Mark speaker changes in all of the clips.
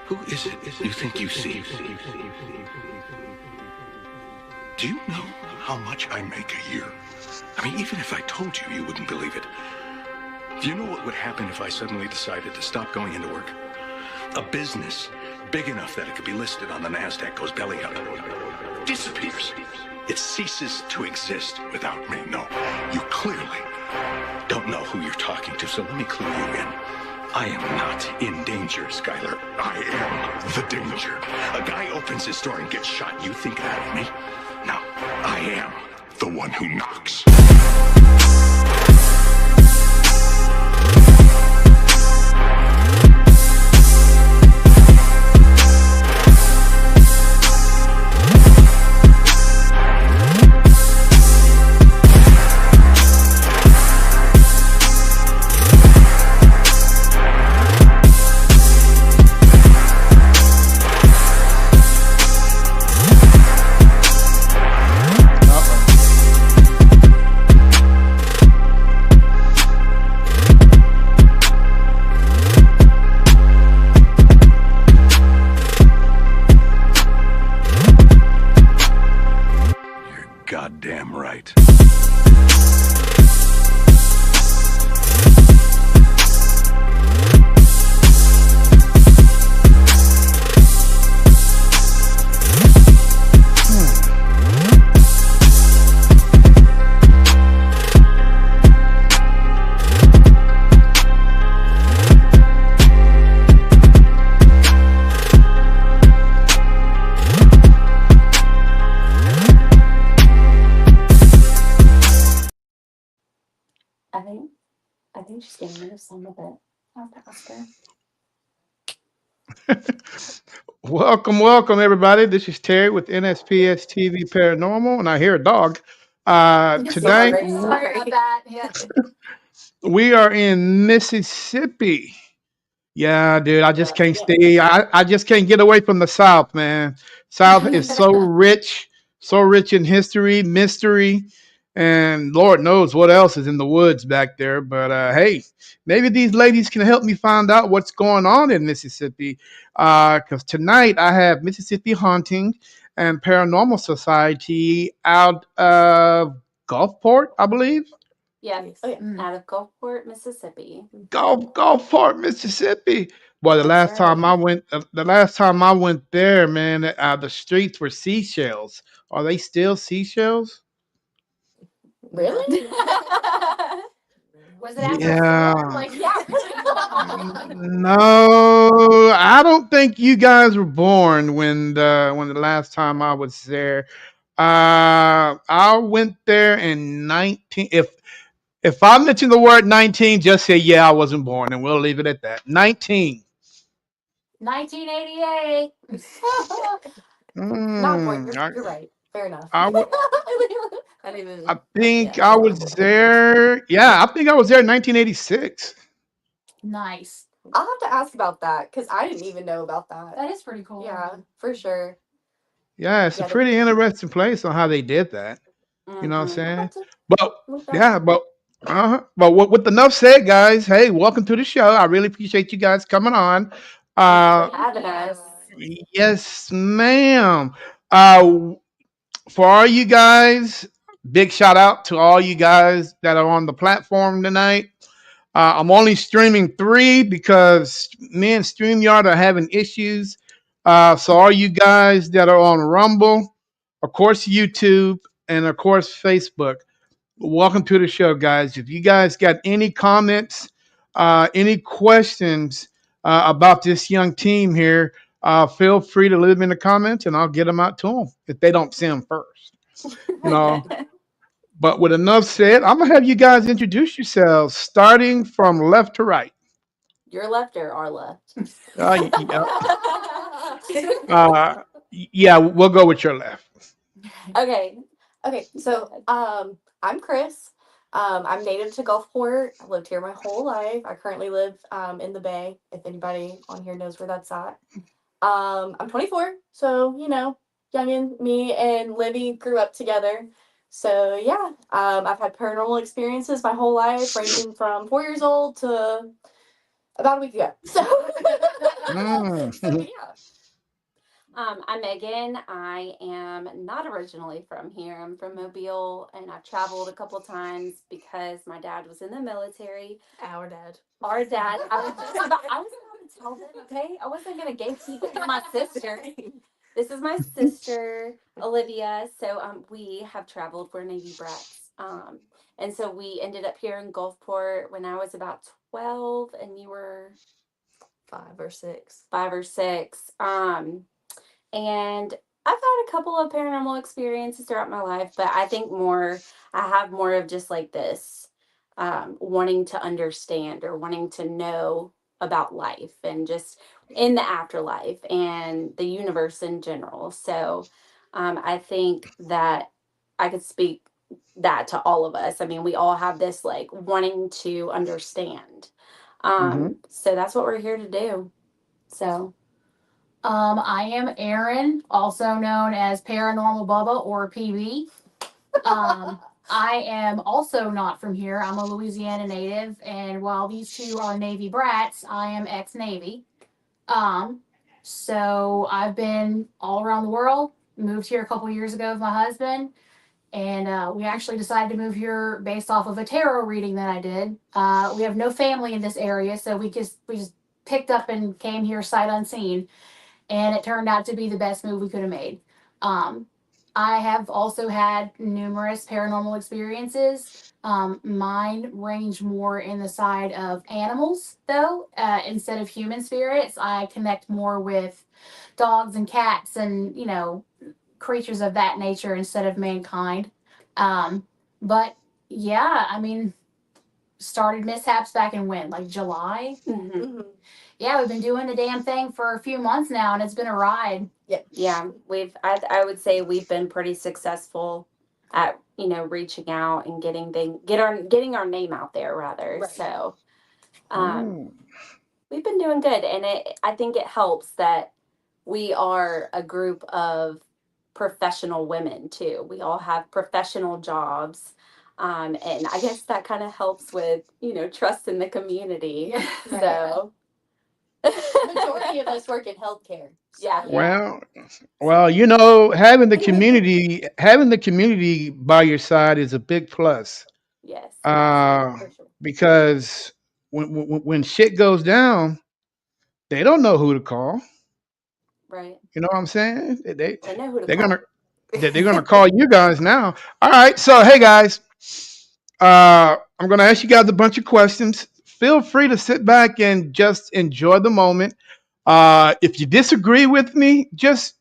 Speaker 1: Who is it you think you see? Do you know how much I make a year? I mean, even if I told you, you wouldn't believe it. Do you know what would happen if I suddenly decided to stop going into work? A business big enough that it could be listed on the NASDAQ goes belly up. Disappears. It ceases to exist without me. No, you clearly don't know who you're talking to, so let me clue you in. I am not in danger, Skylar. I am the danger. A guy opens his door and gets shot. You think that of me? No, I am the one who knocks. Goddamn right.
Speaker 2: I think she's getting rid of some of it. I'll ask her.
Speaker 3: Welcome, everybody. This is Terry with NSPS TV Paranormal, and I hear a dog. Tonight,
Speaker 2: Sorry about that. Yeah.
Speaker 3: we are in Mississippi. Yeah, dude, I just can't
Speaker 2: Yeah.
Speaker 3: stay. I just can't get away from the South, man. South is so rich in history, mystery, and Lord knows what else is in the woods back there. But hey, maybe these ladies can help me find out what's going on in Mississippi. Because tonight I have Mississippi Haunting and Paranormal Society out of Gulfport, I believe.
Speaker 2: Yeah. Oh, yeah. Out of Gulfport, Mississippi.
Speaker 3: Gulfport, Mississippi. Boy,
Speaker 2: That's right.
Speaker 3: the last time I went there, man, the streets were seashells. Are they still seashells?
Speaker 2: Really? Was it after a
Speaker 3: Yeah.
Speaker 2: storm? Like, yeah.
Speaker 3: No, I don't think you guys were born when the last time I was there. I went there in 19. If I mention the word 19, just say yeah, I wasn't born, and we'll leave it at that. 19.
Speaker 2: 1988. Not born.
Speaker 3: Mm,
Speaker 2: You're right. Fair enough.
Speaker 3: I, wa-
Speaker 2: I didn't even.
Speaker 3: I think
Speaker 2: Yeah.
Speaker 3: I was there. Yeah, I think I was there in 1986.
Speaker 2: Nice. I'll have to ask about that because I didn't even know about that. That is pretty cool. Yeah, for sure.
Speaker 3: Yeah, it's a
Speaker 2: Yeah.
Speaker 3: pretty interesting place on how they did that. You know what I'm
Speaker 2: I'll
Speaker 3: saying?
Speaker 2: have to
Speaker 3: But
Speaker 2: look that
Speaker 3: yeah,
Speaker 2: up.
Speaker 3: with enough said, guys, hey, welcome to the show. I really appreciate you guys coming on.
Speaker 2: Thank you
Speaker 3: Uh,
Speaker 2: for having us.
Speaker 3: yes, ma'am. Uh, for all you guys, big shout out to all you guys that are on the platform tonight. I'm only streaming three because me and StreamYard are having issues. So all you guys that are on Rumble, of course YouTube, and of course Facebook, welcome to the show, guys. If you guys got any comments, any questions about this young team here, feel free to leave them in the comments, and I'll get them out to them if they don't see them first. You know. But with enough said, I'm gonna have you guys introduce yourselves, starting from left to right.
Speaker 2: Your left or our left?
Speaker 3: Yeah, uh, yeah, we'll go with your left.
Speaker 2: Okay. Okay. So, I'm Chris. I'm native to Gulfport. I lived here my whole life. I currently live in the Bay. If anybody on here knows where that's at. I'm 24, so youngin. Me and Livy grew up together. So yeah, I've had paranormal experiences my whole life, ranging from 4 years old to about a week ago. So So
Speaker 3: Mm.
Speaker 2: yeah.
Speaker 4: I'm Megan. I am not originally from here. I'm from Mobile, and I've traveled a couple times because my dad was in the military.
Speaker 2: Our dad.
Speaker 4: Our dad, I was about to tell them, okay? I wasn't gonna gatekeep it to my sister. This is my sister Olivia. So we have traveled. We're Navy brats. And so we ended up here in Gulfport when I was about 12, and you were
Speaker 2: 5 or 6.
Speaker 4: 5 or 6. And I've had a couple of paranormal experiences throughout my life, but I think I have more of just like this wanting to understand or wanting to know about life and just in the afterlife and the universe in general. So I think that I could speak that to all of us. I mean, we all have this like wanting to understand.
Speaker 3: Hmm.
Speaker 4: So that's what we're here to do. So.
Speaker 5: I am Erin, also known as Paranormal Bubba or PB. Um, I am also not from here. I'm a Louisiana native, and while these two are Navy brats, I am ex-Navy. Um, so I've been all around the world. Moved here a couple years ago with my husband, and we actually decided to move here based off of a tarot reading that I did. We have no family in this area, so we just picked up and came here sight unseen, and it turned out to be the best move we could have made. Um, I have also had numerous paranormal experiences. Mine range more in the side of animals, though, instead of human spirits. I connect more with dogs and cats and, creatures of that nature instead of mankind. Um, but yeah, I mean, started mishaps back in when? Like July?
Speaker 4: Mhm.
Speaker 2: Mm-hmm.
Speaker 5: Yeah, we've been doing the damn thing for a few months now, and it's been a ride.
Speaker 2: Yep.
Speaker 4: Yeah, I would say we've been pretty successful at reaching out and getting our name out there rather.
Speaker 2: Right.
Speaker 4: So um,
Speaker 3: Mm.
Speaker 4: we've been doing good, and I think it helps that we are a group of professional women too. We all have professional jobs. And I guess that kind of helps with, trust in the community. So,
Speaker 2: Majority of us work in healthcare. So.
Speaker 4: yeah.
Speaker 3: Well, well,
Speaker 4: So,
Speaker 3: having the community by your side is a big plus.
Speaker 4: yes, yes,
Speaker 3: Uh,
Speaker 4: for sure.
Speaker 3: because when shit goes down, they don't know who to call.
Speaker 4: Right.
Speaker 3: You know what I'm saying?
Speaker 4: They know who to
Speaker 3: They're gonna
Speaker 4: call.
Speaker 3: they're gonna call you guys now. All right. So hey guys, I'm gonna ask you guys a bunch of questions. Feel free to sit back and just enjoy the moment. If you disagree with me, just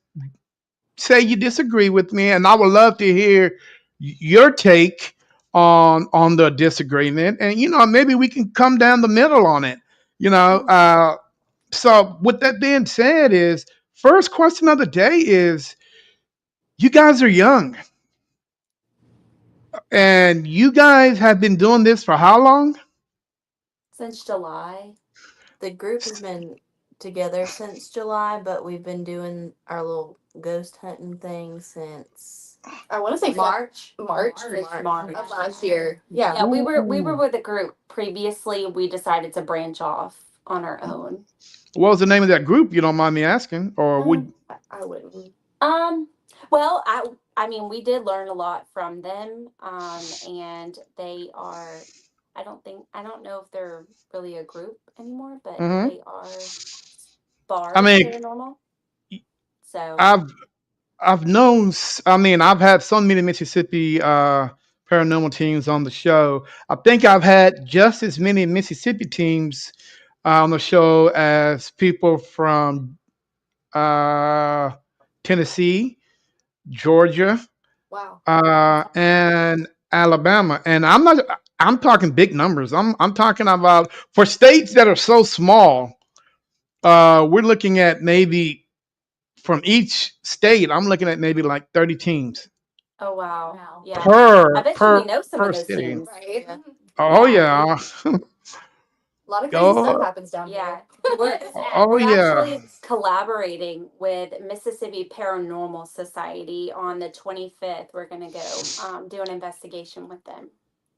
Speaker 3: say you disagree with me, and I would love to hear your take on the disagreement, and maybe we can come down the middle on it. You know. So with that being said, is first question of the day is you guys are young, and you guys have been doing this for how long?
Speaker 4: Since July.
Speaker 2: The group has been together since July, but we've been doing our little ghost hunting thing since I want to say
Speaker 4: March.
Speaker 2: March
Speaker 4: Since March.
Speaker 2: of last year. Yeah.
Speaker 4: Yeah, we were
Speaker 3: Ooh.
Speaker 4: with a group previously. We decided to branch off on our own.
Speaker 3: What was the name of that group? You don't mind me asking, or would?
Speaker 4: Um,
Speaker 2: I wouldn't.
Speaker 4: um, well, I mean, we did learn a lot from them. And they are. I don't know if they're really a group anymore, but
Speaker 3: Hmm.
Speaker 4: they are
Speaker 3: I
Speaker 4: bars
Speaker 3: mean,
Speaker 4: paranormal. So,
Speaker 3: I've I've known. I mean, I've had so many Mississippi paranormal teams on the show. I think I've had just as many Mississippi teams on the show as people from uh, Tennessee, Georgia,
Speaker 2: Wow.
Speaker 3: and Alabama. And I'm not. I'm talking big numbers. I'm talking about for states that are so small. We're looking at maybe from each state. I'm looking at maybe like 30 teams
Speaker 4: oh wow,
Speaker 5: Wow.
Speaker 4: yeah. I
Speaker 3: per
Speaker 4: bet you we
Speaker 3: per
Speaker 4: know some of
Speaker 3: per
Speaker 4: those
Speaker 3: city.
Speaker 4: teams.
Speaker 2: Right. Yeah.
Speaker 3: Oh
Speaker 4: Yeah,
Speaker 3: yeah.
Speaker 2: A lot of crazy stuff
Speaker 3: Oh,
Speaker 2: happens down
Speaker 4: yeah.
Speaker 2: here.
Speaker 4: We're
Speaker 3: oh
Speaker 4: we're
Speaker 3: yeah.
Speaker 4: actually collaborating with Mississippi Paranormal Society on the 25th. We're gonna go do an investigation with them.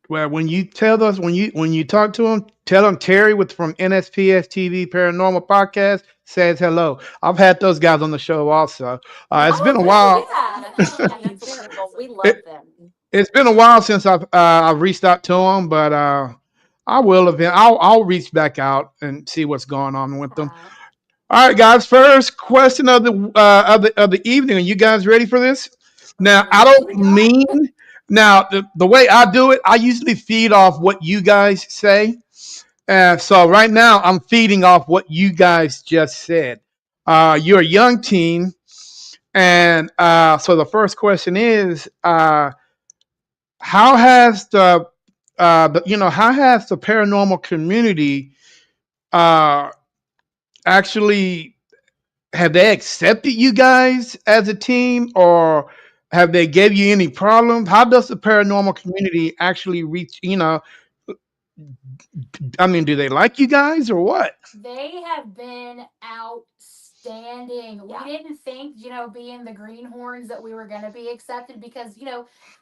Speaker 3: Well, when you tell us when you talk to them, tell them Terry with from NSPS TV Paranormal Podcast says hello. I've had those guys on the show also. It's been a
Speaker 4: Oh,
Speaker 3: while.
Speaker 4: yeah. Yeah, that's wonderful. We
Speaker 3: It,
Speaker 4: love them.
Speaker 3: it's been a while since I've reached out to them, but I will event. I'll reach back out and see what's going on with them.
Speaker 2: Yeah.
Speaker 3: All right, guys. First question of the evening. Are you guys ready for this? Now, I
Speaker 2: Here
Speaker 3: don't
Speaker 2: we go.
Speaker 3: mean now the way I do it. I usually feed off what you guys say. So right now, I'm feeding off what you guys just said. You're a young team, and so the first question is, how has how has the paranormal community uh, actually have they accepted you guys as a team, or have they gave you any problems? How does the paranormal community actually reach? I mean, do they like you guys or what?
Speaker 5: They have been outstanding.
Speaker 2: Yeah.
Speaker 5: We didn't think, being the greenhorns that we were going to be accepted because,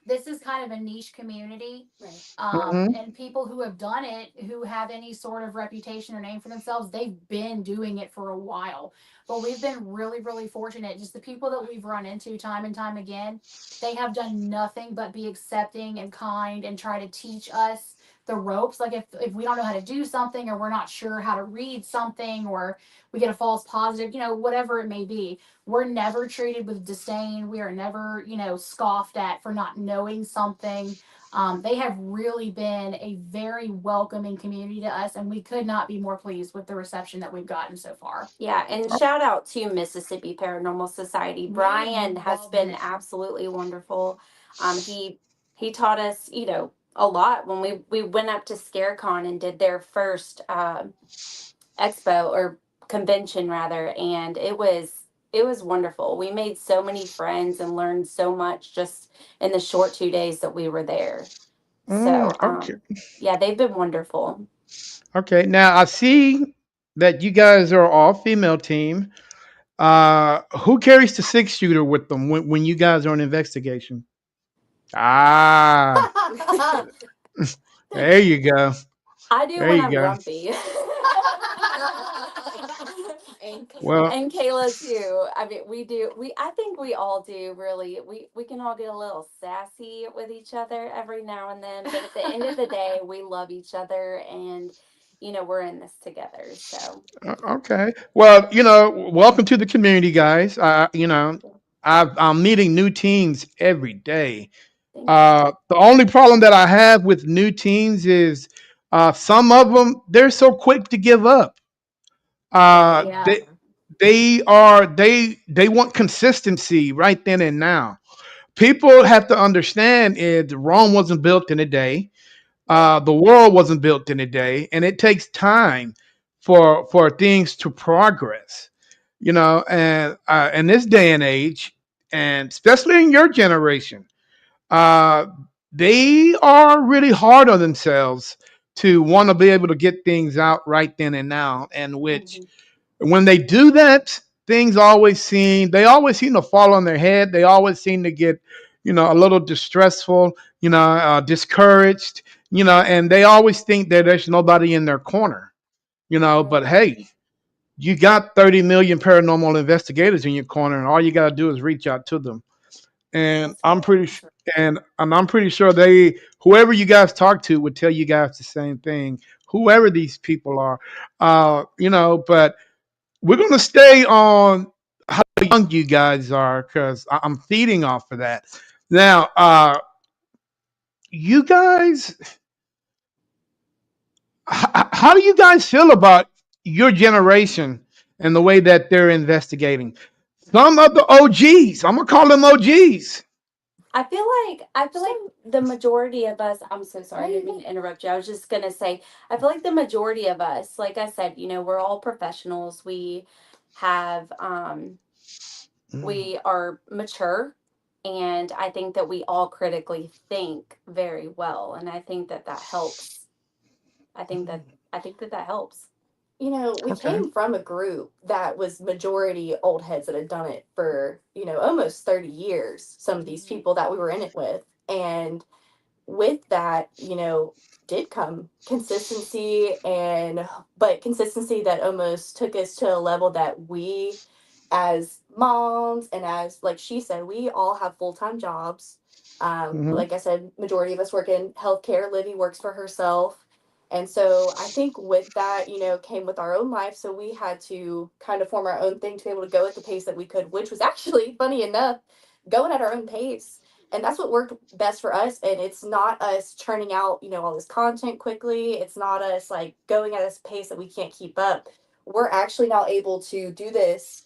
Speaker 5: this is kind of a niche community.
Speaker 2: Right.
Speaker 3: Hmm.
Speaker 5: And people who have done it, who have any sort of reputation or name for themselves, they've been doing it for a while. But we've been really, really fortunate. Just the people that we've run into time and time again, they have done nothing but be accepting and kind and try to teach us the ropes. Like if we don't know how to do something, or we're not sure how to read something, or we get a false positive, whatever it may be, we're never treated with disdain. We are never, scoffed at for not knowing something. They have really been a very welcoming community to us, and we could not be more pleased with the reception that we've gotten so far.
Speaker 4: Yeah, and shout out to Mississippi Paranormal Society.
Speaker 5: We
Speaker 4: Brian has
Speaker 5: love
Speaker 4: been
Speaker 5: them.
Speaker 4: absolutely wonderful. He taught us, a lot when we went up to ScareCon and did their first expo or convention rather, and it was wonderful. We made so many friends and learned so much just in the short 2 days that we were there. So,
Speaker 3: Okay.
Speaker 4: yeah, they've been wonderful.
Speaker 3: Okay. Now I see that you guys are all female team. Who carries the six shooter with them when you guys are on investigation? Ah, there you go.
Speaker 4: I do
Speaker 3: There
Speaker 4: when
Speaker 3: you
Speaker 4: I'm
Speaker 3: go.
Speaker 4: grumpy.
Speaker 2: And
Speaker 3: Well,
Speaker 4: And Kayla too. I mean, we do. I think we all do. Really, we can all get a little sassy with each other every now and then. But at the end of the day, we love each other, and we're in this together. So
Speaker 3: okay. Well, welcome to the community, guys. I'm meeting new teams every day.
Speaker 4: thank you.
Speaker 3: The only problem that I have with new teams is some of them they're so quick to give up. Uh,
Speaker 2: right.
Speaker 5: Yeah.
Speaker 3: they they want consistency right then and now. People have to understand is Rome wasn't built in a day.
Speaker 2: Right.
Speaker 3: The world wasn't built in a day, and it takes time for things to progress. And in this day and age, and especially in your generation, uh, they are really hard on themselves to want to be able to get things out right then and now. And which,
Speaker 4: Hmm.
Speaker 3: when they do that, they always seem to fall on their head. They always seem to get, a little distressful, discouraged, and they always think that there's nobody in their corner,
Speaker 2: Right.
Speaker 3: But hey, you got 30 million paranormal investigators in your corner, and all you got to do is reach out to them. And
Speaker 2: That's right.
Speaker 3: I'm pretty sure they whoever you guys talk to would tell you guys the same thing. Whoever these people are, but we're gonna stay on how young you guys are because I'm feeding off of that. Now, you guys, how do you guys feel about your generation and the way that they're investigating? Some of the OGs, I'm gonna call them OGs.
Speaker 4: I feel like the majority of us. I'm so sorry, I didn't mean to interrupt you. I was just gonna say, I feel like the majority of us, like I said, we're all professionals. Have
Speaker 3: Mm.
Speaker 4: we are mature, and I think that we all critically think very well, and I think that that helps. I think that I think that that helps.
Speaker 2: We
Speaker 3: Okay.
Speaker 2: came from a group that was majority old heads that had done it for, almost 30 years, some of these
Speaker 4: Mhm.
Speaker 2: people that we were in it with. And with that, did come consistency, but consistency that almost took us to a level that we, as moms, and as like she said, we all have full-time jobs.
Speaker 3: Hmm.
Speaker 2: Like I said, majority of us work in healthcare. Livy works for herself. And so I think with that, came with our own life. So we had to kind of form our own thing to be able to go at the pace that we could, which was actually, funny enough, going at our own pace. And that's what worked best for us. And it's not us churning out, all this content quickly. It's not us like going at a pace that we can't keep up. We're actually now able to do this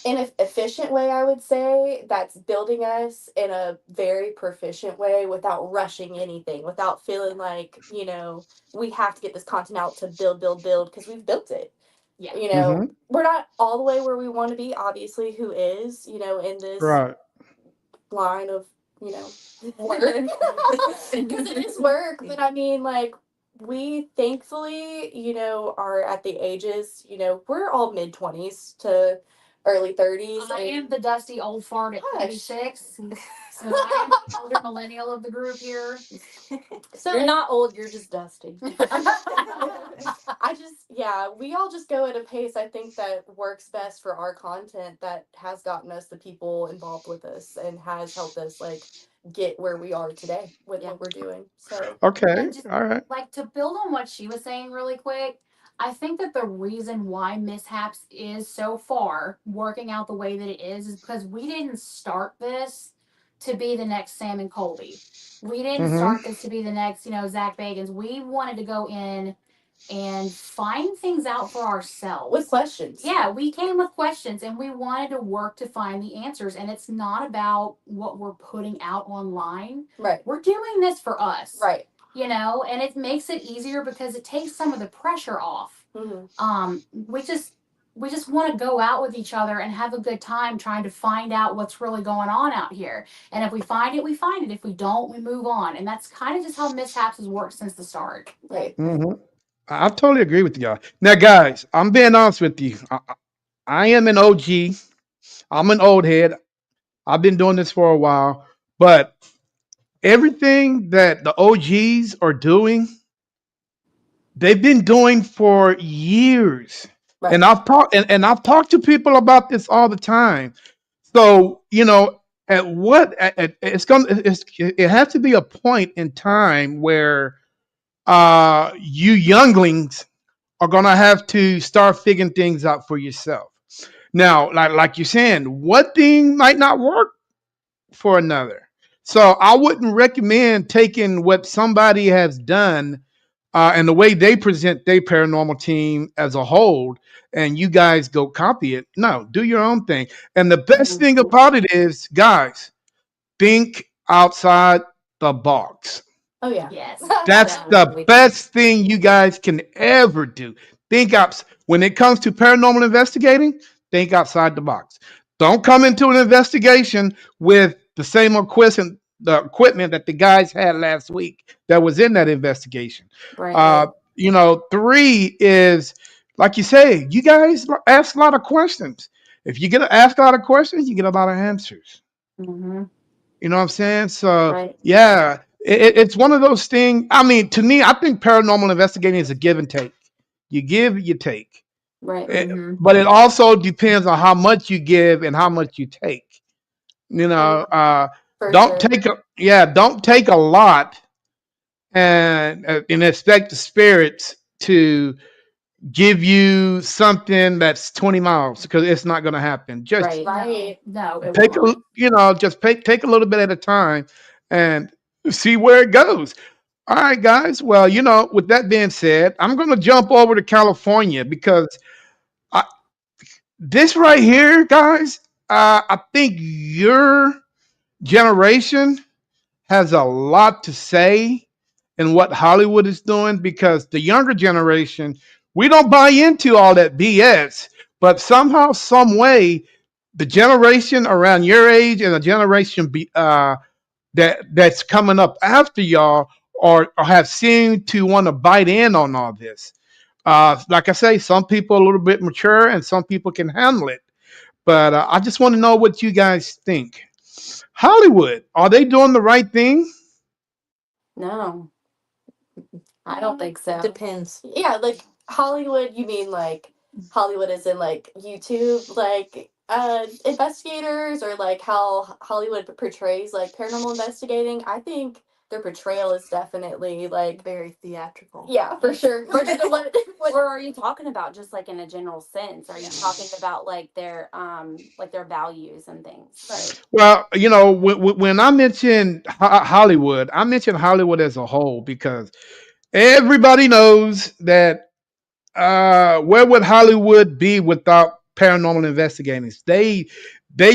Speaker 2: in an efficient way, I would say, that's building us in a very proficient way without rushing anything, without feeling like, we have to get this content out to build, because we've built it.
Speaker 5: Yeah.
Speaker 3: Hmm.
Speaker 2: We're not all the way where we want to be, obviously, who is, in this
Speaker 3: Right.
Speaker 2: line of, work. Because it is work. But I mean, like, we thankfully, are at the ages, we're all mid 20s to early 30s.
Speaker 5: I am the dusty old fart at
Speaker 2: Hush.
Speaker 5: 36. So I am the older millennial of the group here.
Speaker 2: So
Speaker 4: You're not old, you're just dusty.
Speaker 2: yeah, we all just go at a pace I think that works best for our content, that has gotten us the people involved with us and has helped us like get where we are today with
Speaker 4: Yeah.
Speaker 2: what we're doing. So
Speaker 3: Okay.
Speaker 5: And just
Speaker 3: All right.
Speaker 5: like to build on what she was saying really quick, I think that the reason why mishaps is so far working out the way that it is because we didn't start this to be the next Sam and Colby. We didn't
Speaker 3: Hmm.
Speaker 5: start this to be the next, Zach Bagans. We wanted to go in and find things out for ourselves.
Speaker 2: with questions.
Speaker 5: Yeah, we came with questions and we wanted to work to find the answers. And it's not about what we're putting out online.
Speaker 2: Right.
Speaker 5: We're doing this for us.
Speaker 2: Right.
Speaker 5: And it makes it easier because it takes some of the pressure off.
Speaker 2: Mm-hmm.
Speaker 5: We just want to go out with each other and have a good time trying to find out what's really going on out here. And if we find it, we find it. If we don't, we move on. And that's kind of just how mishaps has worked since the start.
Speaker 2: Right.
Speaker 3: Hmm. I totally agree with y'all. Now, guys, I'm being honest with you. I am an OG. I'm an old head. I've been doing this for a while, but everything that the OGs are doing, they've been doing for years.
Speaker 2: Right.
Speaker 3: And I've talked to people about this all the time. So, at what it has to be a point in time where you younglings are gonna have to start figuring things out for yourself. Now, like you're saying, one thing might not work for another. So I wouldn't recommend taking what somebody has done and the way they present their paranormal team as a whole, and you guys go copy it. No, do your own thing. And the best thing
Speaker 2: Mm-hmm.
Speaker 3: about it is, guys, think outside the box.
Speaker 2: Oh yeah.
Speaker 5: Yes.
Speaker 3: That's the best thing you guys can ever do. Think up when it comes to paranormal investigating, think outside the box. Don't come into an investigation with the same equipment that the guys had last week that was in that investigation.
Speaker 2: Right.
Speaker 3: Three is like you say, you guys ask a lot of questions. If you get to ask a lot of questions, you get a lot of answers.
Speaker 2: Mm-hmm.
Speaker 3: You know what I'm saying? So
Speaker 2: Right.
Speaker 3: yeah, it's one of those things. I mean, to me, I think paranormal investigating is a give and take. You give, you take.
Speaker 2: Right.
Speaker 3: But it also depends on how much you give and how much you take. You know,
Speaker 2: For
Speaker 3: don't
Speaker 2: sure.
Speaker 3: don't take a lot and expect the spirits to give you something that's 20 miles because it's not going to happen. Just
Speaker 2: Right.
Speaker 5: No, it
Speaker 3: take a
Speaker 5: won't.
Speaker 3: take a little bit at a time and see where it goes. All right, guys. Well, with that being said, I'm going to jump over to California because I, this right here, guys, I think your generation has a lot to say in what Hollywood is doing because the younger generation, we don't buy into all that BS, but somehow, some way, the generation around your age and the generation that's coming up after y'all or have seemed to want to bite in on all this. Like I say, some people are a little bit mature and some people can handle it. But I just want to know what you guys think. Hollywood, are they doing the right thing?
Speaker 4: No, I don't think so.
Speaker 2: Depends. Yeah, like Hollywood, you mean like Hollywood is in like YouTube, like investigators, or like how Hollywood portrays like paranormal investigating? I think their portrayal is definitely like
Speaker 6: Very theatrical.
Speaker 2: yeah, for sure. Versus what
Speaker 4: Or are you talking about just like in a general sense? Are you talking about like their values and things?
Speaker 2: right.
Speaker 3: Well, when I mention Hollywood, I mention Hollywood as a whole because everybody knows that where would Hollywood be without paranormal investigators? They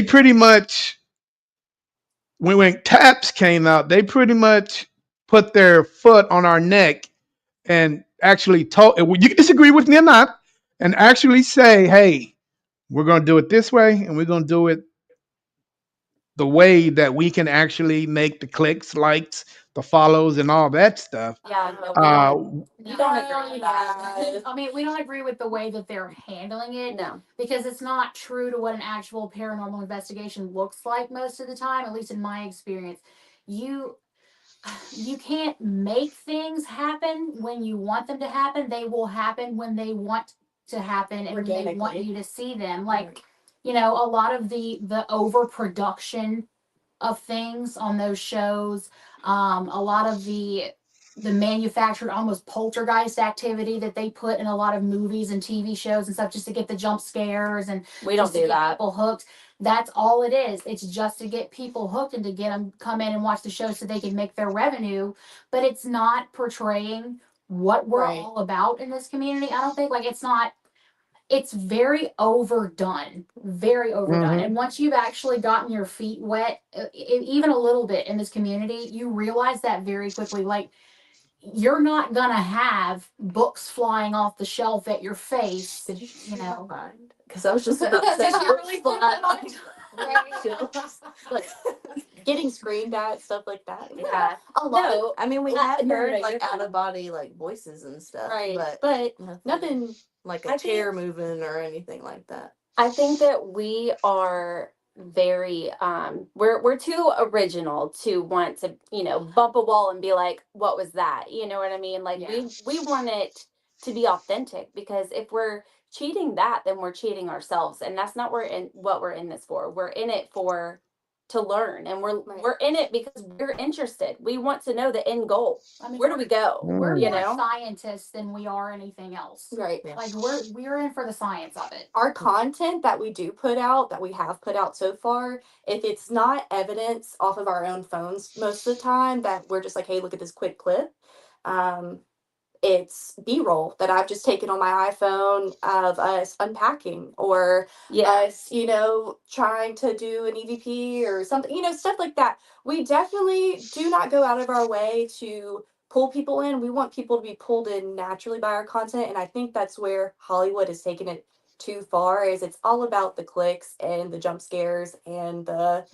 Speaker 3: pretty much when Taps came out, they pretty much put their foot on our neck and actually told you can disagree with me or not, and actually say, hey, we're going to do it this way, and we're going to do it the way that we can actually make the clicks, likes, the follows, and all that stuff.
Speaker 4: Yeah, no,
Speaker 3: Uh,
Speaker 4: we don't agree with that.
Speaker 5: I mean, we don't agree with the way that they're handling it
Speaker 4: No.
Speaker 5: because it's not true to what an actual paranormal investigation looks like most of the time, at least in my experience. You you can't make things happen when you want them to happen. They will happen when they want to happen and when they want
Speaker 2: Organically.
Speaker 5: you to see them. Like, a lot of the overproduction of things on those shows. A lot of the manufactured almost poltergeist activity that they put in a lot of movies and TV shows and stuff just to get the jump scares and
Speaker 4: We don't
Speaker 5: just to
Speaker 4: do
Speaker 5: get
Speaker 4: that.
Speaker 5: people hooked. That's all it is. It's just to get people hooked and to get them come in and watch the show so they can make their revenue. But it's not portraying what we're
Speaker 2: Right.
Speaker 5: all about in this community. I don't think like it's not it's very overdone, very overdone.
Speaker 3: mhm.
Speaker 5: And once you've actually gotten your feet wet, even a little bit in this community, you realize that very quickly. Like, you're not gonna have books flying off the shelf at your face,
Speaker 2: Did you just
Speaker 5: you know.
Speaker 2: Because I was just about to say
Speaker 5: Really
Speaker 2: like getting screamed at, stuff like that.
Speaker 4: Yeah.
Speaker 2: A lot
Speaker 4: No,
Speaker 2: of
Speaker 6: I mean, we
Speaker 2: no,
Speaker 6: have
Speaker 2: no,
Speaker 6: heard
Speaker 2: no,
Speaker 6: like
Speaker 2: you're
Speaker 6: out
Speaker 2: fine.
Speaker 6: of body like voices and stuff,
Speaker 2: Right.
Speaker 6: but
Speaker 2: But nothing
Speaker 6: like
Speaker 4: I
Speaker 6: a chair
Speaker 4: think-
Speaker 6: moving or anything like that.
Speaker 4: I think that we are very we're too original to want to, bump a wall and be like, what was that? You know what I mean? Like
Speaker 2: Yeah.
Speaker 4: we want it to be authentic, because if we're cheating that, then we're cheating ourselves. And that's not what we're in this for. We're in it for to learn, and
Speaker 2: Right.
Speaker 4: we're in it because we're interested. We want to know the end goal.
Speaker 5: I mean,
Speaker 4: Where do we go?
Speaker 5: we're
Speaker 4: You
Speaker 5: more
Speaker 4: know?
Speaker 5: scientists than we are anything else.
Speaker 2: right.
Speaker 6: Yeah.
Speaker 5: Like we're in for the science of it.
Speaker 2: Our content that we do put out, that we have put out so far, if it's not evidence off of our own phones most of the time, that we're just like, hey, look at this quick clip. Um, it's B-roll that I've just taken on my iPhone of us unpacking or
Speaker 4: Yeah.
Speaker 2: us, trying to do an EVP or something, stuff like that. We definitely do not go out of our way to pull people in. We want people to be pulled in naturally by our content. And I think that's where Hollywood has taken it too far, is it's all about the clicks and the jump scares and the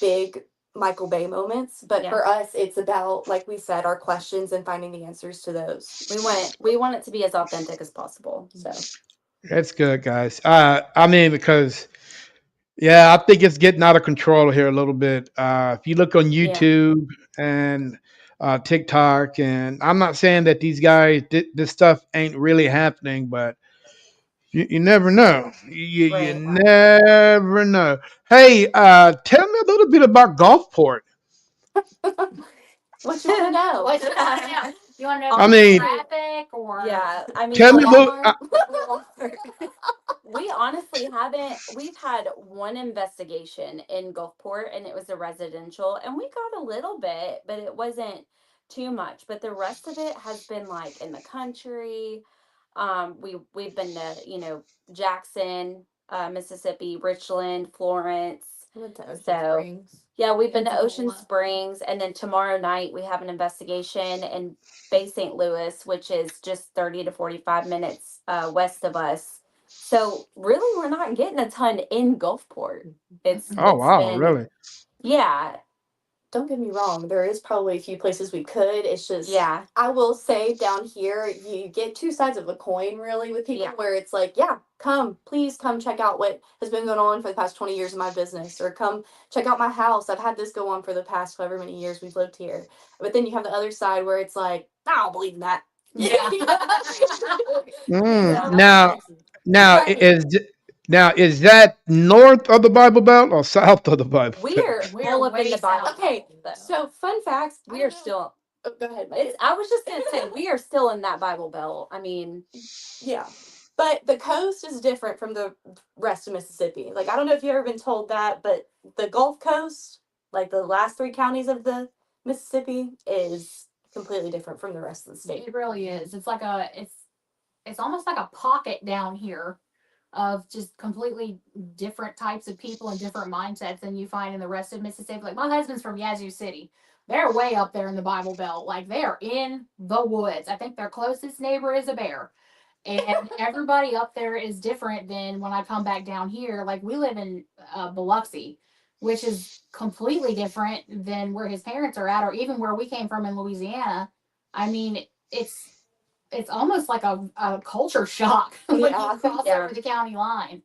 Speaker 2: big Michael Bay moments. But
Speaker 4: Yeah.
Speaker 2: for us, it's about, like we said, our questions and finding the answers to those.
Speaker 4: We want it to be as authentic as possible. So
Speaker 3: That's good, guys. I mean, because yeah, I think it's getting out of control here a little bit. If you look on
Speaker 4: Yeah.
Speaker 3: YouTube and TikTok, and I'm not saying that these guys, this stuff ain't really happening, but you never know. You
Speaker 4: Right.
Speaker 3: never know. Hey, tell me a little bit about Gulfport.
Speaker 2: What you want to know?
Speaker 5: What you want to know? You want to know
Speaker 3: I
Speaker 5: if
Speaker 3: mean,
Speaker 5: it's traffic or
Speaker 4: Yeah, I mean,
Speaker 3: tell me a
Speaker 4: like,
Speaker 3: little.
Speaker 4: we honestly haven't. We've had one investigation in Gulfport, and it was a residential, and we got a little bit, but it wasn't too much. But the rest of it has been like in the country. We've been to Jackson, Mississippi, Richland, Florence.
Speaker 6: I went to Ocean
Speaker 4: So
Speaker 6: Springs.
Speaker 4: yeah, we've been to
Speaker 2: Pensacola.
Speaker 4: Ocean Springs, and then tomorrow night we have an investigation in Bay St. Louis, which is just 30 to 45 minutes west of us. So really, we're not getting a ton in Gulfport. It's
Speaker 3: Oh
Speaker 4: it's
Speaker 3: wow,
Speaker 4: been
Speaker 3: really?
Speaker 4: yeah,
Speaker 2: don't get me wrong, there is probably a few places we could. It's just,
Speaker 4: Yeah.
Speaker 2: I will say down here, you get two sides of a coin really with people
Speaker 4: Yeah.
Speaker 2: where it's like, yeah, please come check out what has been going on for the past 20 years of my business, or come check out my house. I've had this go on for the past however many years we've lived here. But then you have the other side where it's like, I don't believe in that.
Speaker 4: Yeah.
Speaker 3: Mm.
Speaker 6: That's
Speaker 3: Now,
Speaker 6: crazy.
Speaker 3: now
Speaker 2: Right.
Speaker 3: is that north of the Bible Belt or south of the Bible Belt?
Speaker 2: We're
Speaker 5: We're
Speaker 4: All up in
Speaker 5: way
Speaker 4: the Bible.
Speaker 5: south.
Speaker 2: okay.
Speaker 4: though.
Speaker 2: So fun facts.
Speaker 4: We are still.
Speaker 2: Oh, go ahead.
Speaker 4: It's. I was just gonna say we are still in that Bible Belt. I mean,
Speaker 2: Yeah. But the coast is different from the rest of Mississippi. Like, I don't know if you've ever been told that, but the Gulf Coast, like the last three counties of the Mississippi, is completely different from the rest of the state.
Speaker 5: It really is. It's like it's almost like a pocket down here of just completely different types of people and different mindsets than you find in the rest of Mississippi. Like my husband's from Yazoo City. They're way up there in the Bible Belt. Like they're in the woods. I think their closest neighbor is a bear. And everybody up there is different than when I come back down here. Like we live in Biloxi, which is completely different than where his parents are at, or even where we came from in Louisiana. I mean, it's almost like a culture shock when
Speaker 2: Yeah.
Speaker 5: you cross
Speaker 4: Yeah.
Speaker 5: over the county line.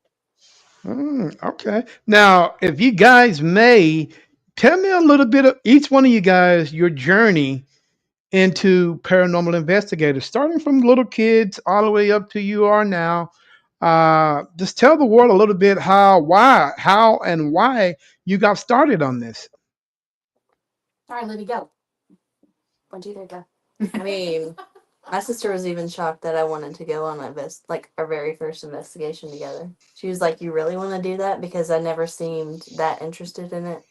Speaker 3: Okay. Now, if you guys may tell me a little bit of each one of you guys your journey into paranormal investigators, starting from little kids all the way up to you are now. Just tell the world a little bit how and why you got started on this.
Speaker 5: All right, Libby, go.
Speaker 2: 1, 2, 3, go.
Speaker 6: I mean, my sister was even shocked that I wanted to go on like our very first investigation together. She was like, "You really want to do that?" Because I never seemed that interested in it.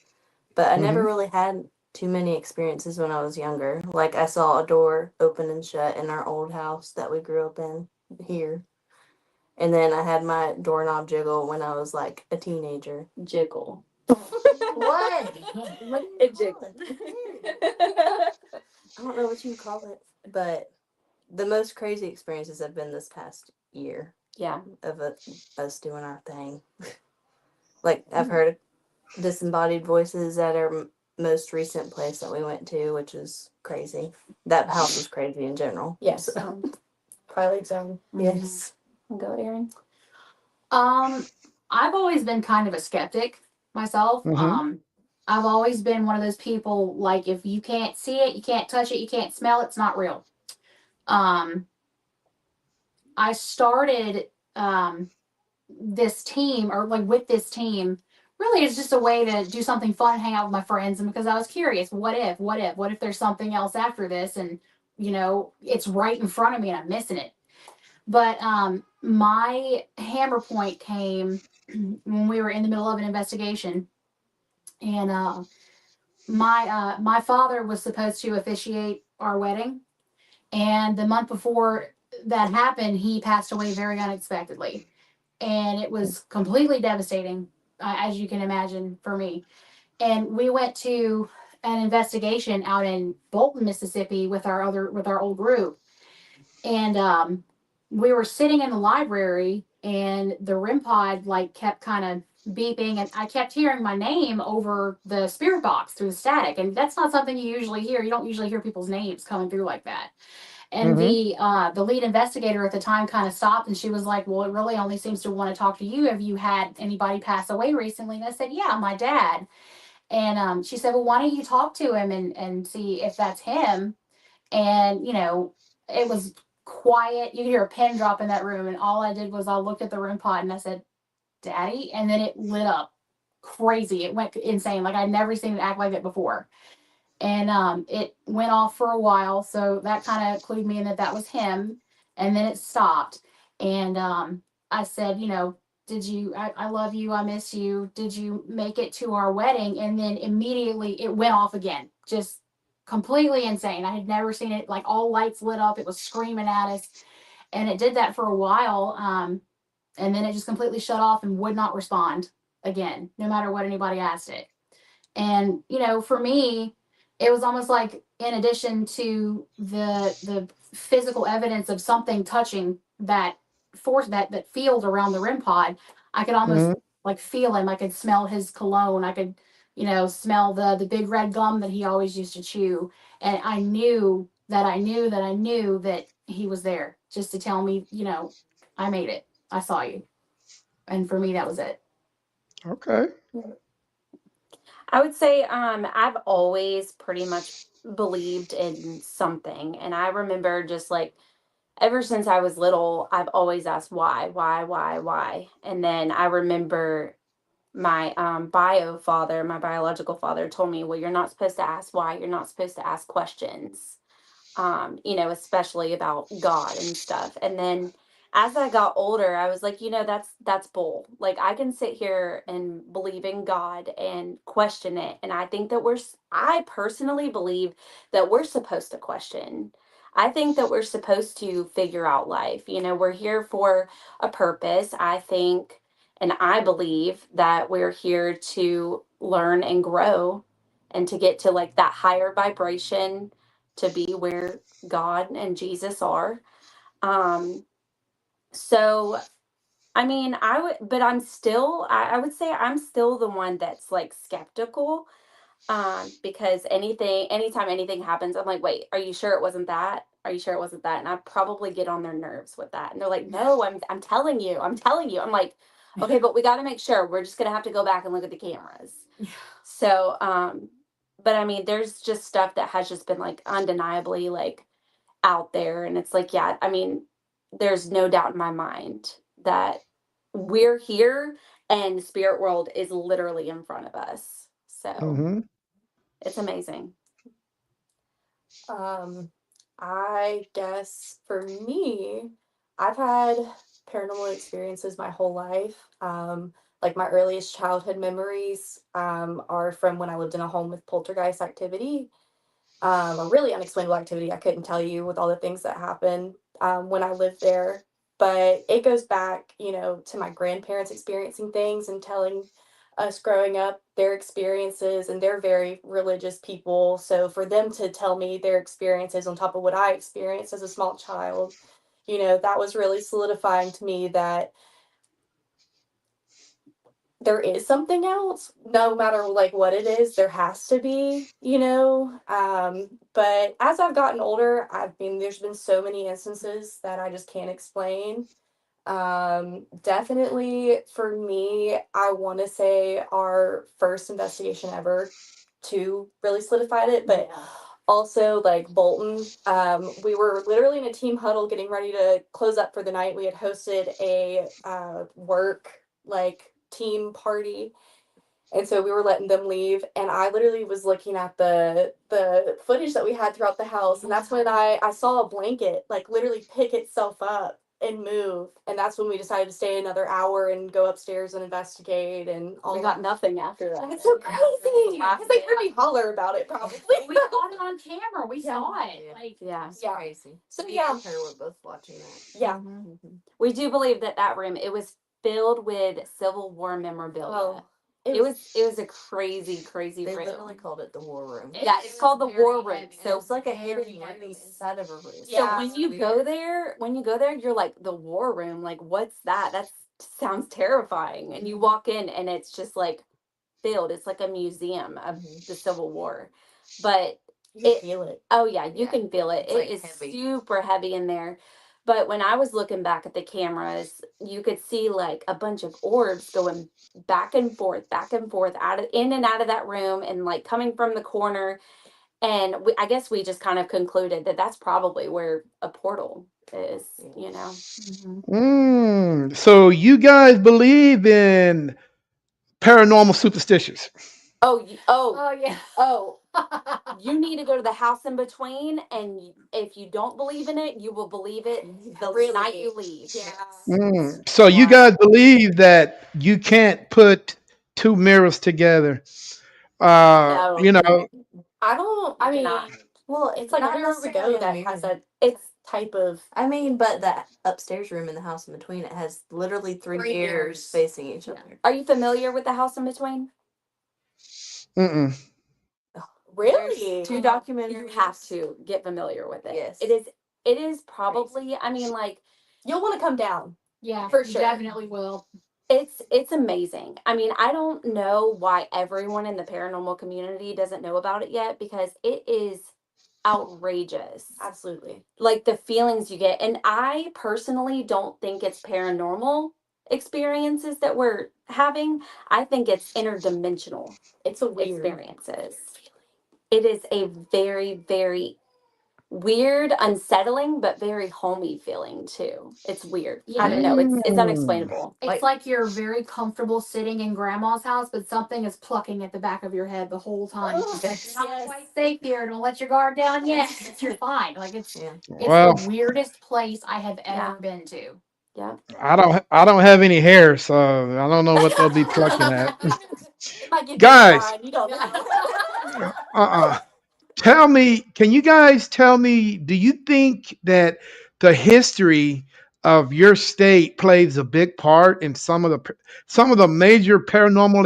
Speaker 6: But I never
Speaker 3: Hmm.
Speaker 6: really had too many experiences when I was younger. Like I saw a door open and shut in our old house that we grew up in here. And then I had my doorknob jiggle when I was like a teenager.
Speaker 4: jiggle.
Speaker 6: What? What do you
Speaker 2: It
Speaker 6: call it? I don't know what you call it. But the most crazy experiences have been this past year
Speaker 4: Yeah.
Speaker 6: of us doing our thing. Like I've heard disembodied voices at our most recent place that we went to, which is crazy. That house was crazy in general.
Speaker 2: Yes.
Speaker 6: So,
Speaker 2: Twilight Zone.
Speaker 6: yes.
Speaker 4: Go, Aaron.
Speaker 5: I've always been kind of a skeptic myself.
Speaker 3: Hmm.
Speaker 5: I've always been one of those people like if you can't see it, you can't touch it, you can't smell it, it's not real. Um, I started this team or like with this team really it's just a way to do something fun, hang out with my friends, and because I was curious, what if there's something else after this, and it's right in front of me and I'm missing it. But my hammer point came when we were in the middle of an investigation, and my father was supposed to officiate our wedding, and the month before that happened, he passed away very unexpectedly, and it was completely devastating, as you can imagine, for me. And we went to an investigation out in Bolton, Mississippi, with our old group, and we were sitting in the library, and the REM pod like kept kind of beeping, and I kept hearing my name over the spirit box through the static, and that's not something you usually hear. You don't usually hear people's names coming through like that. And
Speaker 3: Hmm.
Speaker 5: the lead investigator at the time kind of stopped, and she was like, "Well, it really only seems to want to talk to you. Have you had anybody pass away recently?" And I said, "Yeah, my dad." And she said, "Well, why don't you talk to him and see if that's him?" And it was quiet. You could hear a pin drop in that room, and all I did was I looked at the room pod and I said, "Daddy," and then it lit up crazy. It went insane. Like I'd never seen it act like it before. And it went off for a while, so that kind of clued me in that that was him. And then it stopped, and I said, did you? I love you. I miss you. Did you make it to our wedding? And then immediately it went off again, just completely insane. I had never seen it, like all lights lit up. It was screaming at us, and it did that for a while. And then it just completely shut off and would not respond again, no matter what anybody asked it. And for me, it was almost like in addition to the physical evidence of something touching that force that field around the REM pod, I could almost
Speaker 3: Hmm.
Speaker 5: like feel him. I could smell his cologne. I could smell the big red gum that he always used to chew. And I knew that I knew that I knew that he was there just to tell me, I made it. I saw you. And for me, that was it.
Speaker 3: Okay.
Speaker 4: I would say I've always pretty much believed in something. And I remember just like ever since I was little, I've always asked why. And then I remember my my biological father told me, well, you're not supposed to ask why, you're not supposed to ask questions, especially about God and stuff. And then as I got older, I was like, that's bull. Like I can sit here and believe in God and question it. And I think that I personally believe that we're supposed to question. I think that we're supposed to figure out life. We're here for a purpose. I think and I believe that we're here to learn and grow and to get to like that higher vibration, to be where God and Jesus are. Um, so I mean, but I would say I'm still the one that's like skeptical. Because anytime anything happens, I'm like, wait, are you sure it wasn't that? Are you sure it wasn't that? And I probably get on their nerves with that. And they're like, no, I'm telling you, I'm telling you. I'm like, okay, but we got to make sure. We're just gonna have to go back and look at the cameras. So, but I mean, there's just stuff that has just been like undeniably like out there, and it's like, yeah, I mean, there's no doubt in my mind that we're here and the spirit world is literally in front of us. So
Speaker 3: Mm-hmm.
Speaker 4: it's amazing.
Speaker 2: I guess for me, I've had paranormal experiences my whole life. Like my earliest childhood memories are from when I lived in a home with poltergeist activity, a really unexplainable activity. I couldn't tell you with all the things that happened when I lived there, but it goes back, to my grandparents experiencing things and telling us growing up their experiences, and they're very religious people. So for them to tell me their experiences on top of what I experienced as a small child, that was really solidifying to me that there is something else, no matter like what it is, there has to be, but as I've gotten older, there's been so many instances that I just can't explain. Definitely for me, I want to say our first investigation ever to really solidified it, but also like Bolton, we were literally in a team huddle getting ready to close up for the night. We had hosted a work like team party, and so we were letting them leave, and I literally was looking at the footage that we had throughout the house, and that's when I saw a blanket like literally pick itself up and move, and that's when we decided to stay another hour and go upstairs and investigate, and all
Speaker 4: We got nothing after that.
Speaker 2: It's so crazy because they heard me holler about it probably.
Speaker 5: We got it on camera. We saw it. Like,
Speaker 4: Yeah.
Speaker 6: It's crazy.
Speaker 2: So
Speaker 6: Me
Speaker 2: yeah,
Speaker 6: and her were both watching that.
Speaker 2: yeah.
Speaker 6: Mm-hmm.
Speaker 4: We do believe that room, it was filled with Civil War memorabilia.
Speaker 2: Oh,
Speaker 4: it was a crazy
Speaker 6: They
Speaker 4: room.
Speaker 6: literally called it the war room.
Speaker 4: Yeah, it's called the war room.
Speaker 6: It
Speaker 4: So
Speaker 6: was like a hidden room inside of a room.
Speaker 2: Yeah.
Speaker 4: when you go there, you're like, the war room, like what's that? That sounds terrifying. And you walk in and it's just like filled. It's like a museum of the Civil War. But
Speaker 2: you feel it.
Speaker 4: Oh yeah, you can feel it.
Speaker 6: It's
Speaker 4: It
Speaker 6: like
Speaker 4: is
Speaker 6: heavy.
Speaker 4: super heavy in there. But when I was looking back at the cameras, you could see like a bunch of orbs going back and forth, out of in and out of that room, and like coming from the corner. And I guess we just kind of concluded that that's probably where a portal is.
Speaker 3: So you guys believe in paranormal superstitions?
Speaker 4: Oh,
Speaker 5: yeah.
Speaker 4: oh. You need to go to the house in between, and if you don't believe in it, you will believe it the night you leave.
Speaker 2: Yeah.
Speaker 3: So you guys believe that you can't put two mirrors together?
Speaker 4: No.
Speaker 3: You know,
Speaker 2: I don't. I mean,
Speaker 4: cannot.
Speaker 2: well, it's like
Speaker 6: Not
Speaker 2: everywhere we
Speaker 6: necessarily
Speaker 2: go
Speaker 6: a
Speaker 2: that
Speaker 6: mirror.
Speaker 2: has a
Speaker 4: It's
Speaker 2: type of.
Speaker 6: I mean, but that upstairs room in the house in between, it has literally three mirrors facing each other.
Speaker 4: Are you familiar with the house in between?
Speaker 3: mm-mm.
Speaker 2: Really?
Speaker 6: There's two documentaries.
Speaker 4: You have to get familiar with it.
Speaker 6: Yes.
Speaker 4: It is probably, I mean, like,
Speaker 2: You'll want to come down.
Speaker 5: Yeah,
Speaker 2: For
Speaker 5: you
Speaker 2: sure.
Speaker 5: definitely will.
Speaker 4: It's amazing. I mean, I don't know why everyone in the paranormal community doesn't know about it yet because it is outrageous.
Speaker 2: Absolutely.
Speaker 4: Like the feelings you get. And I personally don't think it's paranormal experiences that we're having. I think it's interdimensional
Speaker 2: It's a weird
Speaker 4: experiences. It is a very, very weird, unsettling, but very homey feeling too. It's weird. I don't know. It's
Speaker 3: Mm.
Speaker 4: unexplainable.
Speaker 5: It's like you're very comfortable sitting in grandma's house, but something is plucking at the back of your head the whole time.
Speaker 2: Yes.
Speaker 5: You're not quite safe here. Don't let your guard down yet. You're fine. Like it's
Speaker 3: Well,
Speaker 5: the weirdest place I have ever
Speaker 4: Yeah.
Speaker 5: been to.
Speaker 4: Yeah.
Speaker 3: I don't have any hair, so I don't know what they'll be plucking at.
Speaker 2: It might give you a
Speaker 3: Guys,
Speaker 2: sign. You don't know.
Speaker 3: uh-uh. Tell me, can you guys tell me, do you think that the history of your state plays a big part in some of the major paranormal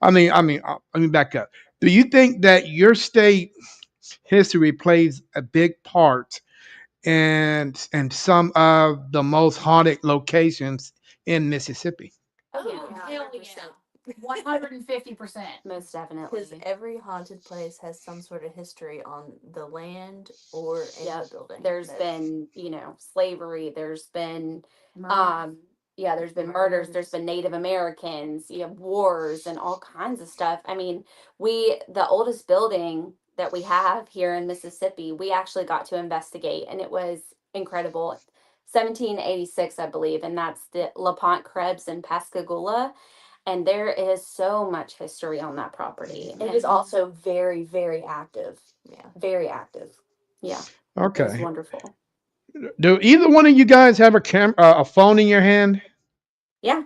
Speaker 3: let me back up. Do you think that your state history plays a big part in some of the most haunted locations in Mississippi?
Speaker 5: Oh,
Speaker 2: yeah.
Speaker 5: hell yeah. 150%.
Speaker 4: Most
Speaker 6: Because
Speaker 4: definitely.
Speaker 6: every haunted place has some sort of history on the land or in
Speaker 4: Yep.
Speaker 6: the building.
Speaker 4: There's
Speaker 6: that-
Speaker 4: been, slavery, there's been
Speaker 5: Murder.
Speaker 4: yeah, there's been murders, there's been Native Americans, you have wars and all kinds of stuff. I mean, the oldest building that we have here in Mississippi, we actually got to investigate and it was incredible. 1786, I believe, and that's the LaPont Krebs in Pascagoula. And there is so much history on that property.
Speaker 2: It is also very, very active.
Speaker 6: Yeah.
Speaker 2: Very active.
Speaker 4: Yeah. It was
Speaker 3: Okay.
Speaker 4: wonderful.
Speaker 3: Do either one of you guys have a phone in your hand?
Speaker 4: Yeah.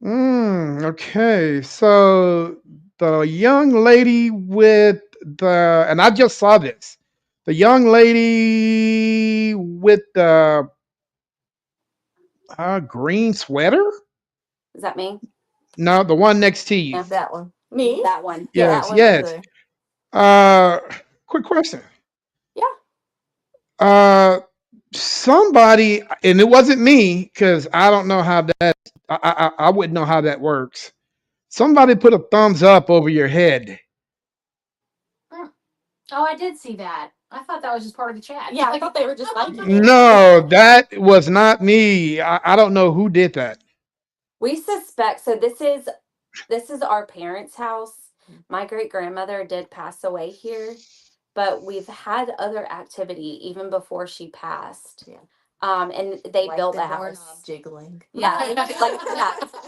Speaker 3: Okay. So the young lady with and I just saw this. The young lady with the green sweater?
Speaker 4: Is that me?
Speaker 3: No, the one next to you.
Speaker 4: Yeah.
Speaker 6: That one.
Speaker 2: Me?
Speaker 4: That one.
Speaker 6: Yeah,
Speaker 3: Yes,
Speaker 6: that one
Speaker 3: yes.
Speaker 6: over there.
Speaker 3: Uh, quick question.
Speaker 2: Yeah.
Speaker 3: Uh, somebody, and it wasn't me because I don't know how that. I wouldn't know how that works. Somebody put a thumbs up over your head.
Speaker 5: Oh, I did see that. I thought that was just part of the chat.
Speaker 2: Yeah, I thought they were just liking it.
Speaker 3: No, that was not me. I don't know who did that.
Speaker 4: We suspect so this is our parents' house. My great grandmother did pass away here, but we've had other activity even before she passed.
Speaker 6: Yeah.
Speaker 4: And they
Speaker 6: Like
Speaker 4: built
Speaker 6: the
Speaker 4: a
Speaker 6: doorknob
Speaker 4: house.
Speaker 6: jiggling.
Speaker 4: Yeah,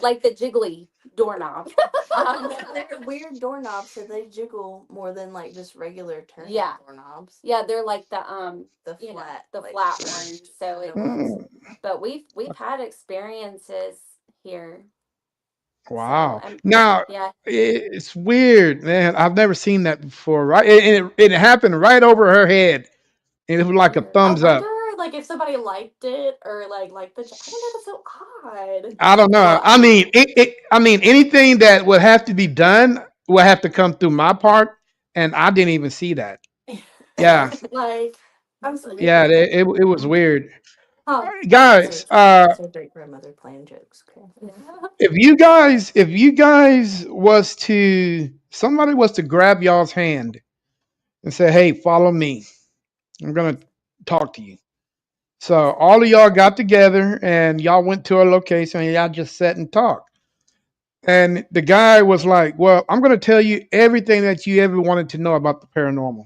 Speaker 4: like the jiggly doorknob.
Speaker 6: They're weird doorknobs, so they jiggle more than like just regular turn
Speaker 4: Yeah.
Speaker 6: doorknobs.
Speaker 4: Yeah, they're like the
Speaker 6: The
Speaker 4: you know,
Speaker 6: flat,
Speaker 4: the
Speaker 6: like,
Speaker 4: flat ones. So it,
Speaker 3: Mm,
Speaker 4: but we've had experiences here.
Speaker 3: wow.
Speaker 4: So
Speaker 3: Now
Speaker 4: yeah,
Speaker 3: it's weird, man. I've never seen that before. Right? It happened right over her head. And it was like a
Speaker 4: weird.
Speaker 2: I
Speaker 3: thumbs
Speaker 2: wonder,
Speaker 3: up.
Speaker 2: like, if somebody liked it or liked the. I wonder. That's so odd.
Speaker 3: I don't know.
Speaker 2: Well,
Speaker 3: I mean, I mean, anything that would have to be done would have to come through my part, and I didn't even see that. Yeah,
Speaker 2: like, I'm so.
Speaker 3: yeah, it was weird.
Speaker 2: Huh.
Speaker 3: Guys,
Speaker 6: It's her great grandmother playing jokes. Okay.
Speaker 3: if you guys was to somebody was to grab y'all's hand and say, "Hey, follow me. I'm gonna talk to you." So all of y'all got together and y'all went to a location and y'all just sat and talked. And the guy was like, "Well, I'm going to tell you everything that you ever wanted to know about the paranormal,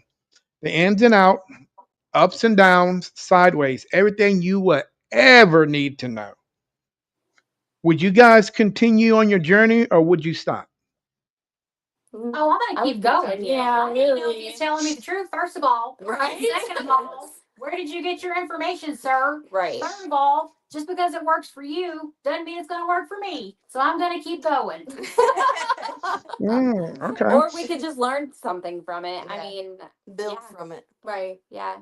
Speaker 3: the ins and out, ups and downs, sideways, everything you would ever need to know." Would you guys continue on your journey or would you stop?
Speaker 5: Oh, I'm
Speaker 4: I
Speaker 5: gonna
Speaker 4: would
Speaker 5: keep going.
Speaker 4: continue.
Speaker 2: Yeah,
Speaker 5: I need to know if
Speaker 2: really.
Speaker 5: he's telling me the truth, first of all.
Speaker 2: Right?
Speaker 5: Second of all, where did you get your information, sir?
Speaker 4: Right.
Speaker 5: Third of all, just because it works for you doesn't mean it's gonna work for me. So I'm gonna keep going.
Speaker 3: Okay.
Speaker 4: Or we could just learn something from it. I
Speaker 6: Yeah.
Speaker 4: mean,
Speaker 6: Build
Speaker 4: Yeah.
Speaker 6: from it.
Speaker 2: Right.
Speaker 4: yeah.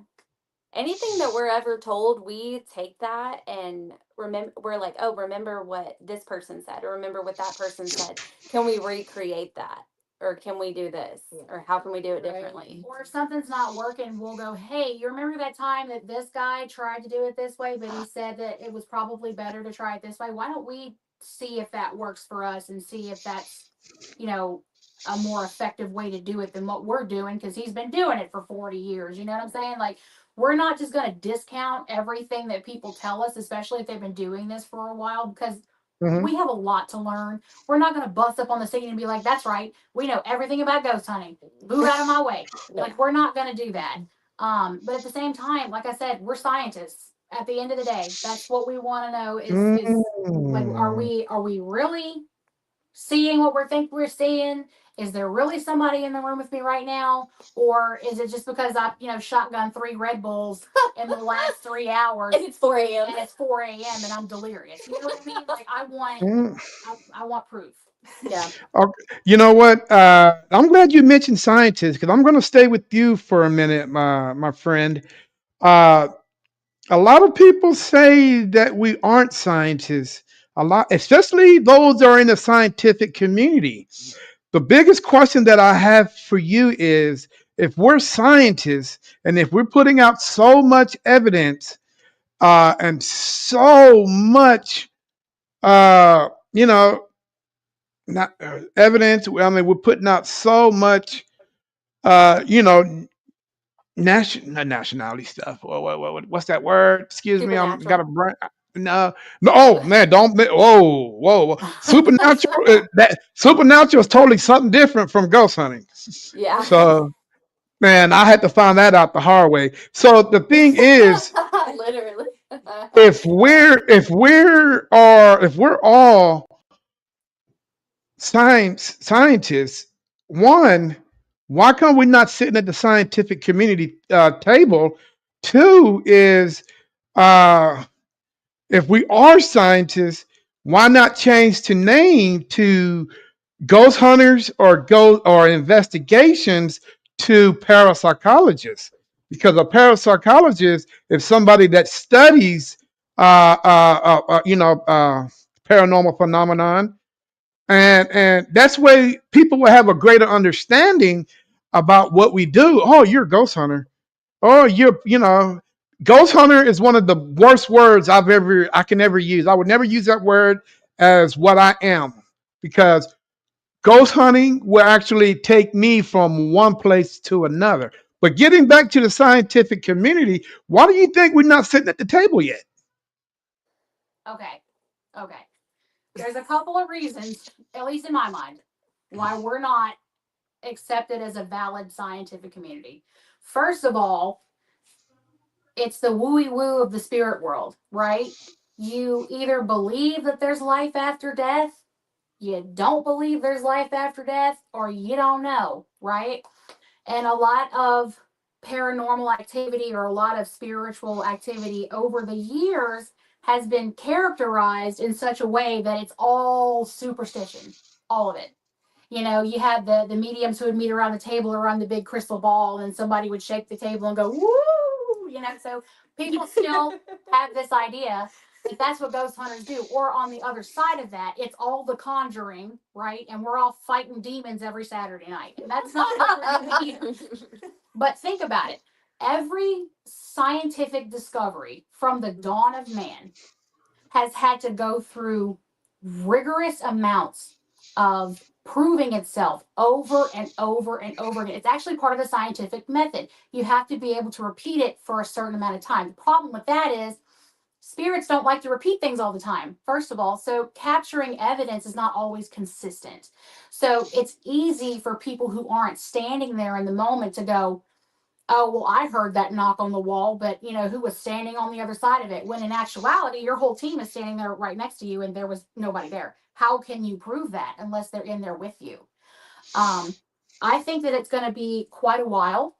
Speaker 4: Anything that we're ever told, we take that and remember. We're like, oh, remember what this person said, or remember what that person said. Can we recreate that? or can we do this, or how can we do it
Speaker 2: Right.
Speaker 4: differently?
Speaker 5: Or if something's not working, we'll go, hey, you remember that time that this guy tried to do it this way, but he said that it was probably better to try it this way? Why don't we see if that works for us and see if that's, you know, a more effective way to do it than what we're doing? Because he's been doing it for 40 years. You know what I'm saying? Like, we're not just going to discount everything that people tell us, especially if they've been doing this for a while, because
Speaker 3: Hmm.
Speaker 5: we have a lot to learn. We're not going to bust up on the scene and be like, that's right, we know everything about ghost hunting. Move out of my way.
Speaker 2: No.
Speaker 5: Like, we're not going to do that. But at the same time, like I said, we're scientists. At the end of the day, that's what we want to know is like,
Speaker 3: Mm.
Speaker 5: are we really seeing what we think we're seeing? Is there really somebody in the room with me right now? Or is it just because I, shotgun 3 Red Bulls in the last 3 hours
Speaker 2: And it's 4 a.m.
Speaker 5: and it's 4 a.m. and I'm delirious? You know what I mean? Like,
Speaker 3: Mm.
Speaker 5: I want proof.
Speaker 2: Yeah.
Speaker 3: Okay. You know what? I'm glad you mentioned scientists because I'm going to stay with you for a minute, my friend. Uh, a lot of people say that we aren't scientists. A lot, especially those that are in the scientific community. The biggest question that I have for you is if we're scientists and if we're putting out so much evidence and so much, you know, not evidence. I mean, we're putting out so much, you know, not nationality stuff. What's that word? Excuse me, I'm got a
Speaker 2: Supernatural.
Speaker 3: brain. No, no. Oh man, don't. Whoa. Supernatural. That supernatural is totally something different from ghost hunting.
Speaker 2: Yeah.
Speaker 3: So, man, I had to find that out the hard way. So the thing is,
Speaker 2: Literally.
Speaker 3: if we're all scientists, one, why come we not sitting at the scientific community table? Two is, uh, if we are scientists, why not change the name to ghost hunters or investigations to parapsychologists? Because a parapsychologist is somebody that studies, paranormal phenomenon, and that's way people will have a greater understanding about what we do. Oh, you're a ghost hunter. Oh, ghost hunter is one of the worst words I can ever use. I would never use that word as what I am because ghost hunting will actually take me from one place to another. But getting back to the scientific community, why do you think we're not sitting at the table yet?
Speaker 5: Okay. Okay. There's a couple of reasons, at least in my mind, why we're not accepted as a valid scientific community. First of all, it's the wooey woo of the spirit world, right? You either believe that there's life after death, you don't believe there's life after death, or you don't know, right? And a lot of paranormal activity or a lot of spiritual activity over the years has been characterized in such a way that it's all superstition, all of it. You had the mediums who would meet around the table around the big crystal ball, and somebody would shake the table and go, woo, so people still have this idea that that's what ghost hunters do. Or on the other side of that, it's all the conjuring, right? And we're all fighting demons every Saturday night. And that's not what we're doing either. But think about it. Every scientific discovery from the dawn of man has had to go through rigorous amounts of proving itself over and over and over again. It's actually part of the scientific method. You have to be able to repeat it for a certain amount of time. The problem with that is spirits don't like to repeat things all the time, first of all. So capturing evidence is not always consistent. So it's easy for people who aren't standing there in the moment to go, oh, well, I heard that knock on the wall, but who was standing on the other side of it? When in actuality, your whole team is standing there right next to you and there was nobody there. How can you prove that unless they're in there with you? I think that it's going to be quite a while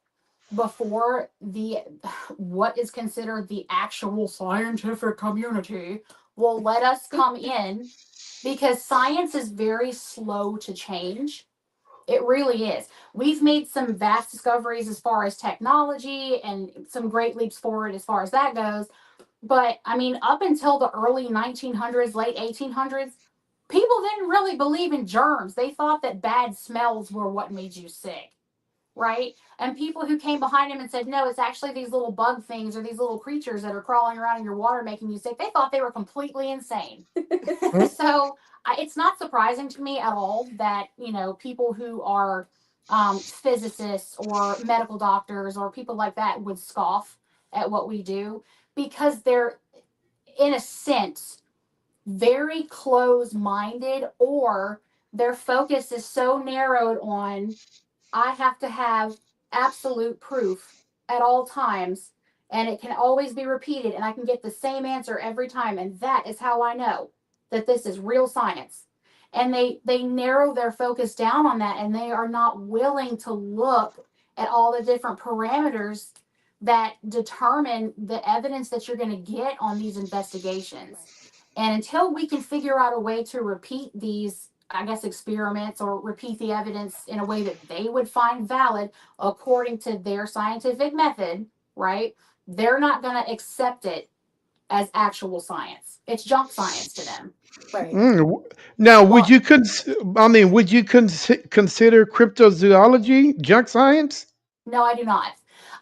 Speaker 5: before the what is considered the actual scientific community will let us come in, because science is very slow to change. It really is. We've made some vast discoveries as far as technology and some great leaps forward as far as that goes. But I mean, up until the early 1900s, late 1800s, people didn't really believe in germs. They thought that bad smells were what made you sick, right? And people who came behind him and said, no, it's actually these little bug things or these little creatures that are crawling around in your water making you sick, they thought they were completely insane. So it's not surprising to me at all that, people who are physicists or medical doctors or people like that would scoff at what we do, because they're, in a sense, very close minded, or their focus is so narrowed on, I have to have absolute proof at all times, and it can always be repeated, and I can get the same answer every time, and that is how I know that this is real science. And they narrow their focus down on that, and they are not willing to look at all the different parameters that determine the evidence that you're going to get on these investigations. And until we can figure out a way to repeat these, I guess, experiments, or repeat the evidence in a way that they would find valid according to their scientific method, right? They're not going to accept it as actual science. It's junk science to them.
Speaker 2: Right.
Speaker 3: Now,
Speaker 5: Well,
Speaker 3: would you consider cryptozoology junk science?
Speaker 5: no, I do not.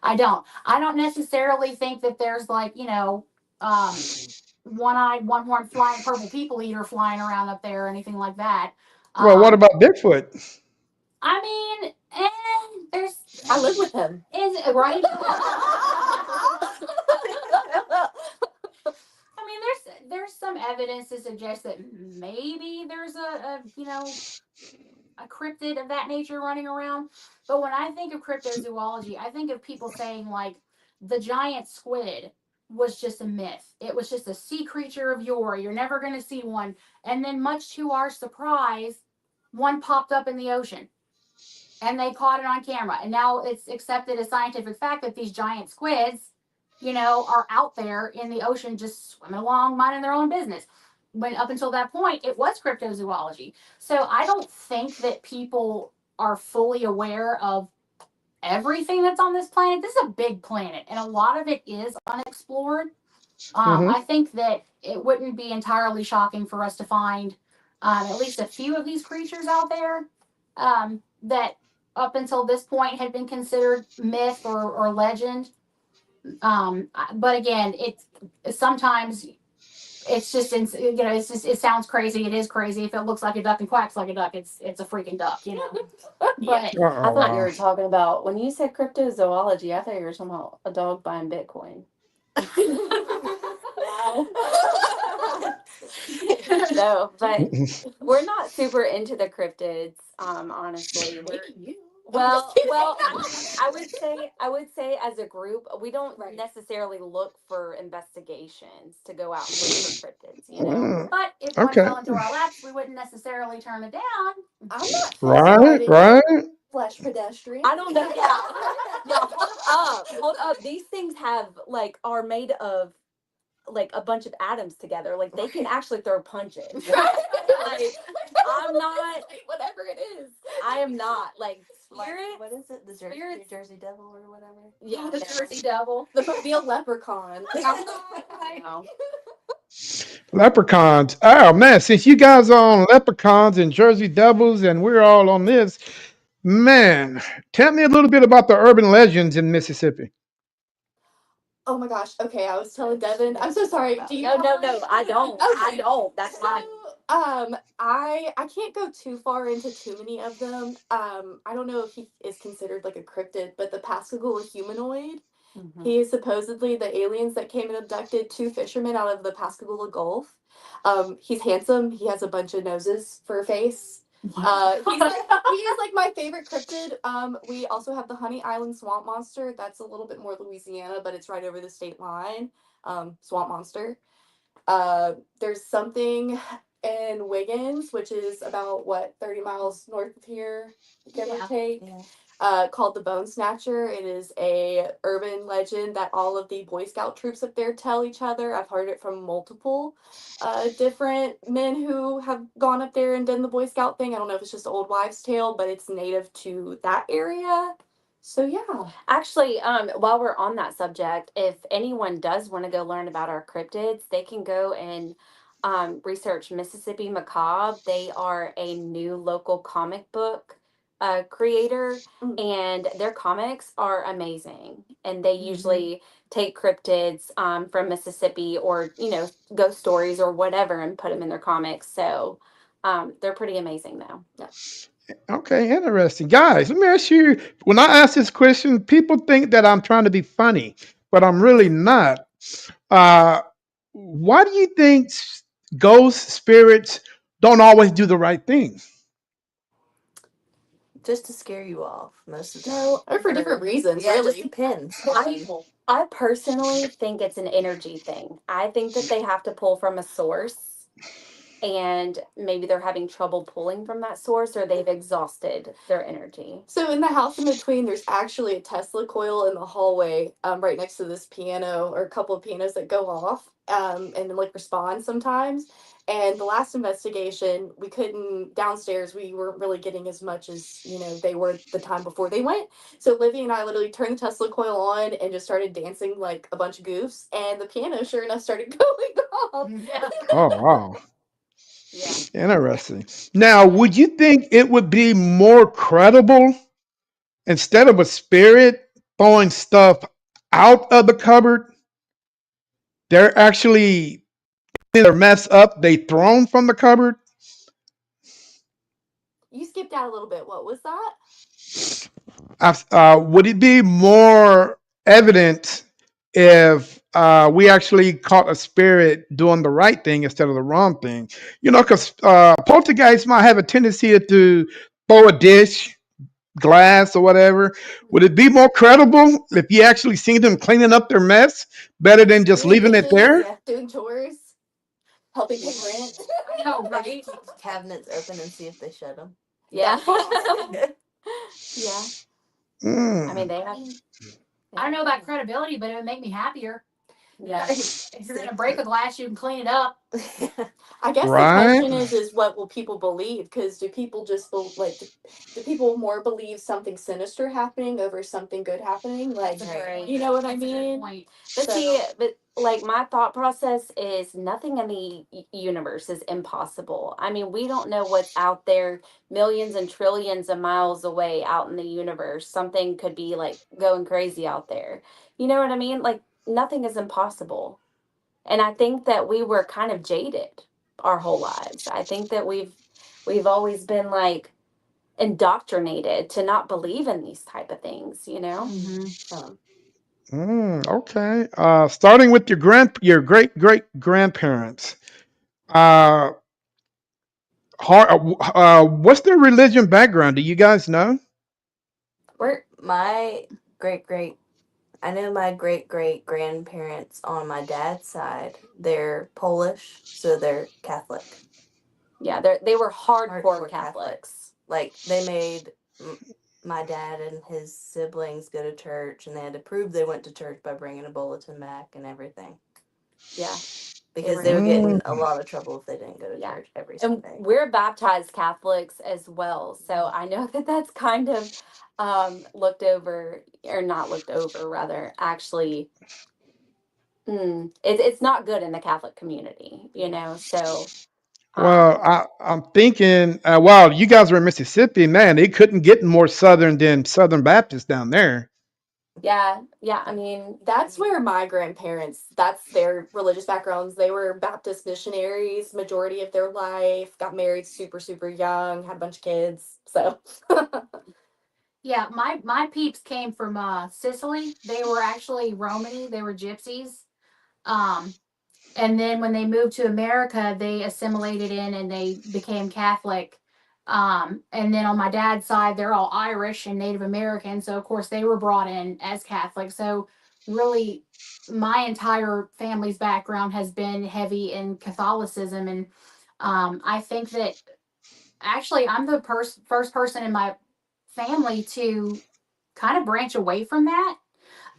Speaker 5: I don't. I don't necessarily think that there's like, one-eyed, one-horned, flying purple people eater flying around up there or anything like that.
Speaker 3: Well, what
Speaker 5: Um,
Speaker 3: about Bigfoot?
Speaker 5: I mean, there's
Speaker 2: I live with him.
Speaker 5: is it right? I mean, there's some evidence to suggest that maybe there's a cryptid of that nature running around. But when I think of cryptozoology, I think of people saying like the giant squid was just a myth. It was just a sea creature of yore. You're never going to see one. And then, much to our surprise, one popped up in the ocean, and they caught it on camera. And now it's accepted as scientific fact that these giant squids, are out there in the ocean just swimming along, minding their own business. When up until that point, it was cryptozoology. So I don't think that people are fully aware of everything that's on this planet. This is a big planet, and a lot of it is unexplored.
Speaker 3: Hmm.
Speaker 5: I think that it wouldn't be entirely shocking for us to find at least a few of these creatures out there that up until this point had been considered myth or legend. But again, it's sometimes it's just it sounds crazy. It is crazy. If it looks like a duck and quacks like a duck, it's a freaking duck. But
Speaker 4: I thought you
Speaker 3: Uh-oh.
Speaker 4: were talking about, when you said cryptozoology, I thought you were talking about a dog buying Bitcoin. No, but we're not super into the cryptids, honestly. Well, I would say as a group, we don't necessarily look for investigations to go out and look for cryptids.
Speaker 5: but if one
Speaker 3: Okay.
Speaker 5: fell into our laps, we wouldn't necessarily turn it down.
Speaker 2: I'm not
Speaker 3: Right,
Speaker 2: fascinated
Speaker 3: right.
Speaker 2: flesh pedestrian.
Speaker 4: I don't know. Yeah, yeah. Hold up. These things are made of a bunch of atoms together. Like they can actually throw punches. Like I'm not.
Speaker 2: Whatever it is.
Speaker 4: I am not spirits.
Speaker 6: What is it? The
Speaker 4: Spirits.
Speaker 6: New Jersey Devil or whatever?
Speaker 4: Yeah,
Speaker 5: The Jersey Devil.
Speaker 2: The mobile leprechaun.
Speaker 4: no.
Speaker 3: Leprechauns. Oh man, since you guys are on leprechauns and Jersey Devils and we're all on this, man, tell me a little bit about the urban legends in Mississippi.
Speaker 2: Oh my gosh. Okay, I was telling Devin. I'm so sorry. Do you
Speaker 4: No,
Speaker 2: know?
Speaker 4: no, no. I don't.
Speaker 2: Okay.
Speaker 4: I don't. That's fine.
Speaker 2: I can't go too far into too many of them. I don't know if he is considered like a cryptid, but the Pascagoula humanoid.
Speaker 4: Mhm.
Speaker 2: He is supposedly the aliens that came and abducted two fishermen out of the Pascagoula Gulf. He's handsome. He has a bunch of noses for a face. He is like my favorite cryptid. We also have the Honey Island swamp monster. That's a little bit more Louisiana, but it's right over the state line. Swamp monster. There's something in Wiggins, which is about 30 miles north of here, give or take.
Speaker 6: Yeah.
Speaker 2: Called the Bone Snatcher. It is a urban legend that all of the Boy Scout troops up there tell each other. I've heard it from multiple different men who have gone up there and done the Boy Scout thing. I don't know if it's just an old wives' tale, but it's native to that area. So yeah.
Speaker 4: Actually, while we're on that subject, if anyone does want to go learn about our cryptids, they can go and research Mississippi Macabre. They are a new local comic book creator, and their comics are amazing. And they usually take cryptids from Mississippi, or ghost stories or whatever, and put them in their comics. So they're pretty amazing, though. Yeah.
Speaker 3: Okay, interesting. Guys, let me ask you, when I ask this question, people think that I'm trying to be funny, but I'm really not. Uh, why do you think ghosts, spirits don't always do the right thing?
Speaker 6: Just to scare you off most of the time.
Speaker 2: No, or for different reasons,
Speaker 6: Yeah, it
Speaker 2: really.
Speaker 6: just depends.
Speaker 4: I personally think it's an energy thing. I think that they have to pull from a source, and maybe they're having trouble pulling from that source, or they've exhausted their energy.
Speaker 2: So in the house in between, there's actually a Tesla coil in the hallway, right next to this piano, or a couple of pianos that go off, and like respond sometimes. And the last investigation, we couldn't downstairs. We weren't really getting as much as they were the time before they went. So Livy and I literally turned the Tesla coil on and just started dancing like a bunch of goofs, and the piano, sure enough, started going off.
Speaker 5: Yeah.
Speaker 3: Oh, wow.
Speaker 4: Yeah.
Speaker 3: Interesting. Now, would you think it would be more credible instead of a spirit throwing stuff out of the cupboard? They're actually their mess up. They thrown from the cupboard.
Speaker 2: You skipped out a little bit. What was that?
Speaker 3: Would it be more evident if we actually caught a spirit doing the right thing instead of the wrong thing? Because poltergeists might have a tendency to throw a dish, glass, or whatever. Would it be more credible if you actually seen them cleaning up their mess better than just
Speaker 2: Doing
Speaker 3: leaving it
Speaker 2: dishes,
Speaker 3: there?
Speaker 2: yeah, doing chores, helping pay rent.
Speaker 5: I know, right?
Speaker 6: Keep cabinets open and see if they shut them.
Speaker 4: Yeah.
Speaker 6: Yeah.
Speaker 4: Yeah.
Speaker 3: Mm.
Speaker 4: I mean, they have.
Speaker 5: I don't know about credibility, but it would make me happier.
Speaker 4: Yeah.
Speaker 5: If you're gonna break a glass, you can clean it up.
Speaker 2: I guess the
Speaker 3: Right.
Speaker 2: question is what will people believe? Because do people just do people more believe something sinister happening over something good happening? Like,
Speaker 5: That's a great,
Speaker 2: you know what I
Speaker 5: that's a good
Speaker 2: mean?
Speaker 5: point.
Speaker 4: But
Speaker 2: So-
Speaker 4: see, but like my thought process is nothing in the universe is impossible. I mean, we don't know what's out there millions and trillions of miles away out in the universe. Something could be like going crazy out there. You know what I mean? Like nothing is impossible. And I think that we were kind of jaded our whole lives. I think that we've always been like indoctrinated to not believe in these type of things, you know?
Speaker 3: Okay. Starting with your great great grandparents. Uh, what's their religion background? Do you guys know?
Speaker 6: My great great I know my great great grandparents on my dad's side, they're Polish, so they're Catholic.
Speaker 4: Yeah, they were hardcore,
Speaker 6: Hardcore
Speaker 4: Catholics.
Speaker 6: Like they made my dad and his siblings go to church, and they had to prove they went to church by bringing a bulletin back and everything.
Speaker 4: Yeah.
Speaker 6: Because they would get in a lot of trouble if they didn't go to
Speaker 4: Yeah.
Speaker 6: church every
Speaker 4: And
Speaker 6: Sunday.
Speaker 4: we're baptized Catholics as well. So I know that that's kind of looked over, or not looked over, rather, actually. It's not good in the Catholic community, you know? So,
Speaker 3: Well, I'm thinking, wow, you guys were in Mississippi, man. They couldn't get more southern than Southern Baptists down there.
Speaker 4: yeah, I mean,
Speaker 2: That's where my grandparents, that's their religious backgrounds. They were Baptist missionaries majority of their life, got married super, super young, had a bunch of kids. So,
Speaker 5: Yeah, my peeps came from Sicily. They were actually Romany. They were gypsies. Um, and then when they moved to America, they assimilated in and they became Catholic. And then on my dad's side, they're all Irish and Native American. So of course they were brought in as Catholic. So really, my entire family's background has been heavy in Catholicism, and I think that actually I'm the first person in my family to kind of branch away from that.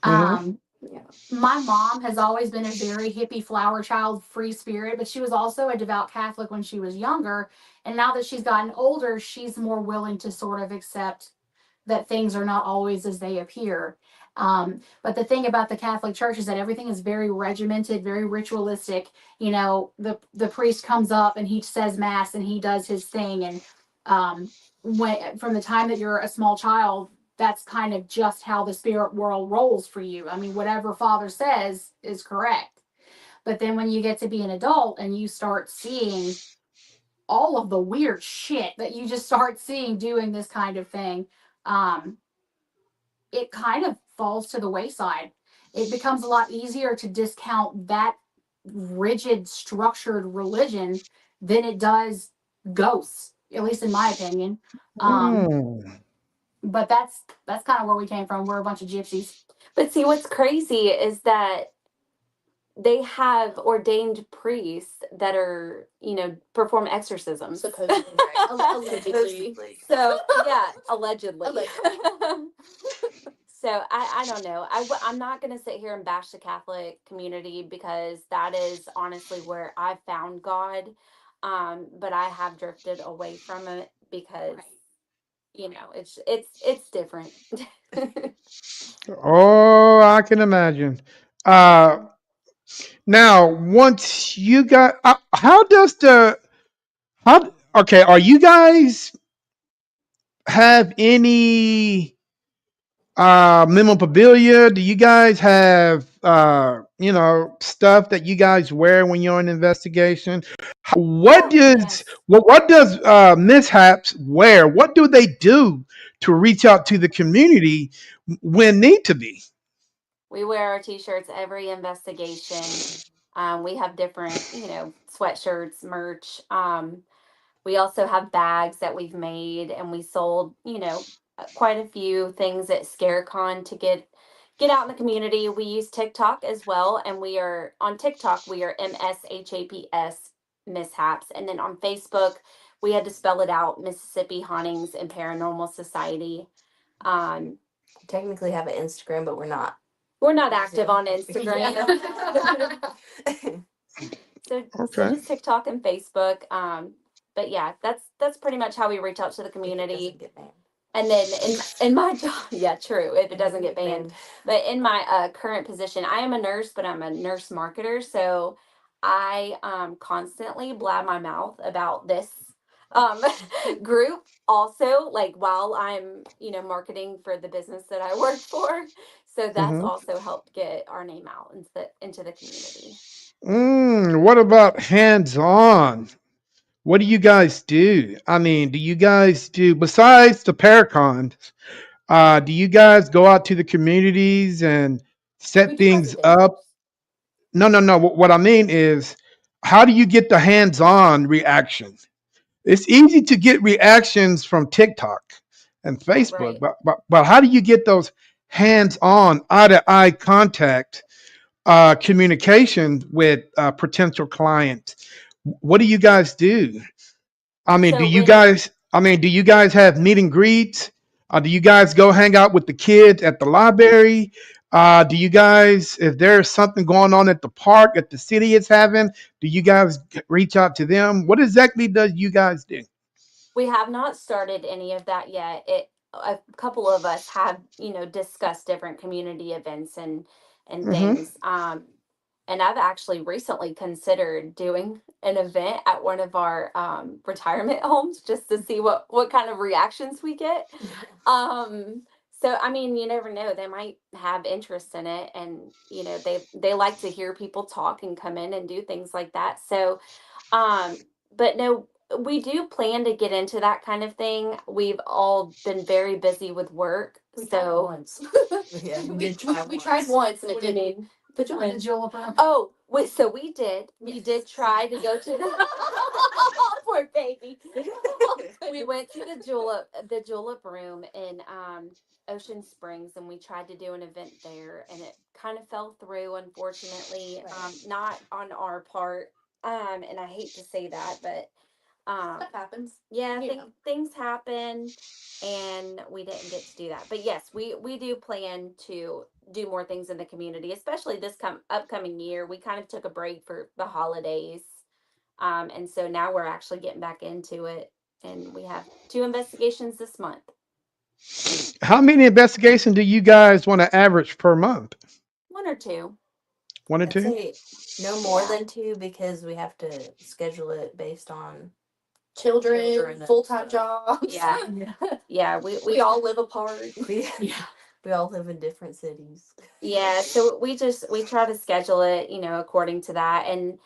Speaker 3: Hmm.
Speaker 2: yeah.
Speaker 5: My mom has always been a very hippie flower child, free spirit, but she was also a devout Catholic when she was younger. And now that she's gotten older, she's more willing to sort of accept that things are not always as they appear. But the thing about the Catholic Church is that everything is very regimented, very ritualistic. You know, the priest comes up and he says mass and he does his thing. And when from the time that you're a small child, that's kind of just how the spirit world rolls for you. I mean, whatever Father says is correct. But then when you get to be an adult and you start seeing all of the weird shit that you just start seeing doing this kind of thing, um, it kind of falls to the wayside. It becomes a lot easier to discount that rigid, structured religion than it does ghosts, at least in my opinion. Um,
Speaker 3: Mm.
Speaker 5: but that's kind of where we came from. We're a bunch of gypsies.
Speaker 4: But see, what's crazy is that they have ordained priests that are, perform exorcisms.
Speaker 2: Supposedly, right? Allegedly.
Speaker 4: So, yeah, allegedly.
Speaker 2: Allegedly.
Speaker 4: So I don't know. I'm not going to sit here and bash the Catholic community because that is honestly where I found God. But I have drifted away from it because it's different.
Speaker 3: Oh, I can imagine. Uh, Now, once you got, how does the how? Okay, are you guys have any memorabilia? Do you guys have stuff that you guys wear when you're on investigation? What
Speaker 4: Yeah.
Speaker 3: does
Speaker 5: Yes.
Speaker 3: what does mishaps wear? What do they do to reach out to the community when need to be?
Speaker 4: We wear our t-shirts every investigation. We have different, sweatshirts, merch. We also have bags that we've made, and we sold, quite a few things at ScareCon to get out in the community. We use TikTok as well, and we are on TikTok. We are MSHAPS mishaps, and then on Facebook, we had to spell it out: Mississippi Hauntings and Paranormal Society. Um,
Speaker 6: Technically have an Instagram, but we're not.
Speaker 4: we're not active on Instagram.
Speaker 6: Yeah.
Speaker 4: So
Speaker 3: Okay.
Speaker 4: just TikTok and Facebook. But yeah, that's pretty much how we reach out to the
Speaker 6: If it
Speaker 4: community.
Speaker 6: doesn't get banned.
Speaker 4: And then in my job, yeah, true, if it doesn't get banned. But in my current position, I am a nurse, but I'm a nurse marketer. So I constantly blab my mouth about this um, group also, like while I'm, marketing for the business that I work for. So that's
Speaker 3: Mm-hmm.
Speaker 4: also helped get our name out into the community.
Speaker 3: What about hands on? What do you guys do? I mean, do you guys do besides the Paracons? Do you guys go out to the communities and
Speaker 2: We
Speaker 3: set
Speaker 2: do
Speaker 3: things up?
Speaker 2: presentations.
Speaker 3: No, no, no. What I mean is, how do you get the hands-on reaction? It's easy to get reactions from TikTok and Facebook,
Speaker 4: Right.
Speaker 3: but how do you get those hands-on, eye-to-eye contact communication with potential clients? What do you guys do? I mean, do
Speaker 4: So
Speaker 3: you
Speaker 4: when
Speaker 3: guys? I mean, do you guys have meet and greets? Do you guys go hang out with the kids at the library? Do you guys, if there's something going on at the park that the city is having, do you guys reach out to them? What exactly does you guys do?
Speaker 4: We have not started any of that yet. A couple of us have, discussed different community events and
Speaker 3: Mm-hmm.
Speaker 4: things. And I've actually recently considered doing an event at one of our retirement homes just to see what kind of reactions we get. Um, so I mean, you never know. They might have interest in it, and they like to hear people talk and come in and do things like that. So but no, we do plan to get into that kind of thing. We've all been very busy with work.
Speaker 2: We tried
Speaker 4: So
Speaker 2: once.
Speaker 6: Yeah,
Speaker 2: we,
Speaker 6: did try
Speaker 2: we tried once and it
Speaker 5: What do you
Speaker 2: didn't.
Speaker 5: mean?
Speaker 2: But you
Speaker 5: The
Speaker 2: win.
Speaker 5: julep room.
Speaker 4: oh, so we did. We
Speaker 2: Yes.
Speaker 4: did try to go to the poor baby. We went to the julep room in Ocean Springs, and we tried to do an event there, and it kind of fell through, unfortunately.
Speaker 2: Right.
Speaker 4: Not on our part. And I hate to say that, but
Speaker 2: Stuff happens.
Speaker 4: yeah,
Speaker 2: You know.
Speaker 4: things happen, and we didn't get to do that. But yes, we do plan to do more things in the community, especially this upcoming year. We kind of took a break for the holidays, and so now we're actually getting back into it, and we have 2 investigations this month.
Speaker 3: How many investigations do you guys want to average per month?
Speaker 4: One or two.
Speaker 3: One or
Speaker 6: I'd
Speaker 3: two?
Speaker 6: say no more
Speaker 4: Yeah.
Speaker 6: than two because we have to schedule it based on
Speaker 2: Children,
Speaker 6: and
Speaker 2: full time
Speaker 6: stuff.
Speaker 2: jobs.
Speaker 4: Yeah.
Speaker 5: Yeah.
Speaker 4: Yeah.
Speaker 2: We all live apart.
Speaker 5: Yeah.
Speaker 6: We all live in different cities.
Speaker 4: Yeah. So we try to schedule it, according to that. And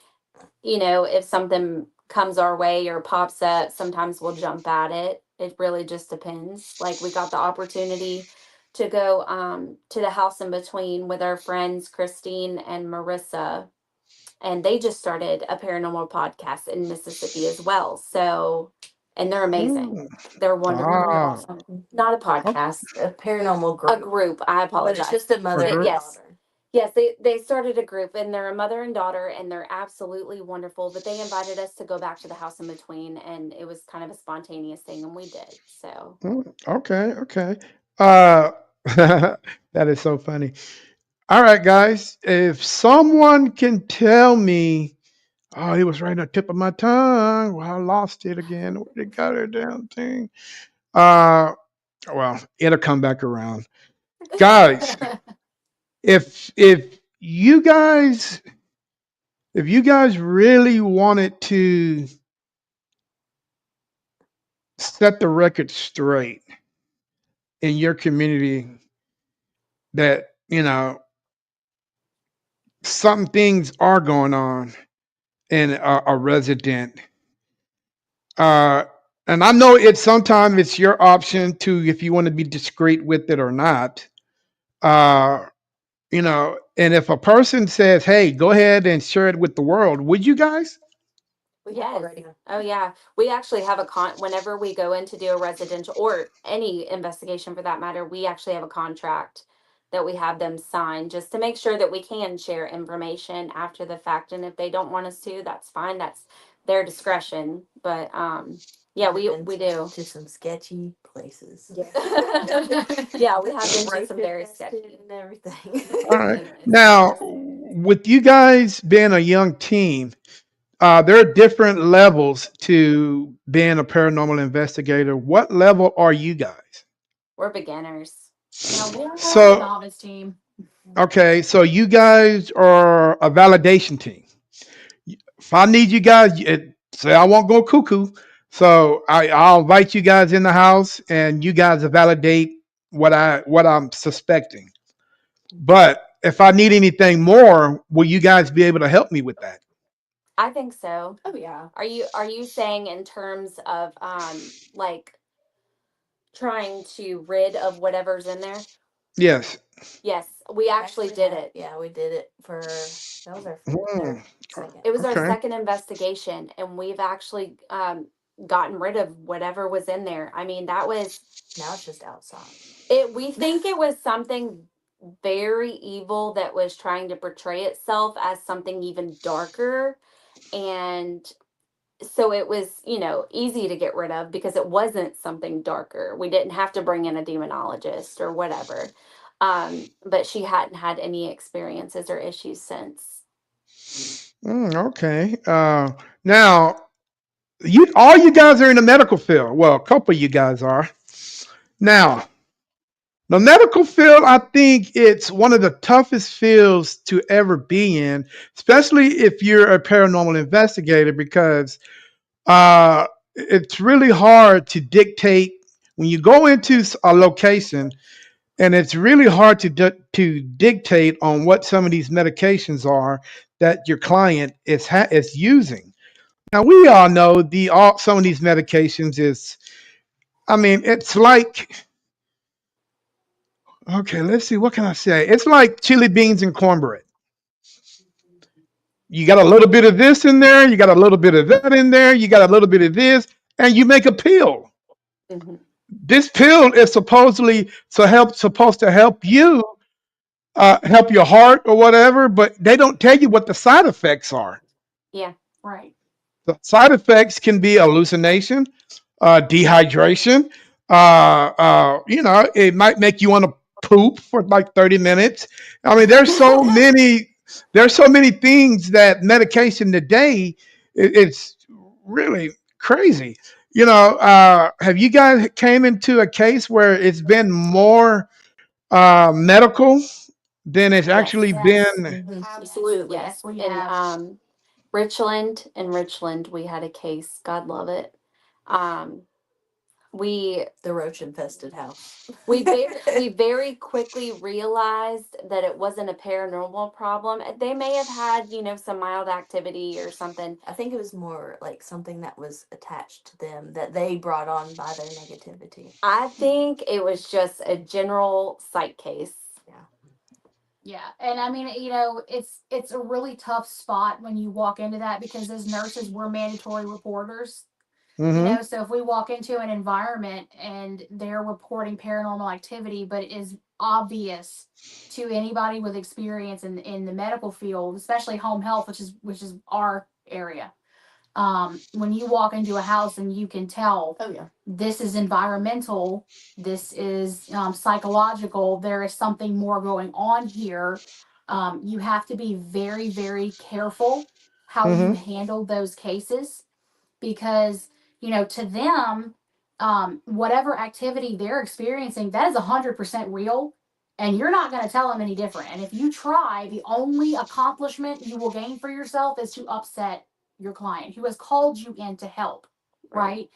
Speaker 4: if something comes our way or pops up, sometimes we'll jump at it. It really just depends. Like we got the opportunity to go to the house in between with our friends Christine and Marissa, and they just started a paranormal podcast in Mississippi as well. So, and they're amazing.
Speaker 3: Mm.
Speaker 4: They're wonderful. They're
Speaker 3: Ah,
Speaker 4: awesome. Not a
Speaker 3: okay.
Speaker 4: podcast,
Speaker 6: A paranormal
Speaker 4: a
Speaker 6: group.
Speaker 4: group. I
Speaker 6: But it's
Speaker 4: apologize.
Speaker 6: just a mother
Speaker 3: A
Speaker 6: and
Speaker 3: group?
Speaker 4: Yes.
Speaker 6: daughter.
Speaker 4: Yes, they started a group and they're a mother and daughter and they're absolutely wonderful. But they invited us to go back to the house in between and it was kind of a spontaneous thing and we did. So
Speaker 3: Okay, okay. Uh, that is so funny. All right, guys. If someone can tell me, oh, it was right on the tip of my tongue. Well, I lost it again. Where they got it damn thing? Uh, well, it'll come back around, guys. If you guys if you guys really wanted to set the record straight in your community, that some things are going on in a resident. Uh, and I know it's sometimes it's your option to if you want to be discreet with it or not. Uh, and if a person says, "Hey, go ahead and share it with the world," would you guys?
Speaker 2: We have
Speaker 4: yes.
Speaker 2: already.
Speaker 4: Oh yeah. We actually have a whenever we go in to do a residential or any investigation for that matter, we actually have a contract that we have them sign just to make sure that we can share information after the fact. And if they don't want us to, that's fine. That's their discretion. But yeah,
Speaker 6: We've been
Speaker 4: we do.
Speaker 6: to some sketchy places.
Speaker 2: Yeah.
Speaker 4: Yeah, we have been to
Speaker 6: Rape
Speaker 4: some very
Speaker 6: infested
Speaker 4: sketchy.
Speaker 6: and everything.
Speaker 3: All right. Now, with you guys being a young team, there are different levels to being a paranormal investigator. What level are you guys?
Speaker 4: We're beginners.
Speaker 5: Yeah, we're the
Speaker 3: So,
Speaker 5: novice team.
Speaker 3: okay, so you guys are a validation team. If I need you guys, say I won't go cuckoo. So I'll invite you guys in the house, and you guys will validate what I'm suspecting. But if I need anything more, will you guys be able to help me with that?
Speaker 4: I think so.
Speaker 2: Oh yeah.
Speaker 4: Are you saying in terms of like trying to rid of whatever's in there?
Speaker 3: Yes.
Speaker 4: Yes, we actually did it.
Speaker 6: Yeah, we did it for that was our
Speaker 3: Hmm.
Speaker 6: third, second.
Speaker 4: It was our
Speaker 3: Okay.
Speaker 4: second investigation and we've actually gotten rid of whatever was in there. I mean, that was
Speaker 6: Now it's just outside.
Speaker 4: it. We think it was something very evil that was trying to portray itself as something even darker. And so it was, easy to get rid of because it wasn't something darker. We didn't have to bring in a demonologist or whatever. But she hadn't had any experiences or issues since.
Speaker 3: Okay. Now, all you guys are in the medical field. Well, a couple of you guys are. Now, the medical field, I think it's one of the toughest fields to ever be in, especially if you're a paranormal investigator, because it's really hard to dictate when you go into a location, and it's really hard to dictate on what some of these medications are that your client is using. Now we all know some of these medications is. I mean, it's like, okay, let's see, what can I say? It's like chili beans and cornbread. You got a little bit of this in there, you got a little bit of that in there, you got a little bit of this, and you make a pill.
Speaker 4: Hmm.
Speaker 3: This pill is supposed to help you, help your heart or whatever, but they don't tell you what the side effects are.
Speaker 4: Yeah.
Speaker 5: Right.
Speaker 3: The side effects can be hallucination, dehydration. It might make you want to poop for like 30 minutes. I mean, there's so many things that medication today, it's really crazy. Have you guys came into a case where it's been more medical than it's actually
Speaker 4: Yes.
Speaker 5: Yes.
Speaker 3: been?
Speaker 2: Absolutely.
Speaker 4: Yes.
Speaker 5: Yes, we
Speaker 4: In
Speaker 5: have.
Speaker 4: Richland, we had a case. God love it. Um, we
Speaker 6: The roach infested house.
Speaker 4: we very quickly realized that it wasn't a paranormal problem. They may have had, some mild activity or something.
Speaker 6: I think it was more like something that was attached to them that they brought on by their negativity.
Speaker 4: I think it was just a general psych case.
Speaker 6: Yeah.
Speaker 5: Yeah, and I mean, it's a really tough spot when you walk into that because as nurses, we're mandatory reporters.
Speaker 3: Mm-hmm.
Speaker 5: So if we walk into an environment and they're reporting paranormal activity, but it is obvious to anybody with experience in the medical field, especially home health, which is our area. When you walk into a house and you can tell,
Speaker 2: Oh yeah.
Speaker 5: this is environmental, this is psychological, there is something more going on here. You have to be very, very careful how you
Speaker 3: Mm-hmm.
Speaker 5: handle those cases because, to them, whatever activity they're experiencing, that is 100% real. And you're not going to tell them any different. And if you try, the only accomplishment you will gain for yourself is to upset your client who has called you in to help, right?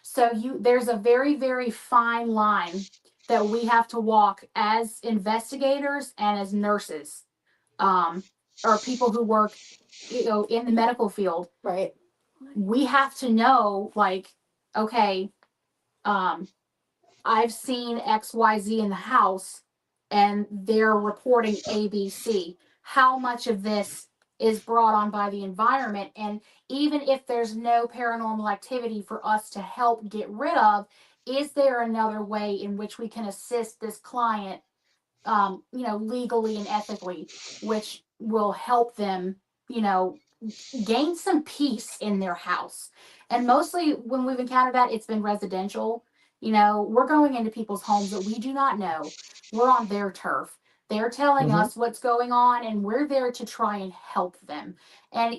Speaker 5: So there's a very, very fine line that we have to walk as investigators and as nurses, um, or people who work, in the medical field.
Speaker 2: Right.
Speaker 5: We have to know, like, okay, um, I've seen XYZ in the house and they're reporting ABC. How much of this is brought on by the environment? And even if there's no paranormal activity for us to help get rid of, is there another way in which we can assist this client, legally and ethically, which will help them, you know, gain some peace in their house. And mostly when we've encountered that, it's been residential. We're going into people's homes that we do not know. We're on their turf. They're telling
Speaker 3: Mm-hmm.
Speaker 5: us what's going on, and we're there to try and help them. And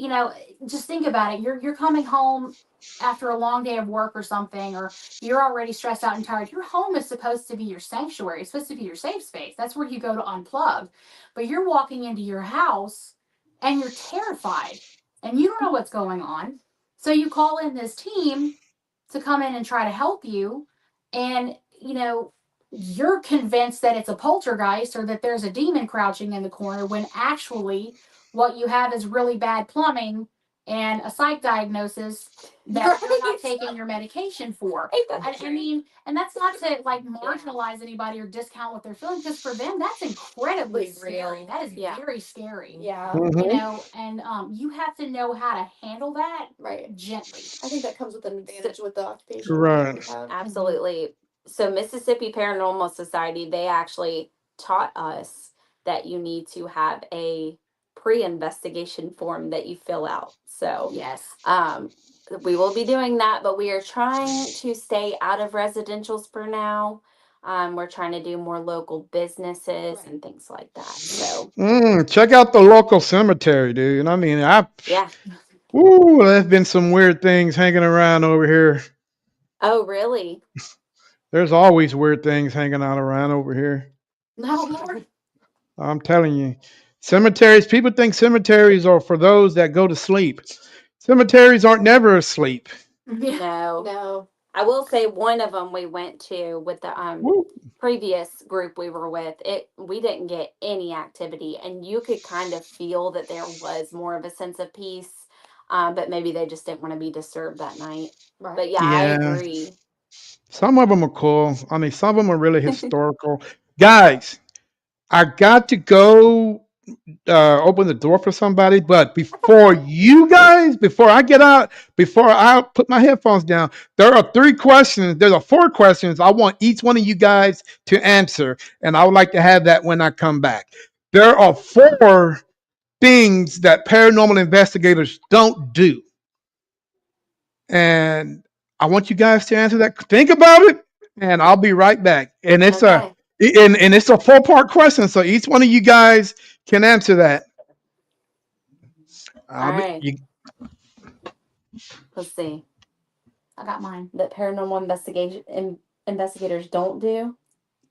Speaker 5: just think about it. You're coming home after a long day of work or something, or you're already stressed out and tired. Your home is supposed to be your sanctuary. It's supposed to be your safe space. That's where you go to unplug. But you're walking into your house and you're terrified and you don't know what's going on. So you call in this team to come in and try to help you. And, you're convinced that it's a poltergeist or that there's a demon crouching in the corner when actually what you have is really bad plumbing and a psych diagnosis that you're not taking your medication for. I mean, and that's not to like marginalize anybody or discount what they're feeling because for them that's incredibly scary. That is very scary.
Speaker 2: Yeah.
Speaker 3: Mm-hmm.
Speaker 5: And you have to know how to handle that
Speaker 2: Right.
Speaker 5: gently.
Speaker 2: I think that comes with an advantage with the occupation
Speaker 3: Right.
Speaker 2: we have.
Speaker 4: Absolutely. So Mississippi Paranormal Society, they actually taught us that you need to have a pre-investigation form that you fill out. So
Speaker 5: Yes.
Speaker 4: we will be doing that, but we are trying to stay out of residentials for now. We're trying to do more local businesses and things like that. So
Speaker 3: Check out the local cemetery, dude. I mean,
Speaker 4: yeah.
Speaker 3: there's been some weird things hanging around over here.
Speaker 4: Oh, really?
Speaker 3: There's always weird things hanging out around over here.
Speaker 5: No, Lord.
Speaker 3: I'm telling you. Cemeteries, people think cemeteries are for those that go to sleep. Cemeteries aren't never asleep.
Speaker 5: Yeah.
Speaker 4: No.
Speaker 2: No.
Speaker 4: I will say one of them we went to with the
Speaker 3: Woo.
Speaker 4: previous group we were with. We didn't get any activity, and you could kind of feel that there was more of a sense of peace. But maybe they just didn't want to be disturbed that night.
Speaker 2: Right.
Speaker 4: But yeah, I
Speaker 3: Yeah.
Speaker 4: agree.
Speaker 3: Some of them are cool. I mean, some of them are really historical. Guys, I got to go open the door for somebody. But before I get out, before I put my headphones down, there are 3 questions. There are 4 questions I want each one of you guys to answer. And I would like to have that when I come back. There are 4 things that paranormal investigators don't do. And I want you guys to answer that. Think about it, and I'll be right back. And
Speaker 4: Okay.
Speaker 3: it's a 4-part question, so each one of you guys can answer that.
Speaker 4: All
Speaker 3: I'll be
Speaker 4: right.
Speaker 3: you,
Speaker 4: Let's see.
Speaker 5: I got mine.
Speaker 4: that paranormal investigators don't do?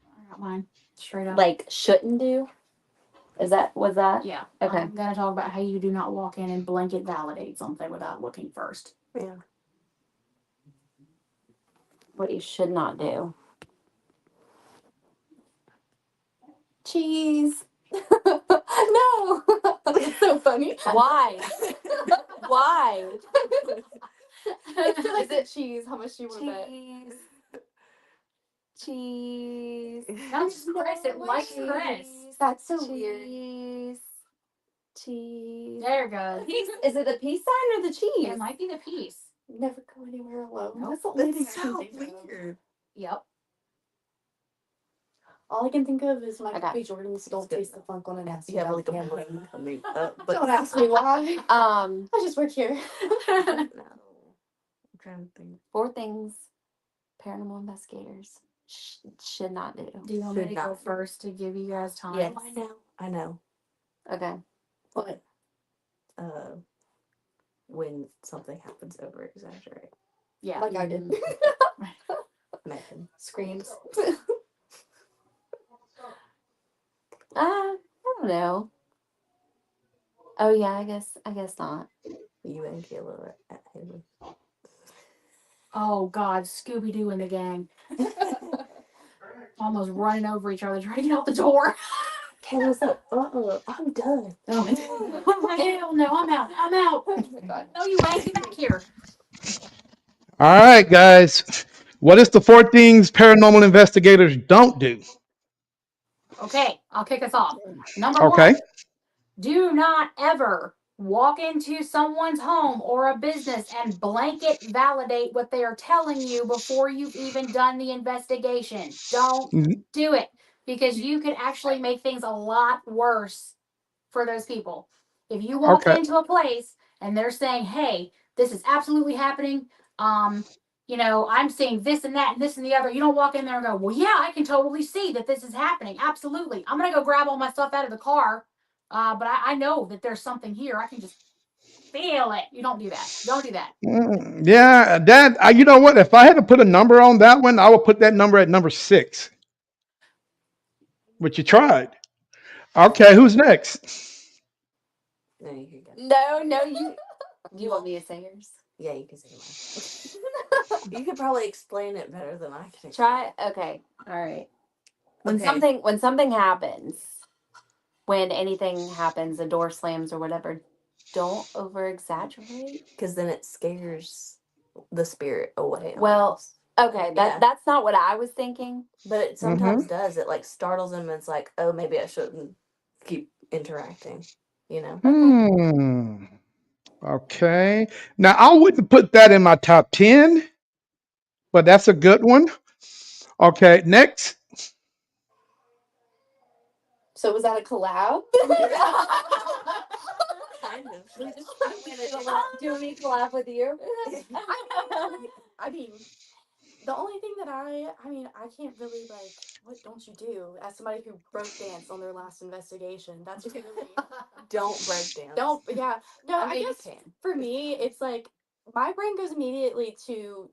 Speaker 5: I got mine. Straight up.
Speaker 4: Like shouldn't do? Was that?
Speaker 5: Yeah.
Speaker 4: Okay.
Speaker 5: I'm gonna talk about how you do not walk in and blanket validate something without looking first.
Speaker 6: Yeah.
Speaker 4: What you should not do. Cheese.
Speaker 2: No, that's so funny.
Speaker 4: Why? Why?
Speaker 2: If I said cheese, how much do you want to bet?
Speaker 4: Cheese. Cheese.
Speaker 5: That's Chris. It likes Chris.
Speaker 2: That's so weird.
Speaker 4: Cheese.
Speaker 5: There it goes.
Speaker 4: Is it the peace sign or the cheese?
Speaker 5: It might be the piece.
Speaker 2: Never go anywhere alone.
Speaker 5: Nope.
Speaker 2: That's the only thing
Speaker 6: That's
Speaker 2: I can
Speaker 6: so
Speaker 2: think of.
Speaker 6: weird.
Speaker 5: Yep.
Speaker 2: All I can think of is Michael
Speaker 4: Okay.
Speaker 2: B. Jordan's "Don't
Speaker 6: good.
Speaker 2: Taste the Funk" on a nasty.
Speaker 6: You have like a
Speaker 2: Dog
Speaker 6: brain
Speaker 2: gambling.
Speaker 6: coming up, but
Speaker 2: Don't ask me why. I just work here.
Speaker 6: no. I'm trying to think.
Speaker 4: 4 things paranormal investigators should not do.
Speaker 5: Do you want me
Speaker 6: Should
Speaker 5: to go
Speaker 6: not.
Speaker 5: first to give you guys time?
Speaker 6: Yeah, I know.
Speaker 4: Okay.
Speaker 2: What?
Speaker 6: When something happens, over exaggerate.
Speaker 5: Yeah.
Speaker 2: Like I did.
Speaker 6: Megan.
Speaker 2: Screams.
Speaker 4: I don't know. Oh yeah, I guess not.
Speaker 6: You and Kayla are at Haley.
Speaker 5: Oh God, Scooby Doo and the gang. Almost running over each other trying to get out the door.
Speaker 6: Kayla's like, I'm done.
Speaker 5: Oh, hell no, I'm out. I'm out.
Speaker 2: Oh my god.
Speaker 5: No, you ain't. Get back here.
Speaker 3: All right, guys. What is the 4 things paranormal investigators don't do?
Speaker 5: Okay, I'll kick us off. Number
Speaker 3: Okay.
Speaker 5: 1, do not ever walk into someone's home or a business and blanket validate what they are telling you before you've even done the investigation. Don't
Speaker 3: Mhm.
Speaker 5: do it, because you could actually make things a lot worse for those people. If you walk
Speaker 3: Okay.
Speaker 5: into a place and they're saying, "Hey, this is absolutely happening. I'm seeing this and that and this and the other." You don't walk in there and go, "Well, yeah, I can totally see that this is happening. Absolutely. I'm gonna go grab all my stuff out of the car. But I know that there's something here. I can just feel it." You don't do that. Don't do that.
Speaker 3: Yeah, that you know what? If I had to put a number on that one, I would put that number at number 6. But you tried. Okay, who's next?
Speaker 6: No, you can go.
Speaker 4: No, you. Do you want me to say yours?
Speaker 6: Yeah, you can say mine. You could probably explain it better than I can.
Speaker 4: Try. Okay. All right. When
Speaker 6: Okay.
Speaker 4: something happens, when anything happens, a door slams or whatever, don't over exaggerate.
Speaker 6: Because then it scares the spirit away.
Speaker 4: Well,
Speaker 6: almost.
Speaker 4: okay,
Speaker 6: Yeah.
Speaker 4: that's not what I was thinking.
Speaker 6: But it sometimes does. It like startles them, and it's like, oh, maybe I shouldn't keep interacting. You know.
Speaker 3: Okay. Now I wouldn't put that in my top 10, but that's a good one. Okay, next.
Speaker 2: So was that a collab?
Speaker 6: Kind of.
Speaker 4: Do we collab with you?
Speaker 2: I mean, the only thing that I can't really like. What don't you do? As somebody who broke dance on their last investigation, that's really
Speaker 6: Don't break dance.
Speaker 2: don't. Yeah, no. I
Speaker 6: mean,
Speaker 2: guess
Speaker 6: you can.
Speaker 2: for me, it's like my brain goes immediately to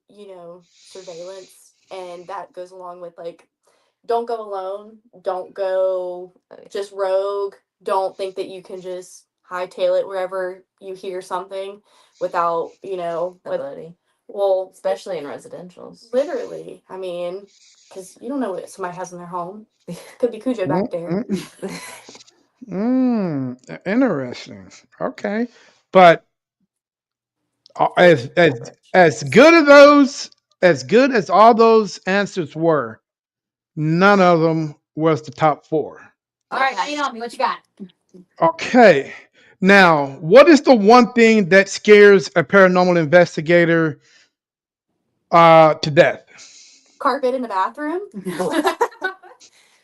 Speaker 2: surveillance, and that goes along with like, don't go alone, don't go just rogue, don't think that you can just hightail it wherever you hear something without
Speaker 6: Ability.
Speaker 2: well,
Speaker 6: Especially in residentials.
Speaker 2: literally, I mean, because you don't know what somebody has in their home. Could be Cujo back there.
Speaker 3: Interesting. Okay, but as good as all those answers were, none of them was the top 4.
Speaker 5: All right, lay it on me. What you got?
Speaker 3: Okay. Now, what is the one thing that scares a paranormal investigator to death?
Speaker 2: Carpet in the bathroom.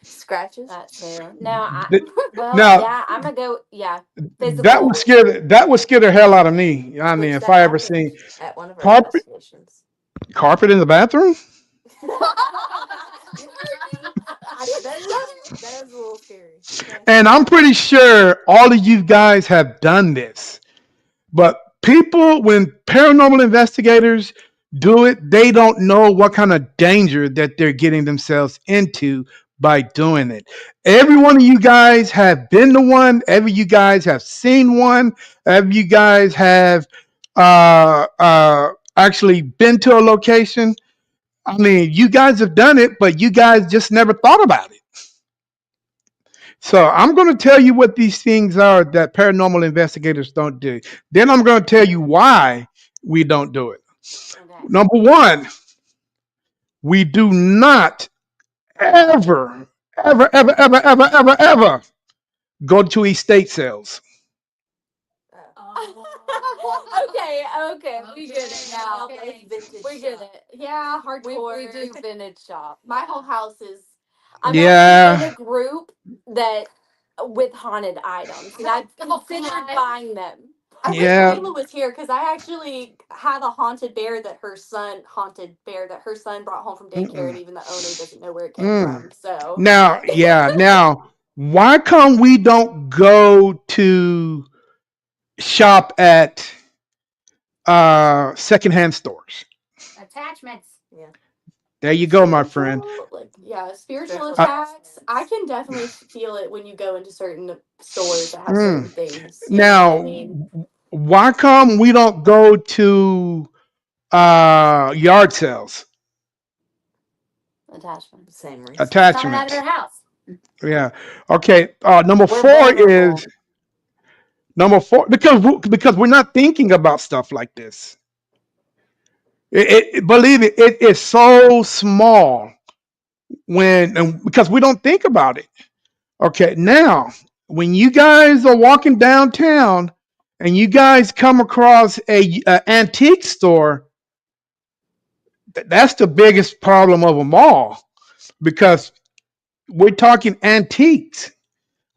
Speaker 6: Scratches.
Speaker 4: That too. No,
Speaker 3: Now,
Speaker 4: I'm gonna go. Yeah, physical.
Speaker 3: that would scare the hell out of me. I mean,
Speaker 6: Which
Speaker 3: if
Speaker 6: that
Speaker 3: I ever
Speaker 6: happened
Speaker 3: seen
Speaker 6: at one of our
Speaker 3: carpet
Speaker 6: investigations.
Speaker 3: in the bathroom,
Speaker 6: That is a little scary. Okay.
Speaker 3: and I'm pretty sure all of you guys have done this. But people, when paranormal investigators do it, they don't know what kind of danger that they're getting themselves into by doing it. Every one of you guys have been to one. Every you guys have seen one. Every you guys have actually been to a location. I mean, you guys have done it, but you guys just never thought about it. So I'm going to tell you what these things are that paranormal investigators don't do. Then I'm going to tell you why we don't do it.
Speaker 4: Okay.
Speaker 3: Number one, we do not ever, ever go to estate sales.
Speaker 4: Okay, we get it now.
Speaker 5: Okay.
Speaker 4: We get it.
Speaker 2: Yeah,
Speaker 4: We
Speaker 2: hardcore.
Speaker 4: do vintage shop.
Speaker 2: My whole house is.
Speaker 4: I'm actually in
Speaker 3: Yeah,
Speaker 4: a group that with haunted items, and I've considered buying them.
Speaker 2: I wish
Speaker 3: yeah,
Speaker 2: Layla was here because I actually have a haunted bear that her son brought home from daycare, and
Speaker 3: mm-mm,
Speaker 2: even the owner doesn't know where it came
Speaker 3: mm.
Speaker 2: from. So
Speaker 3: Now, yeah, now, why come we don't go to shop at secondhand stores?
Speaker 5: Attachments.
Speaker 6: Yeah.
Speaker 3: There you go, my friend.
Speaker 2: spiritual, like yeah, spiritual
Speaker 6: Spiritual
Speaker 3: Uh,
Speaker 2: attacks. I
Speaker 6: attachments.
Speaker 2: can definitely feel it when you go into certain stores that have
Speaker 3: mm.
Speaker 2: certain things. You know what I
Speaker 3: Now,
Speaker 2: mean?
Speaker 3: why come we don't go to yard sales,
Speaker 4: Attachments.
Speaker 6: Same reason.
Speaker 5: Coming out of
Speaker 3: attachments?
Speaker 5: their house.
Speaker 3: Yeah. Okay. Number
Speaker 4: We're
Speaker 3: four is
Speaker 4: vulnerable.
Speaker 3: number four because we're not thinking about stuff like this. Believe it, it is so small because we don't think about it. Okay. Now, when you guys are walking downtown and you guys come across a antique store, that's the biggest problem of them all because we're talking antiques.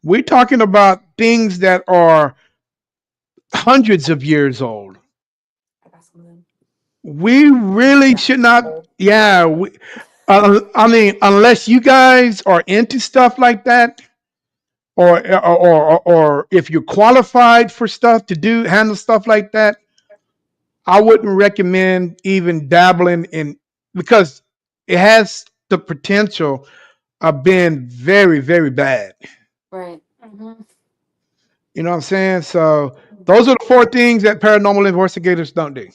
Speaker 3: We're talking about things that are hundreds of years old.
Speaker 2: I got some of them.
Speaker 3: We really should not.
Speaker 6: Old.
Speaker 3: Yeah, I mean, unless you guys are into stuff like that, or if you're qualified for stuff to do handle stuff like that, I wouldn't recommend even dabbling in because it has the potential of being very, very bad.
Speaker 4: Right.
Speaker 5: Mm-hmm.
Speaker 3: You know what I'm saying? So those are the four things that paranormal investigators don't do.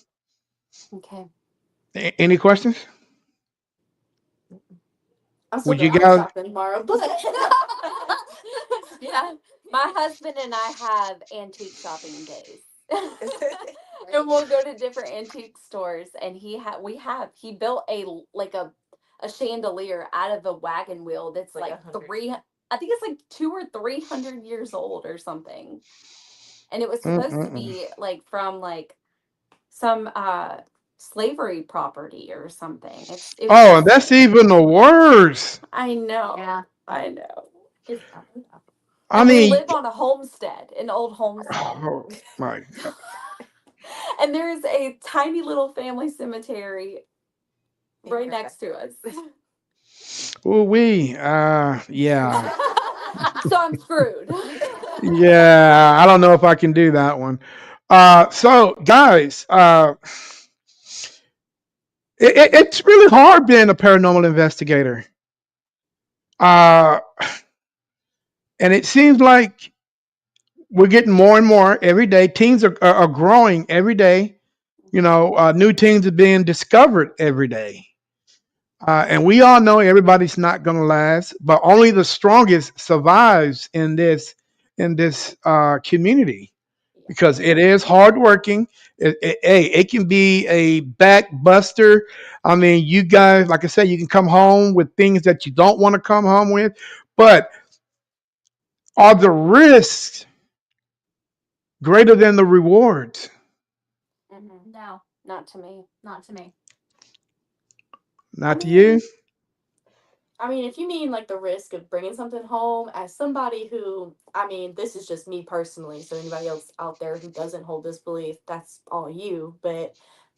Speaker 4: Okay.
Speaker 3: Any questions?
Speaker 2: I'm still
Speaker 3: Would you
Speaker 2: going house
Speaker 3: guys?
Speaker 2: shopping tomorrow, but
Speaker 4: Yeah. My husband and I have antique shopping days. And we'll go to different antique stores, and he built a chandelier out of a wagon wheel that's
Speaker 6: Like
Speaker 4: like
Speaker 6: 100.
Speaker 4: I think it's like 200 or 300 years old or something. And it was supposed to
Speaker 3: Mm-mm-mm.
Speaker 4: be like from like some slavery property or something. It was
Speaker 3: Oh, and
Speaker 4: just,
Speaker 3: that's even the worst.
Speaker 4: I know.
Speaker 5: Yeah.
Speaker 4: I know.
Speaker 5: It's,
Speaker 3: I
Speaker 4: And we
Speaker 3: mean,
Speaker 4: live on a homestead, an old homestead.
Speaker 3: oh my God.
Speaker 4: And there's a tiny little family cemetery right next to us.
Speaker 3: Ooh wee. Yeah.
Speaker 4: So I'm screwed.
Speaker 3: Yeah. I don't know if I can do that one. So guys, it's really hard being a paranormal investigator. Uh, and it seems like we're getting more and more every day. Teens are growing every day. You know, new teams are being discovered every day. And we all know everybody's not going to last, but only the strongest survives in this community because it is hardworking. It can be a backbuster. I mean, you guys, like I said, you can come home with things that you don't want to come home with, but are the risks greater than the rewards?
Speaker 5: no,
Speaker 4: Not to me.
Speaker 5: not to me.
Speaker 2: I
Speaker 3: Not to you.
Speaker 2: mean, if you mean like the risk of bringing something home, as somebody who, this is just me personally, so anybody else out there who doesn't hold this belief, that's all you. But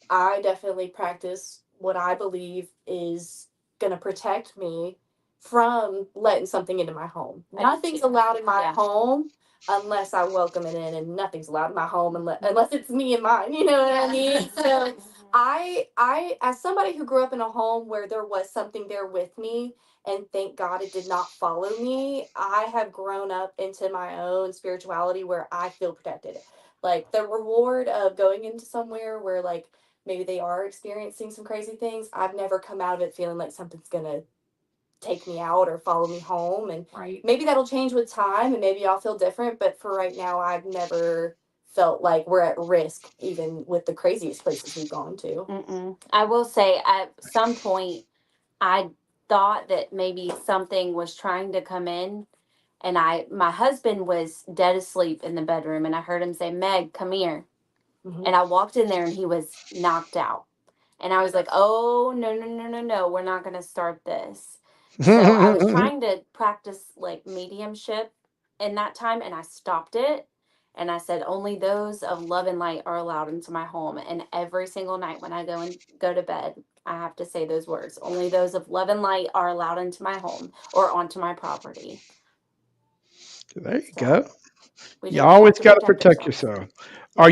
Speaker 2: I definitely practice what I believe is going to protect me from letting something into my home. Nothing's allowed in my
Speaker 4: Yeah.
Speaker 2: home unless I welcome it in, and nothing's allowed in my home unless it's me and mine. You know what I mean? So as somebody who grew up in a home where there was something there with me, and thank God it did not follow me, I have grown up into my own spirituality where I feel protected. Like the reward of going into somewhere where like maybe they are experiencing some crazy things, I've never come out of it feeling like something's gonna take me out or follow me home. And
Speaker 5: Right.
Speaker 2: maybe that'll change with time and maybe I'll feel different. But for right now, I've never felt like we're at risk, even with the craziest places we've gone to.
Speaker 4: Mm-mm. I will say at some point I thought that maybe something was trying to come in, and my husband was dead asleep in the bedroom, and I heard him say, "Meg, come here."
Speaker 2: Mhm.
Speaker 4: And I walked in there and he was knocked out. And I was like, "Oh, no, no, no, no, no. We're not going to start this." So I was trying to practice like mediumship in that time, and I stopped it. And I said, "Only those of love and light are allowed into my home." And every single night when I go to bed, I have to say those words. "Only those of love and light are allowed into my home or onto my property."
Speaker 3: There you
Speaker 4: So
Speaker 3: go.
Speaker 4: we
Speaker 3: You
Speaker 4: just have
Speaker 3: always
Speaker 4: to
Speaker 3: got to
Speaker 4: protect
Speaker 3: protect
Speaker 4: ourselves.
Speaker 3: yourself.
Speaker 4: Yeah.
Speaker 3: Are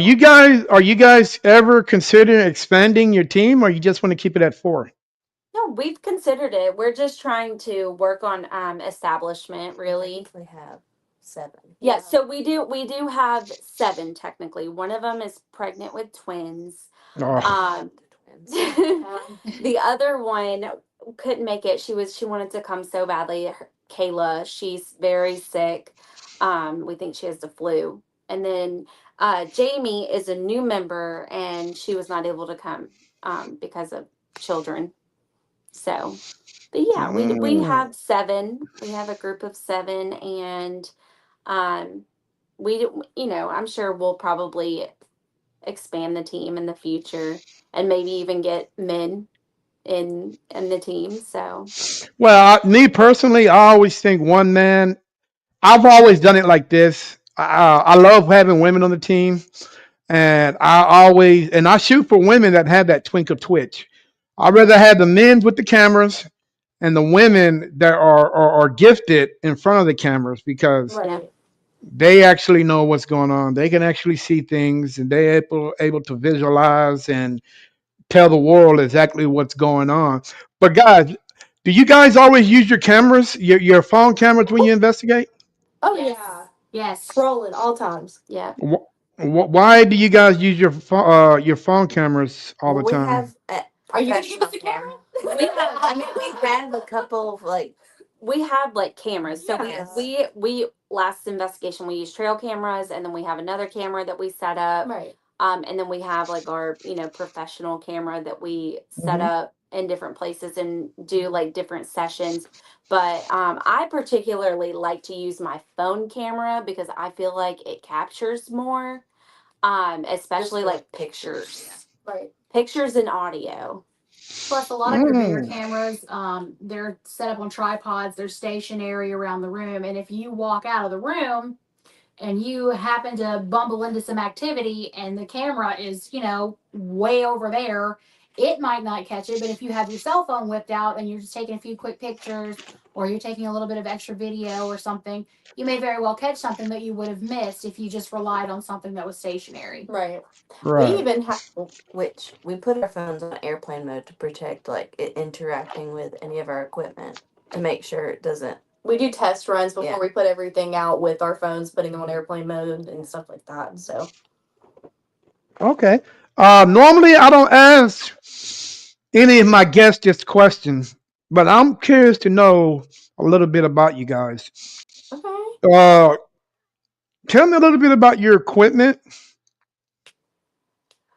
Speaker 3: you guys ever considering expanding your team, or you just want to keep it at four?
Speaker 4: No, we've considered it. We're just trying to work on establishment, really.
Speaker 6: We have 7.
Speaker 4: Yeah, so we do have 7 technically. One of them is pregnant with twins.
Speaker 3: Oh,
Speaker 4: Um
Speaker 6: The twins.
Speaker 4: the other one couldn't make it. She wanted to come so badly. Kayla, she's very sick. We think she has the flu. And then Jamie is a new member and she was not able to come because of children. So, but yeah, we
Speaker 3: mm.
Speaker 4: have 7. We have a group of 7, and um, I'm sure we'll probably expand the team in the future, and maybe even get men in the team. So,
Speaker 3: Well, me personally, I always think one man. I've always done it like this. I love having women on the team, and I shoot for women that have that twinkle twitch. I'd rather have the men with the cameras and the women that are gifted in front of the cameras because
Speaker 4: yeah.
Speaker 2: Right.
Speaker 3: they actually know what's going on. They can actually see things and they're able to visualize and tell the world exactly what's going on. But guys, do you guys always use your cameras, your phone cameras when you investigate?
Speaker 2: Oh,
Speaker 4: Yes.
Speaker 2: yeah.
Speaker 5: Yes.
Speaker 2: Scrolling all times.
Speaker 4: Yeah.
Speaker 3: Why do you guys use your phone cameras all the
Speaker 6: Well, we
Speaker 3: time?
Speaker 6: have a
Speaker 2: Are you going to give us
Speaker 6: professional
Speaker 2: a camera?
Speaker 6: We have, I mean, we have a couple of like,
Speaker 4: We have like cameras. So
Speaker 6: Yes.
Speaker 4: we last investigation we used trail cameras, and then we have another camera that we set up.
Speaker 2: Right.
Speaker 4: And then we have like our, professional camera that we set
Speaker 3: Hmm.
Speaker 4: up in different places and do like different sessions. But I particularly like to use my phone camera because I feel like it captures more, especially
Speaker 6: for,
Speaker 4: like
Speaker 6: pictures,
Speaker 4: pictures,
Speaker 2: Right.
Speaker 4: pictures and audio.
Speaker 5: Plus, a lot of your bigger
Speaker 3: Mm.
Speaker 5: cameras, they're set up on tripods. They're stationary around the room, and if you walk out of the room and you happen to bumble into some activity and the camera is, way over there, it might not catch it. But if you have your cell phone whipped out and you're just taking a few quick pictures or you're taking a little bit of extra video or something, you may very well catch something that you would have missed if you just relied on something that was stationary.
Speaker 2: Right. We
Speaker 3: Right.
Speaker 2: even have.
Speaker 6: which we put our phones on airplane mode to protect like it interacting with any of our equipment to make sure it doesn't.
Speaker 2: We do test runs before
Speaker 6: Yeah.
Speaker 2: we put everything out with our phones, putting them on airplane mode and stuff like that. So,
Speaker 3: Okay. Normally, I don't ask any of my guests this question, but I'm curious to know a little bit about you guys.
Speaker 2: okay.
Speaker 3: Uh, Tell me a little bit about your equipment.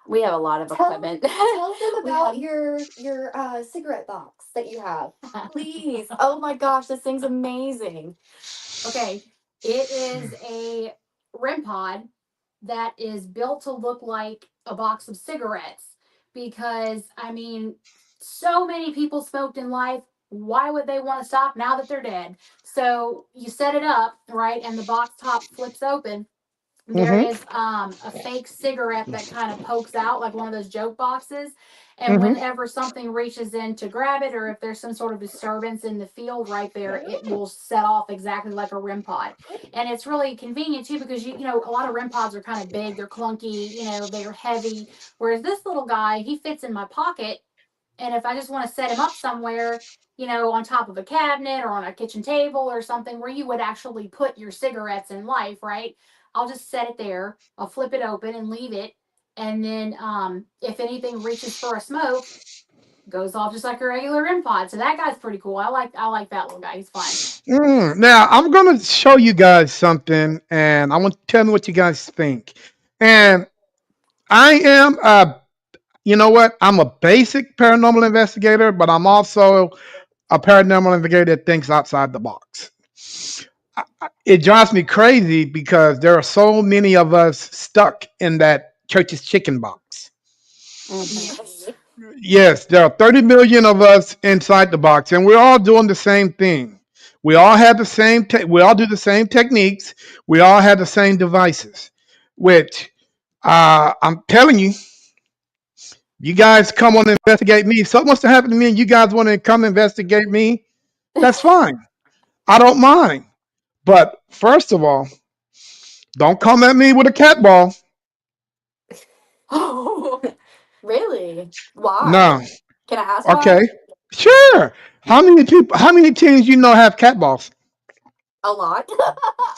Speaker 4: We have a lot of equipment.
Speaker 2: Tell them about your cigarette box that you have, please. Oh my gosh, this thing's amazing.
Speaker 5: Okay, it is a REM pod that is built to look like a box of cigarettes because, I mean, so many people smoked in life. Why would they want to stop now that they're dead? So you set it up, right, and the box top flips open. There
Speaker 3: Hmm.
Speaker 5: is a fake cigarette that kind of pokes out like one of those joke boxes, And
Speaker 3: Mm-hmm.
Speaker 5: whenever something reaches in to grab it, or if there's some sort of disturbance in the field right there, it will set off exactly like a REM pod. And it's really convenient too because you know a lot of REM pods are kind of big, they're clunky, you know, they're heavy. Whereas this little guy, he fits in my pocket, and if I just want to set him up somewhere, you know, on top of a cabinet or on a kitchen table or something where you would actually put your cigarettes in life, right? I'll just set it there. I'll flip it open and leave it. And then if anything reaches for a smoke, goes off just like a regular REM pod. So that guy's pretty cool. I like that little guy. He's fun.
Speaker 3: Now I'm gonna show you guys something, and I want to tell me what you guys think. And I am, you know what? I'm a basic paranormal investigator, but I'm also a paranormal investigator that thinks outside the box. It drives me crazy because there are so many of us stuck in that church's chicken box.
Speaker 2: Yes.
Speaker 3: Yes, there are 30 million of us inside the box, and we're all doing the same thing. We all have the same. We all do the same techniques. We all have the same devices. Which I'm telling you, you guys come on and investigate me. If something wants to happen to me, and you guys want to come investigate me, that's fine. I don't mind. But first of all, don't come at me with a cat ball.
Speaker 2: Oh, really?
Speaker 3: No.
Speaker 2: Why? Can I ask why?
Speaker 3: Okay. Sure. How many people? How many teams you know have cat balls?
Speaker 2: A lot.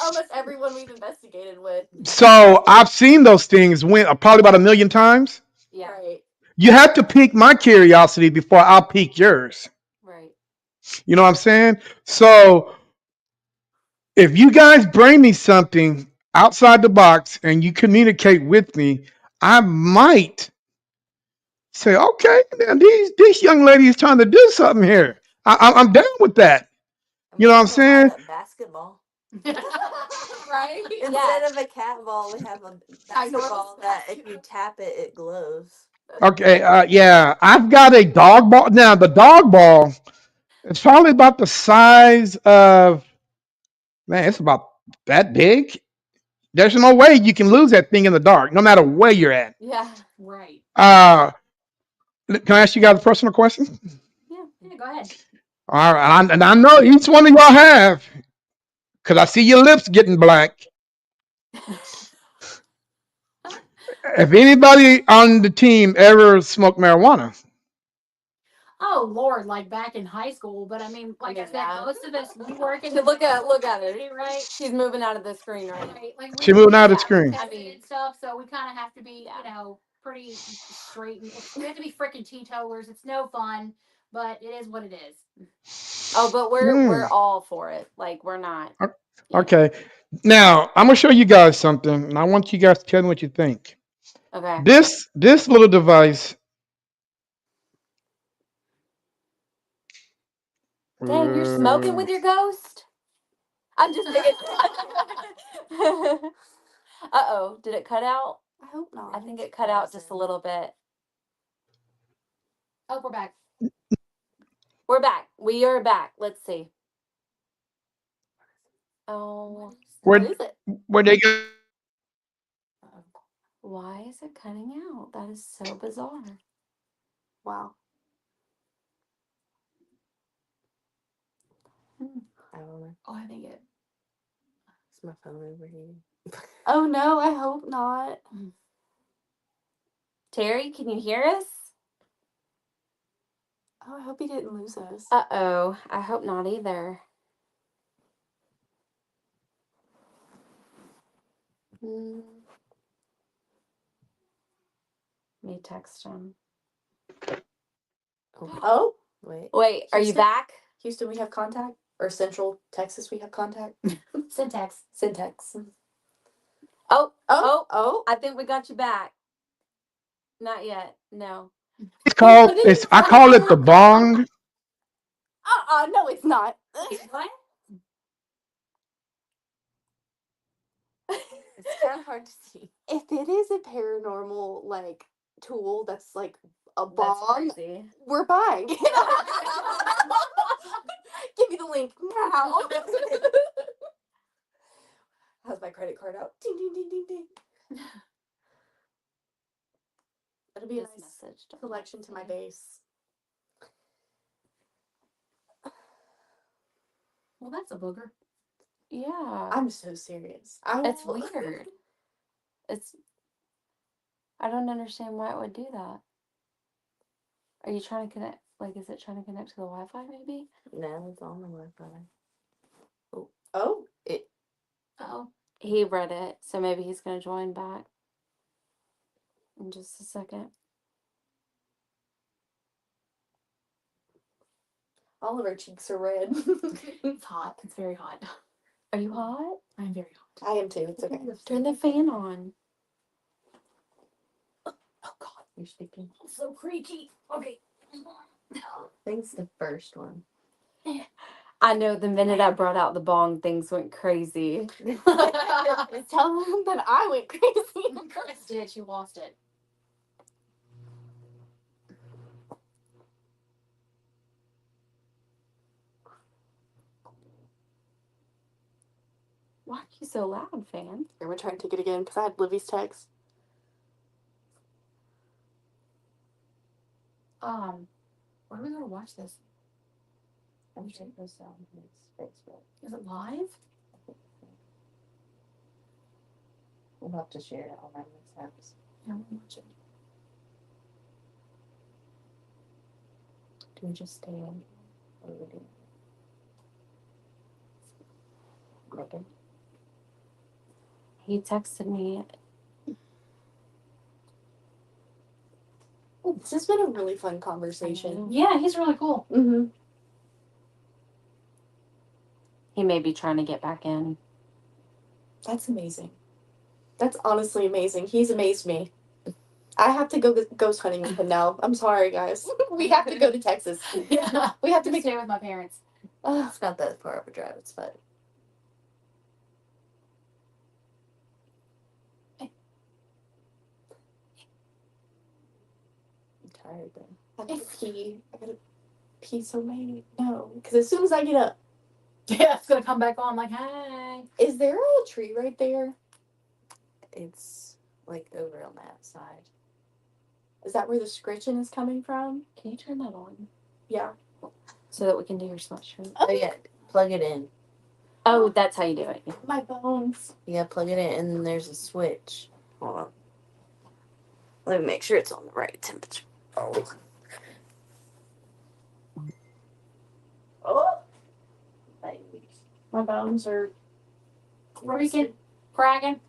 Speaker 2: Almost everyone we've investigated with.
Speaker 3: So I've seen those things win probably about a million times.
Speaker 2: Yeah. Right.
Speaker 3: You have to pique my curiosity before I'll pique yours.
Speaker 2: Right.
Speaker 3: You know what I'm saying? So if you guys bring me something outside the box and you communicate with me, I might say, okay, now these young ladies trying to do something here. I'm down with that.
Speaker 6: I
Speaker 3: You
Speaker 6: mean,
Speaker 3: know what
Speaker 6: we
Speaker 3: I'm
Speaker 6: have a light
Speaker 3: saying?
Speaker 6: up basketball.
Speaker 2: Right?
Speaker 6: Instead of a cat ball, we have a
Speaker 2: I know
Speaker 6: basketball that if you tap it, it glows.
Speaker 3: Okay, yeah, I've got a dog ball. Now the dog ball, it's probably about the size of, man, it's about that big. There's no way you can lose that thing in the dark, no matter where you're at.
Speaker 2: Yeah.
Speaker 5: Right.
Speaker 3: Uh, can I ask you guys a personal question?
Speaker 2: Yeah.
Speaker 5: Yeah, go ahead.
Speaker 3: All right, and I know each one of y'all have, because I see your lips getting black. If anybody on the team ever smoked marijuana,
Speaker 5: Oh Lord, like back in high school. But I mean, like I said,
Speaker 2: Yeah.
Speaker 5: most of us we work in
Speaker 2: Look at
Speaker 5: industry,
Speaker 2: it.
Speaker 5: right?
Speaker 2: She's moving out of the screen, right?
Speaker 5: Right. Like
Speaker 3: she
Speaker 5: we
Speaker 3: moving out of the
Speaker 5: have to
Speaker 3: screen.
Speaker 5: test
Speaker 2: I
Speaker 5: it
Speaker 2: mean,
Speaker 5: and stuff, so we kind of have to be,
Speaker 2: yeah.
Speaker 5: you know, pretty straight. And we have to be freaking teetotalers. It's no fun, but it is what it is.
Speaker 2: Oh, but we're
Speaker 3: Hmm.
Speaker 2: all for it. Like we're not. Yeah.
Speaker 3: Okay, now I'm gonna show you guys something, and I want you guys to tell me what you think.
Speaker 2: Okay.
Speaker 3: This little device.
Speaker 2: Dang, you're smoking
Speaker 3: Uh,
Speaker 2: with your ghost? I'm just thinking. Uh-oh, did it cut out? I hope not. I think it cut out just a little bit.
Speaker 5: Oh, we're back.
Speaker 2: We're back. We are back. Let's see. Oh, what
Speaker 3: where
Speaker 2: is it?
Speaker 3: where they go?
Speaker 2: Why is it cutting out? That is so bizarre. Wow. Hmm.
Speaker 6: I don't know.
Speaker 5: Oh, I think it.
Speaker 6: It's my phone over here.
Speaker 2: Oh no, I hope not. Terry, can you hear us? Oh, I hope he didn't lose us. Uh-oh, I hope not either. Hmm. Let me text him. Oh,
Speaker 6: Wait.
Speaker 2: wait, are you
Speaker 6: Houston?
Speaker 2: back? Houston, we have contact? Or Central Texas, we have contact?
Speaker 5: Syntax.
Speaker 2: Syntax. Oh, I think we got you back. Not yet. No.
Speaker 3: It's called.
Speaker 2: What did he
Speaker 3: It's. I
Speaker 2: say?
Speaker 3: call it the bong.
Speaker 2: No, it's not.
Speaker 5: What?
Speaker 6: It's kind of hard to see.
Speaker 2: If it is a paranormal like tool that's like a
Speaker 4: That's
Speaker 2: bomb,
Speaker 4: crazy.
Speaker 2: we're buying. Give me the link now. How's my credit card out? Ding ding ding ding ding. It'll be a
Speaker 4: this
Speaker 2: nice
Speaker 4: message. Don't
Speaker 2: collection to my
Speaker 4: see.
Speaker 2: base.
Speaker 5: Well, that's a booger.
Speaker 4: Yeah,
Speaker 2: I'm so serious.
Speaker 4: it's weird. It's. I don't understand why it would do that. Are you trying to connect? Like, is it trying to connect to the Wi-Fi? Maybe.
Speaker 6: No, it's on the Wi-Fi.
Speaker 2: Oh,
Speaker 5: Oh,
Speaker 4: He read it, so maybe he's gonna join back in just a second.
Speaker 2: all of our cheeks are red.
Speaker 5: it's hot. It's very hot.
Speaker 4: Are you hot?
Speaker 5: I'm very hot.
Speaker 2: I am too. It's okay.
Speaker 4: Turn the fan on.
Speaker 6: Oh God, you're speaking.
Speaker 5: It's so creaky. Okay.
Speaker 6: I think it's the first one.
Speaker 4: I know the minute I brought out the bong, things went crazy.
Speaker 2: Tell them that I went crazy.
Speaker 5: Chris did. She lost it.
Speaker 4: Why are you so loud, fan?
Speaker 2: I'm gonna try and take it again because I had Livy's text.
Speaker 5: Where are we gonna watch this?
Speaker 6: I'm sure this on his Facebook.
Speaker 5: Is it live?
Speaker 6: We'll have to share it on our mishaps.
Speaker 5: Yeah, we'll watch it.
Speaker 6: Do we just stay on? Or we do? Megan?
Speaker 4: He texted me.
Speaker 2: This has been a really fun conversation.
Speaker 5: Yeah, he's really cool.
Speaker 2: Mm-hmm.
Speaker 4: He may be trying to get back in.
Speaker 2: That's amazing. That's honestly amazing. He's amazed me. I have to go ghost hunting with him now. I'm sorry, guys. We have to go to Texas.
Speaker 5: Yeah.
Speaker 2: We have to
Speaker 5: Stay
Speaker 2: make.
Speaker 5: with my parents.
Speaker 6: It's not that far of a drive. It's fine. I'm tired then.
Speaker 2: I gotta pee. I gotta pee so bad. No, because as soon as I get up,
Speaker 5: Yeah, it's gonna come back on like, hi.
Speaker 2: is there a tree right there?
Speaker 6: It's like over on that side.
Speaker 2: Is that where the scritching is coming from?
Speaker 4: Can you turn that on
Speaker 2: Yeah.
Speaker 4: so that we can do your sweatshirt?
Speaker 6: Oh yeah, plug it in.
Speaker 4: Oh, that's how you do it.
Speaker 2: My bones.
Speaker 6: Yeah, plug it in, and then there's a switch. Hold on. Let me make sure it's on the right temperature.
Speaker 2: Oh. My bones are
Speaker 5: Freaking cracking.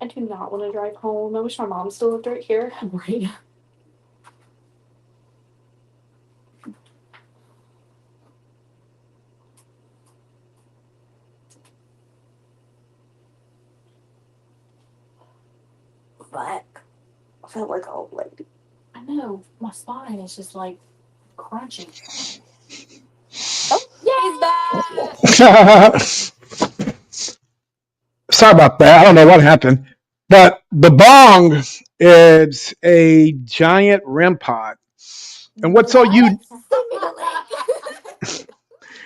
Speaker 2: I do not want to drive home. I wish my mom still lived right here.
Speaker 5: Right.
Speaker 2: Black. I felt like an old lady.
Speaker 5: I know. My spine is just like crunching.
Speaker 2: Oh, he's back.
Speaker 3: Sorry about that. I don't know what happened. But the bong is a giant REM pod. And what's so you?
Speaker 2: Send me the link.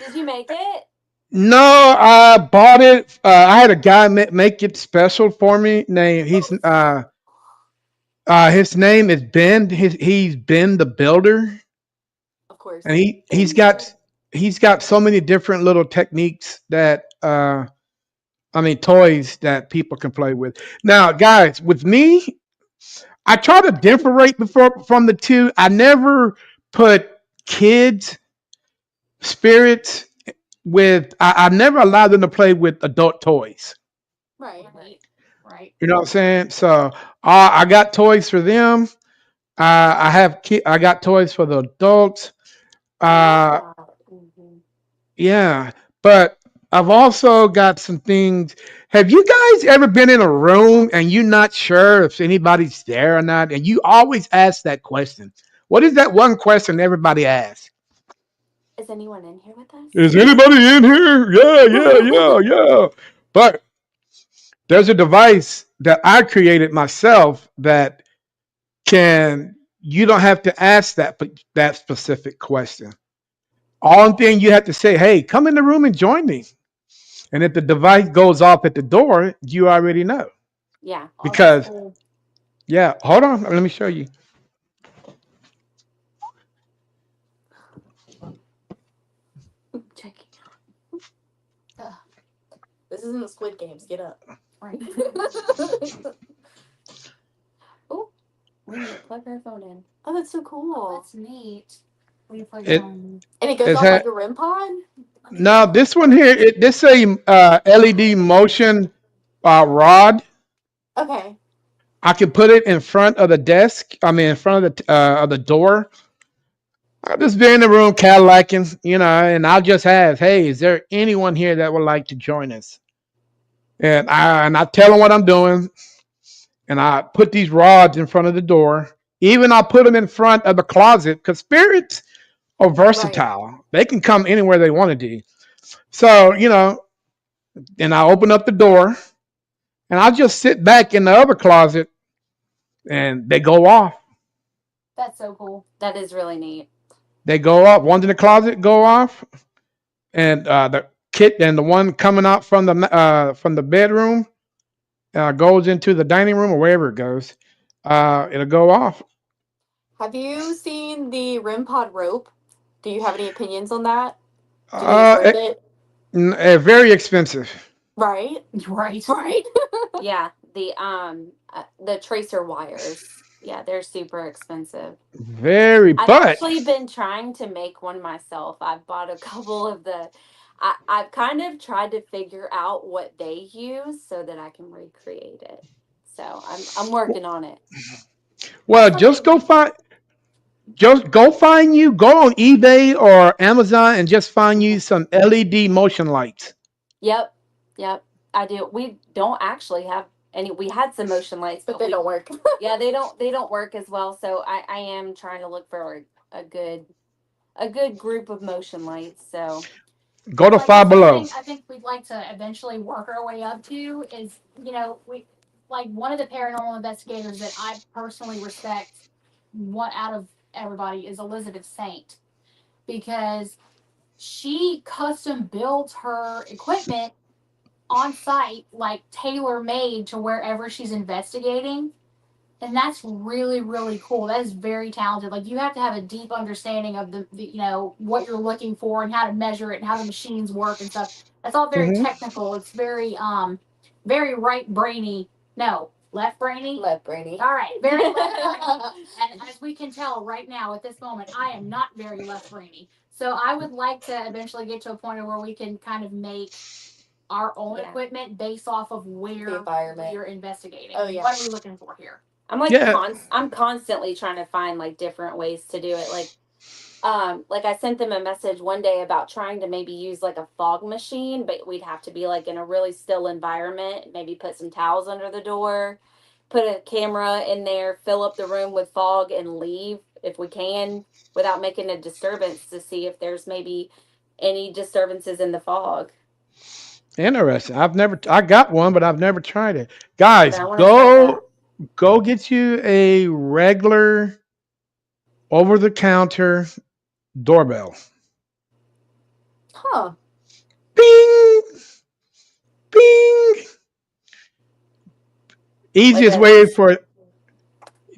Speaker 4: Did you make it?
Speaker 3: No, I bought it. I had a guy make it special for me. His name is Ben. He's Ben the Builder,
Speaker 2: Of course.
Speaker 3: and he's got so many different little techniques that toys that people can play with. Now, guys, with me, I try to differentiate from the two. I never put kids spirits with. I never allowed them to play with adult toys.
Speaker 2: Right.
Speaker 5: Right.
Speaker 3: You know what I'm saying? So I got toys for them. I got toys for the adults. Uh,
Speaker 4: Mm-hmm.
Speaker 3: yeah, but I've also got some things. Have you guys ever been in a room and you're not sure if anybody's there or not, and you always ask that question? What is that one question everybody asks?
Speaker 4: Is anyone in here with us?
Speaker 3: Is anybody in here? Yeah. But there's a device that I created myself that you don't have to ask that specific question. All thing you have to say, hey, come in the room and join me. And if the device goes off at the door, you already know.
Speaker 4: Yeah.
Speaker 5: Oh, that's
Speaker 3: Because,
Speaker 5: cool.
Speaker 3: yeah, hold on. Let me show you.
Speaker 4: Checking.
Speaker 5: Ugh,
Speaker 2: This isn't the Squid Games. Get up.
Speaker 5: right.
Speaker 4: Oh, we need to plug our phone in.
Speaker 2: Oh, that's so
Speaker 5: Oh,
Speaker 2: cool.
Speaker 5: that's neat. We plug your
Speaker 3: It
Speaker 5: phone.
Speaker 2: And it goes
Speaker 3: is
Speaker 2: off
Speaker 3: that
Speaker 2: like a REM pod?
Speaker 3: now this one here. This a LED motion rod.
Speaker 2: Okay.
Speaker 3: I can put it in front of the desk. I mean, in front of the door. I'll just be in the room, Cadillacing, and I'll just ask, "Hey, is there anyone here that would like to join us?" And I tell them what I'm doing, and I put these rods in front of the door. Even I'll put them in front of the closet because spirits are
Speaker 2: Right.
Speaker 3: versatile. They can come anywhere they want to do. So and I open up the door, and I just sit back in the other closet, and they go off.
Speaker 5: That's so cool.
Speaker 4: That is really neat.
Speaker 3: They go off. One's in the closet, go off, and the kit and the one coming out from the bedroom goes into the dining room or wherever it goes. It'll go off.
Speaker 2: Have you seen the REM pod rope? Do you have any opinions on that? Do you think it's
Speaker 3: Uh,
Speaker 2: worth
Speaker 3: it,
Speaker 2: it?
Speaker 3: very expensive.
Speaker 2: Right.
Speaker 5: Right.
Speaker 2: Right.
Speaker 4: Yeah, the tracer wires. Yeah, they're super expensive.
Speaker 3: Very,
Speaker 4: I've
Speaker 3: but
Speaker 4: actually been trying to make one myself. I've bought a couple of I've kind of tried to figure out what they use so that I can recreate it. So I'm working on it.
Speaker 3: well,
Speaker 5: That's something
Speaker 3: go on eBay or Amazon and just find you
Speaker 4: Mhm.
Speaker 3: some LED motion lights.
Speaker 4: Yep, yep, I do. We don't actually have any. We had some motion lights,
Speaker 2: But
Speaker 4: but
Speaker 2: they
Speaker 4: we
Speaker 2: don't work.
Speaker 4: yeah they don't work as well. So I am trying to look for a good group of motion lights. So
Speaker 3: Go to
Speaker 5: like it's
Speaker 3: Five Below.
Speaker 5: something I think we'd like to eventually work our way up to is, we like one of the paranormal investigators that I personally respect what out of everybody is Elizabeth Saint, because she custom builds her equipment on site, like tailor made to wherever she's investigating. And that's really, really cool. That is very talented. Like you have to have a deep understanding of what you're looking for and how to measure it and how the machines work and stuff. That's all very
Speaker 3: Hmm.
Speaker 5: technical. It's very right brainy. No, left brainy.
Speaker 2: Left brainy.
Speaker 5: All right, very left brainy. And as we can tell right now at this moment, I am not very left brainy. So I would like to eventually get to a point where we can kind of make our own
Speaker 4: Yeah.
Speaker 5: equipment based off of
Speaker 2: The
Speaker 5: where
Speaker 2: environment.
Speaker 5: you're investigating.
Speaker 2: Oh, yeah.
Speaker 5: What are we looking for here?
Speaker 3: Yeah.
Speaker 4: I'm constantly trying to find like different ways to do it. Like I sent them a message one day about trying to maybe use like a fog machine, but we'd have to be like in a really still environment, maybe put some towels under the door, put a camera in there, fill up the room with fog and leave if we can without making a disturbance to see if there's maybe any disturbances in the fog.
Speaker 3: Interesting. I got one, but I've never tried it.
Speaker 4: But
Speaker 3: Guys,
Speaker 4: I want to try that.
Speaker 3: go get you a regular over the counter doorbell.
Speaker 2: Huh.
Speaker 3: Bing, bing.
Speaker 2: Like
Speaker 3: Easiest
Speaker 2: a
Speaker 3: way for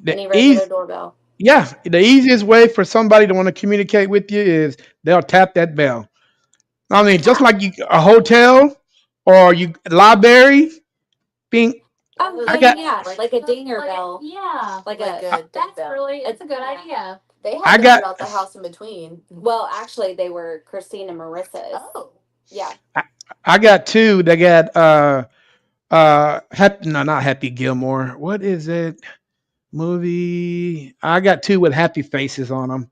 Speaker 3: the
Speaker 4: Any
Speaker 3: easy,
Speaker 4: regular doorbell.
Speaker 3: yeah, the easiest way for somebody to want to communicate with you is they'll tap that bell. I mean, just like a hotel or you library. Bing.
Speaker 4: Oh
Speaker 3: I
Speaker 4: yeah,
Speaker 3: got
Speaker 4: yeah, like a dinger
Speaker 5: Like
Speaker 4: bell,
Speaker 5: yeah.
Speaker 4: like
Speaker 2: like
Speaker 4: a.
Speaker 2: a ding
Speaker 5: That's
Speaker 2: bell.
Speaker 5: really it's a good
Speaker 4: Yeah.
Speaker 5: idea.
Speaker 2: They
Speaker 3: I
Speaker 2: had them
Speaker 3: got
Speaker 2: throughout the house in between.
Speaker 4: Well, actually, they were Christine and Marissa's.
Speaker 2: Oh.
Speaker 4: Yeah.
Speaker 3: I got two. They got happy, no, not Happy Gilmore. What is it? Movie. I got two with happy faces on them,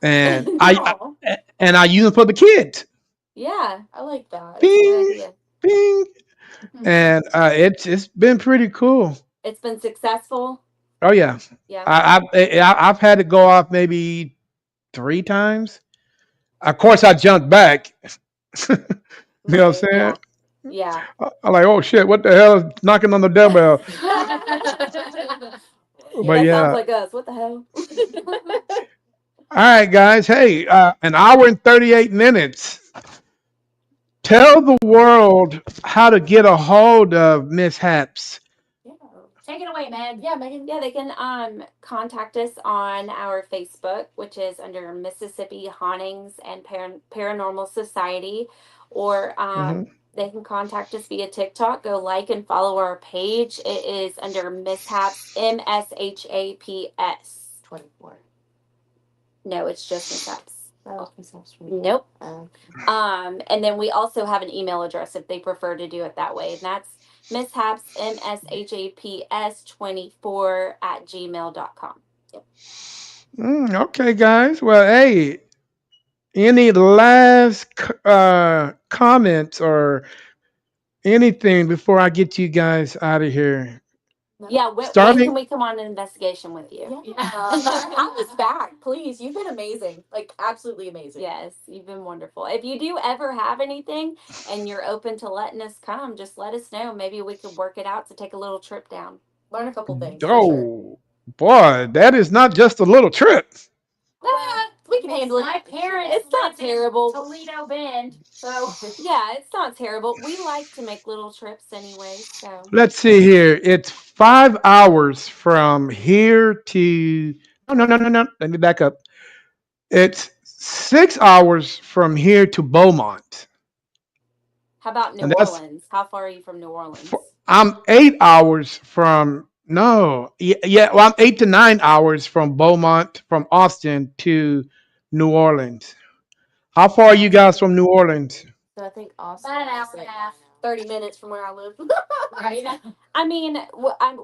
Speaker 3: and
Speaker 2: Aw.
Speaker 3: I use them for the kids.
Speaker 4: Yeah,
Speaker 2: I like that.
Speaker 4: that's a good
Speaker 3: Bing,
Speaker 4: idea.
Speaker 3: bing, and it's been pretty cool.
Speaker 4: It's been successful.
Speaker 3: Oh yeah,
Speaker 4: Yeah.
Speaker 3: I've had to go off maybe three times. Of course, I jumped back. You know what
Speaker 2: Right.
Speaker 3: I'm saying?
Speaker 4: Yeah. Yeah.
Speaker 3: I'm like, oh shit, what the hell is knocking on the doorbell? But
Speaker 4: That sounds
Speaker 3: yeah,
Speaker 4: like us. What the hell?
Speaker 3: All right, guys. Hey, an hour and 38 minutes. Tell the world how to get a hold of Miss Haps.
Speaker 4: Yeah.
Speaker 5: Take it away, Meg.
Speaker 2: Yeah, Megan.
Speaker 4: Yeah, they can contact us on our Facebook, which is under Mississippi Hauntings and Paranormal Society, or
Speaker 3: Hmm.
Speaker 4: they can contact us via TikTok. Go like and follow our page. It is under Mishaps, MSHAPS.
Speaker 6: 24.
Speaker 4: No, it's just Mishaps.
Speaker 6: Oh, it sounds pretty
Speaker 4: Nope.
Speaker 6: good.
Speaker 4: And then we also have an email address if they prefer to do it that way, and that's mishaps, MSHAPS24 at gmail.com. Yep.
Speaker 3: Okay, guys. Well, hey, any last comments or anything before I get you guys out of here?
Speaker 2: No.
Speaker 4: Yeah, when can
Speaker 3: Starting.
Speaker 4: we come on an investigation with you?
Speaker 2: Yeah. Have us back, please. You've been amazing. Like, absolutely amazing.
Speaker 4: Yes, you've been wonderful. If you do ever have anything and you're open to letting us come, just let us know. Maybe we could work it out to take a little trip down.
Speaker 2: Learn a couple things for sure.
Speaker 3: Oh, boy, that is not just a little trip.
Speaker 2: We can handle it.
Speaker 5: My parents
Speaker 4: It's not
Speaker 5: lived in
Speaker 4: terrible.
Speaker 5: Toledo Bend, so
Speaker 4: Yeah, it's not terrible. We like to make little trips anyway, so
Speaker 3: Let's see here. It's 5 hours from here to. No, no, no, no, no. Let me back up. It's 6 hours from here to Beaumont,
Speaker 4: how about New
Speaker 3: and that's.
Speaker 4: Orleans? How far are you from New Orleans?
Speaker 3: I'm 8 hours from. No, yeah. Well, I'm 8 to 9 hours from Beaumont, from Austin to New Orleans. How far are you guys from New Orleans?
Speaker 6: So I think Austin
Speaker 5: about an hour
Speaker 6: is
Speaker 5: and a
Speaker 6: like
Speaker 5: half.
Speaker 2: 30 minutes from where I live.
Speaker 5: Right.
Speaker 4: I mean,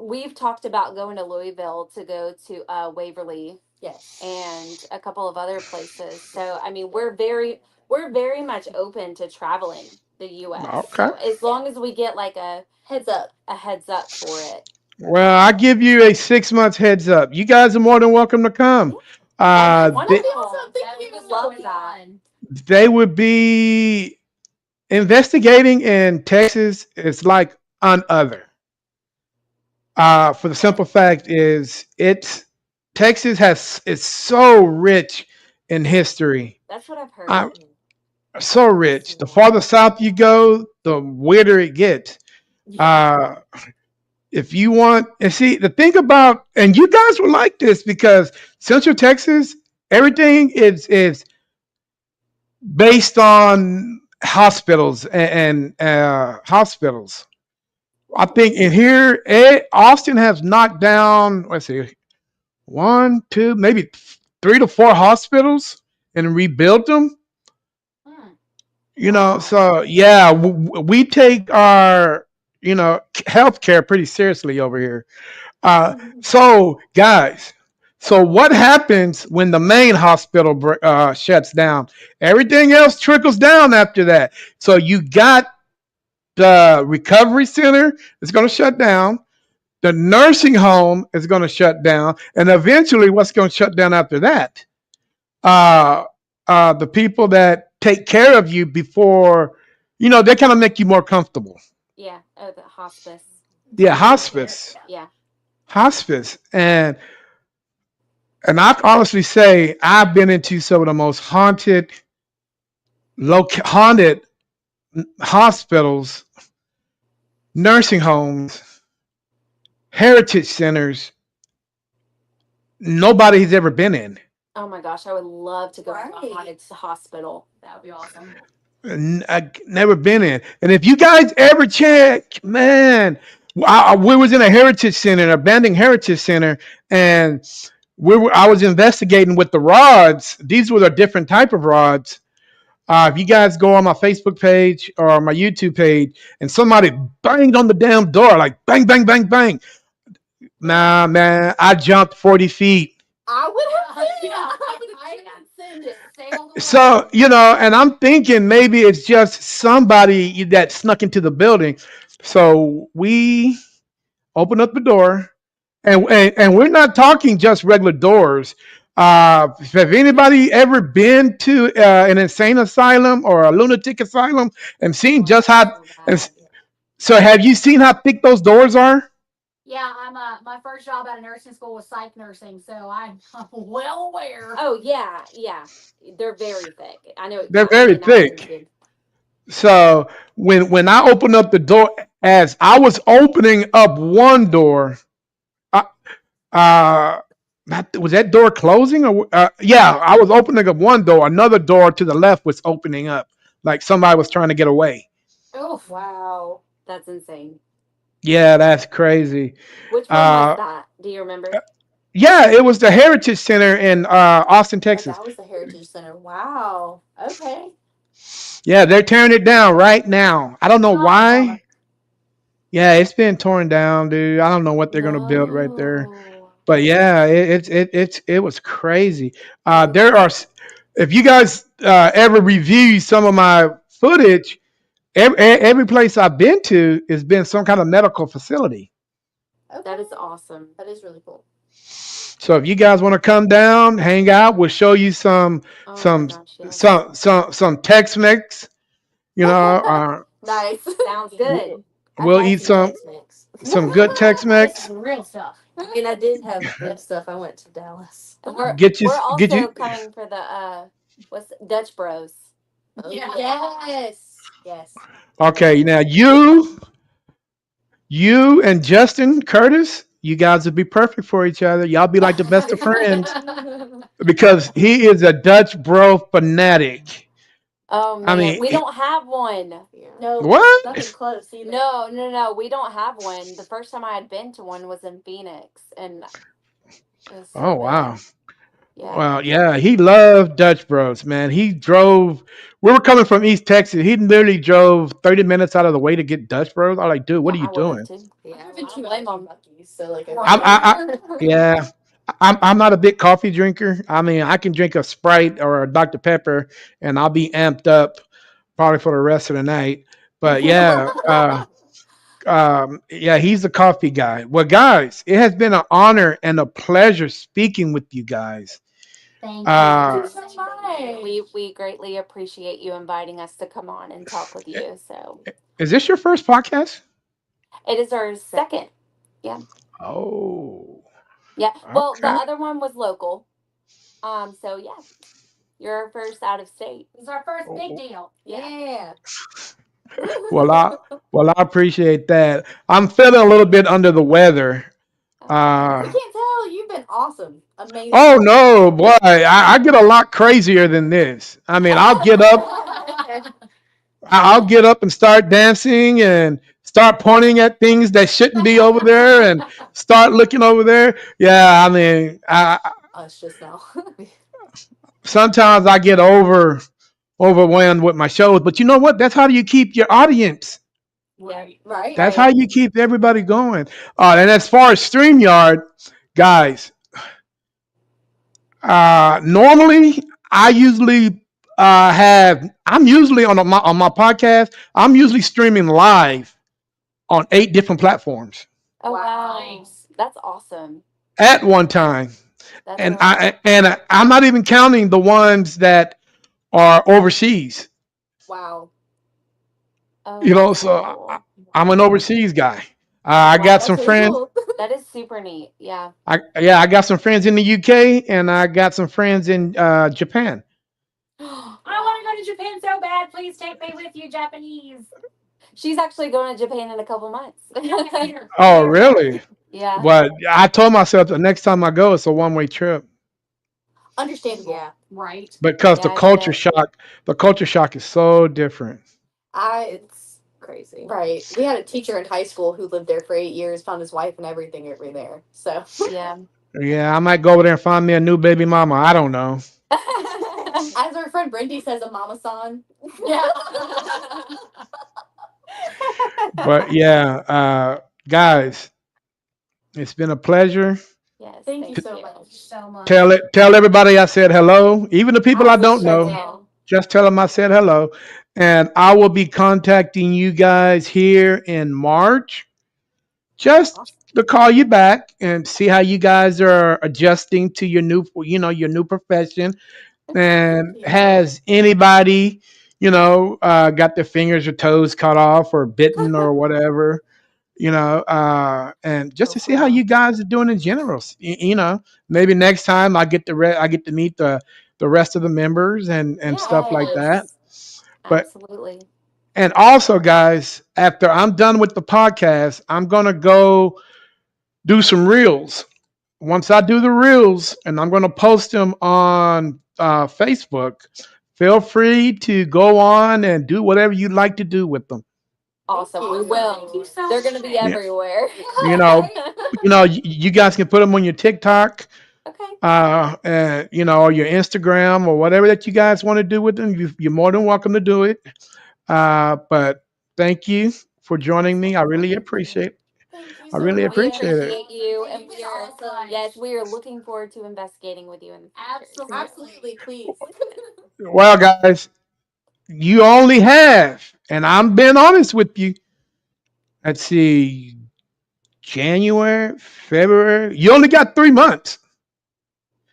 Speaker 4: we've talked about going to Louisville to go to Waverly
Speaker 2: Yes.
Speaker 4: and a couple of other places. So I mean, we're very much open to traveling the U.S.
Speaker 3: Okay.
Speaker 4: So as long as we get like
Speaker 2: Heads up.
Speaker 4: a heads up for it.
Speaker 3: Well, I give you a 6 months heads up. You guys are more than welcome to come.
Speaker 4: That'd be
Speaker 3: They,
Speaker 4: wonderful.
Speaker 2: Awesome. Thank
Speaker 5: That
Speaker 2: you.
Speaker 5: would be
Speaker 4: Love
Speaker 5: so
Speaker 4: that.
Speaker 5: fun.
Speaker 3: they would be investigating in Texas. It's like unother. For the simple fact is, it's Texas has it's so rich in history.
Speaker 4: That's what I've heard.
Speaker 3: Uh, so rich. The farther south you go, the weirder it gets. Uh, if you want, and see the thing about, and you guys will like this because Central Texas, everything is based on hospitals and hospitals. I think in here, Austin has knocked down. Let's see, one, two, maybe 3 to 4 hospitals and rebuilt them.
Speaker 5: Hmm.
Speaker 3: So yeah, we take our healthcare pretty seriously over here. So guys, so what happens when the main hospital shuts down? Everything else trickles down after that. So you got the recovery center is going to shut down. The nursing home is going to shut down, and eventually, what's going to shut down after that? Uh, the people that take care of you before, they kind of make you more comfortable.
Speaker 4: Yeah. Oh, the hospice.
Speaker 3: Yeah, hospice,
Speaker 4: Yeah.
Speaker 3: hospice, and I can honestly say I've been into some of the most haunted hospitals, nursing homes, heritage centers nobody's ever been in.
Speaker 4: Oh my gosh, I would love to go to a
Speaker 2: Right.
Speaker 4: haunted hospital.
Speaker 5: That would be awesome.
Speaker 3: I never been in. And if you guys ever check, man, we was in a heritage center, an abandoned heritage center, and I was investigating with the rods. These were a different type of rods. If you guys go on my Facebook page or my YouTube page, and somebody banged on the damn door, like bang, bang, bang, bang. Nah, man, I jumped 40 feet.
Speaker 2: I would have
Speaker 5: Yeah,
Speaker 2: I would
Speaker 5: I
Speaker 2: have
Speaker 5: can send it. Sailed away.
Speaker 3: So, and I'm thinking maybe it's just somebody that snuck into the building. So we open up the door, and we're not talking just regular doors. Have anybody ever been to an insane asylum or a lunatic asylum and seen just how? And so, have you seen how thick those doors are?
Speaker 5: Yeah, I'm my first job out of nursing school was psych nursing, so I'm well aware.
Speaker 4: Oh yeah, yeah. They're very thick. I know.
Speaker 3: They're
Speaker 4: I
Speaker 3: very
Speaker 4: mean, not
Speaker 3: thick.
Speaker 4: intended.
Speaker 3: So when I opened up the door, as I was opening up one door, I, uh, was that door closing or yeah, I was opening up one door, another door to the left was opening up, like somebody was trying to get away.
Speaker 5: Oh,
Speaker 2: Wow.
Speaker 4: That's insane.
Speaker 3: Yeah, that's crazy.
Speaker 4: Which one was
Speaker 3: Uh,
Speaker 4: that? Do you remember?
Speaker 3: yeah, it was the Heritage Center in Austin,
Speaker 2: Oh,
Speaker 3: Texas.
Speaker 2: that was the Heritage Center. Wow. Okay.
Speaker 3: Yeah, they're tearing it down right now. I don't know
Speaker 5: oh, bummer.
Speaker 3: why. Yeah, it's been torn down, dude. I don't know what they're gonna build right there.
Speaker 2: No.
Speaker 3: But yeah, it was crazy.
Speaker 2: That is
Speaker 3: There are, if you guys ever review some of my footage, every place I've been to has been some kind of medical facility.
Speaker 2: okay.
Speaker 4: That is awesome.
Speaker 2: That is really cool.
Speaker 3: So if you guys want to come down, hang out, we'll show you
Speaker 4: Oh my
Speaker 3: some
Speaker 4: gosh, yes.
Speaker 3: some Tex-Mex. You know,
Speaker 2: Nice.
Speaker 4: Sounds
Speaker 3: w-
Speaker 4: good.
Speaker 2: I've
Speaker 3: we'll
Speaker 2: had
Speaker 3: eat
Speaker 2: some
Speaker 3: some
Speaker 2: Tex-Mex.
Speaker 3: good
Speaker 5: This is
Speaker 3: Tex-Mex.
Speaker 5: real stuff.
Speaker 2: I mean, I did have good stuff. I went to Dallas.
Speaker 4: We're
Speaker 3: Get you.
Speaker 4: also coming for the what's Dutch Bros.
Speaker 2: Oh,
Speaker 5: Yeah.
Speaker 2: yes. Yes.
Speaker 3: Okay, now you and Justin Curtis, you guys would be perfect for each other. Y'all be like the best of friends because he is a Dutch bro fanatic.
Speaker 4: Oh
Speaker 3: I
Speaker 4: man,
Speaker 3: mean,
Speaker 4: we don't have one.
Speaker 2: Yeah. No, nothing
Speaker 3: what?
Speaker 2: close either.
Speaker 4: No, no, no, we don't have one. The first time I had been to one was in Phoenix, and it was so
Speaker 3: Oh wow.
Speaker 4: good. Yeah.
Speaker 3: Well, yeah, he loved Dutch Bros, man. He drove. We were coming from East Texas. He literally drove 30 minutes out of the way to get Dutch Bros. I was like, dude, what
Speaker 4: Yeah,
Speaker 3: are you
Speaker 4: I would have
Speaker 3: doing?
Speaker 4: too.
Speaker 2: Yeah,
Speaker 4: I don't
Speaker 2: I'm
Speaker 4: blame
Speaker 2: not
Speaker 4: them.
Speaker 2: Buc-ee's, so like
Speaker 3: I yeah. I'm not a big coffee drinker. I mean, I can drink a Sprite or a Dr. Pepper, and I'll be amped up probably for the rest of the night. But yeah, yeah, he's a coffee guy. Well, guys, it has been an honor and a pleasure speaking with you guys.
Speaker 5: Thank
Speaker 2: Thank
Speaker 3: Uh,
Speaker 2: you so much.
Speaker 4: We greatly appreciate you inviting us to come on and talk with you. So
Speaker 3: is this your first podcast?
Speaker 4: it is our second. Yeah.
Speaker 3: Oh,
Speaker 4: Yeah. Well, the
Speaker 3: okay.
Speaker 4: other one was local. So yeah, you're our first out of state.
Speaker 5: This is our first big deal.
Speaker 4: Yeah.
Speaker 2: Yeah.
Speaker 3: Well, I appreciate that. I'm feeling a little bit under the weather.
Speaker 4: Oh
Speaker 2: We
Speaker 3: Uh,
Speaker 4: man.
Speaker 2: can't tell. You've been awesome. Amazing.
Speaker 3: oh no, boy, I get a lot crazier than this. I mean, I'll get up and start dancing and start pointing at things that shouldn't be over there and start looking over there. Yeah, I mean,
Speaker 2: Us just now.
Speaker 3: sometimes I get overwhelmed with my shows, but you know what? That's how you keep your audience.
Speaker 5: Right.
Speaker 2: Right.
Speaker 3: That's how you keep everybody going. And as far as StreamYard, guys, normally I usually I'm usually on my podcast. I'm usually streaming live on 8 different platforms
Speaker 4: Oh
Speaker 2: Wow.
Speaker 4: wow. That's awesome.
Speaker 3: at one time,
Speaker 4: That's
Speaker 3: and
Speaker 4: amazing.
Speaker 3: I'm not even counting the ones that are overseas.
Speaker 2: Wow.
Speaker 4: Oh,
Speaker 3: You know,
Speaker 4: that's so
Speaker 3: so
Speaker 4: cool.
Speaker 3: I'm an overseas guy. I
Speaker 2: Wow.
Speaker 3: got
Speaker 2: That's
Speaker 3: some
Speaker 2: really
Speaker 3: friends.
Speaker 2: cool.
Speaker 4: That is super neat. Yeah.
Speaker 3: I got some friends in the UK, and I got some friends in Japan.
Speaker 5: I want to go to Japan so bad. Please take me with you, Japanese.
Speaker 4: She's actually going to Japan in a couple months.
Speaker 5: Here.
Speaker 3: Oh, really?
Speaker 4: Yeah.
Speaker 3: But I told myself the next time I go, it's a one-way trip
Speaker 2: Understandable. Yeah.
Speaker 5: Right.
Speaker 3: because
Speaker 4: Yeah, I get it.
Speaker 3: the culture shock is so different.
Speaker 2: It's
Speaker 6: Crazy.
Speaker 2: right. We had a teacher in high school who lived there for 8 years, found his wife and everything over there. So
Speaker 4: Yeah.
Speaker 3: Yeah, I might go over there and find me a new baby mama. I don't know.
Speaker 2: as our friend Brindy says, a mama san.
Speaker 5: Yeah.
Speaker 3: But yeah, guys, it's been a pleasure.
Speaker 4: Yes.
Speaker 2: Thank you so
Speaker 5: Thank you
Speaker 2: much.
Speaker 5: so much.
Speaker 3: Tell everybody I said hello. Even the people I don't
Speaker 2: Sure
Speaker 3: know,
Speaker 2: will.
Speaker 3: just tell them I said hello. And I will be contacting you guys here in March just
Speaker 2: Awesome.
Speaker 3: to call you back and see how you guys are adjusting to your new profession.
Speaker 2: Thank
Speaker 3: And
Speaker 2: you.
Speaker 3: has anybody, got their fingers or toes cut off or bitten or whatever? And just
Speaker 6: Oh,
Speaker 3: to
Speaker 6: for
Speaker 3: see how
Speaker 6: real.
Speaker 3: you guys are doing in general. Maybe next time I get to meet the rest of the members and stuff like that.
Speaker 4: Yes.
Speaker 3: But
Speaker 4: Absolutely.
Speaker 3: and also, guys, after I'm done with the podcast, I'm gonna go do some reels. Once I do the reels, and I'm gonna post them on Facebook. Feel free to go on and do whatever you'd like to do with them.
Speaker 4: Awesome. We
Speaker 5: Thank you
Speaker 4: will.
Speaker 5: so
Speaker 4: They're going to be
Speaker 5: much.
Speaker 3: Yeah,
Speaker 4: everywhere.
Speaker 3: you know, you guys can put them on your TikTok,
Speaker 4: Okay.
Speaker 3: and or your Instagram or whatever that you guys want to do with them. You're more than welcome to do it. But thank you for joining me. I really appreciate.
Speaker 2: Thank you
Speaker 3: I
Speaker 2: so
Speaker 3: really
Speaker 2: much.
Speaker 4: We
Speaker 3: appreciate it.
Speaker 4: appreciate you,
Speaker 2: Thank
Speaker 4: and
Speaker 2: you
Speaker 4: we
Speaker 2: so
Speaker 4: are
Speaker 2: much.
Speaker 4: yes, we are looking forward to investigating with you in the future. So
Speaker 2: Absolutely, please.
Speaker 3: Well, guys, you only have, and I'm being honest with you. Let's see, January, February. You only got 3 months.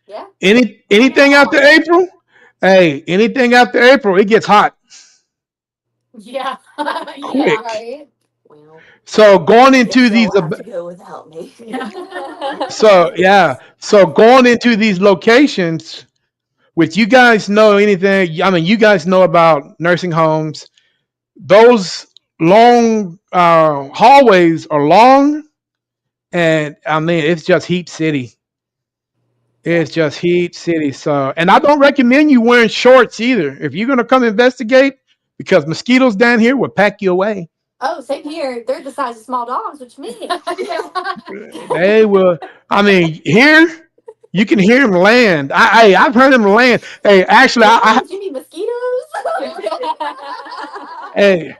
Speaker 2: Yeah.
Speaker 3: Anything after
Speaker 5: Wow.
Speaker 3: April? Hey, anything after April, it gets hot
Speaker 5: Yeah. Yeah.
Speaker 3: quick.
Speaker 2: Right.
Speaker 6: Well,
Speaker 3: So
Speaker 6: I
Speaker 3: going
Speaker 6: guess
Speaker 3: into
Speaker 6: y'all
Speaker 3: these,
Speaker 6: will have to go without me.
Speaker 5: Yeah.
Speaker 3: so yeah, so going into these locations, with you guys know anything? I mean, you guys know about nursing homes. Those long hallways are long, and I mean, it's just heat city. It's just
Speaker 2: Definitely.
Speaker 3: heat city. So, and I don't recommend you wearing shorts either. If you're gonna come investigate, because mosquitoes down here will pack you away.
Speaker 2: Oh, same here. They're the size of small dogs, which means
Speaker 3: They will. I mean, here you can hear them land. I've heard them land. Hey, actually,
Speaker 2: what? You mean mosquitoes?
Speaker 3: hey,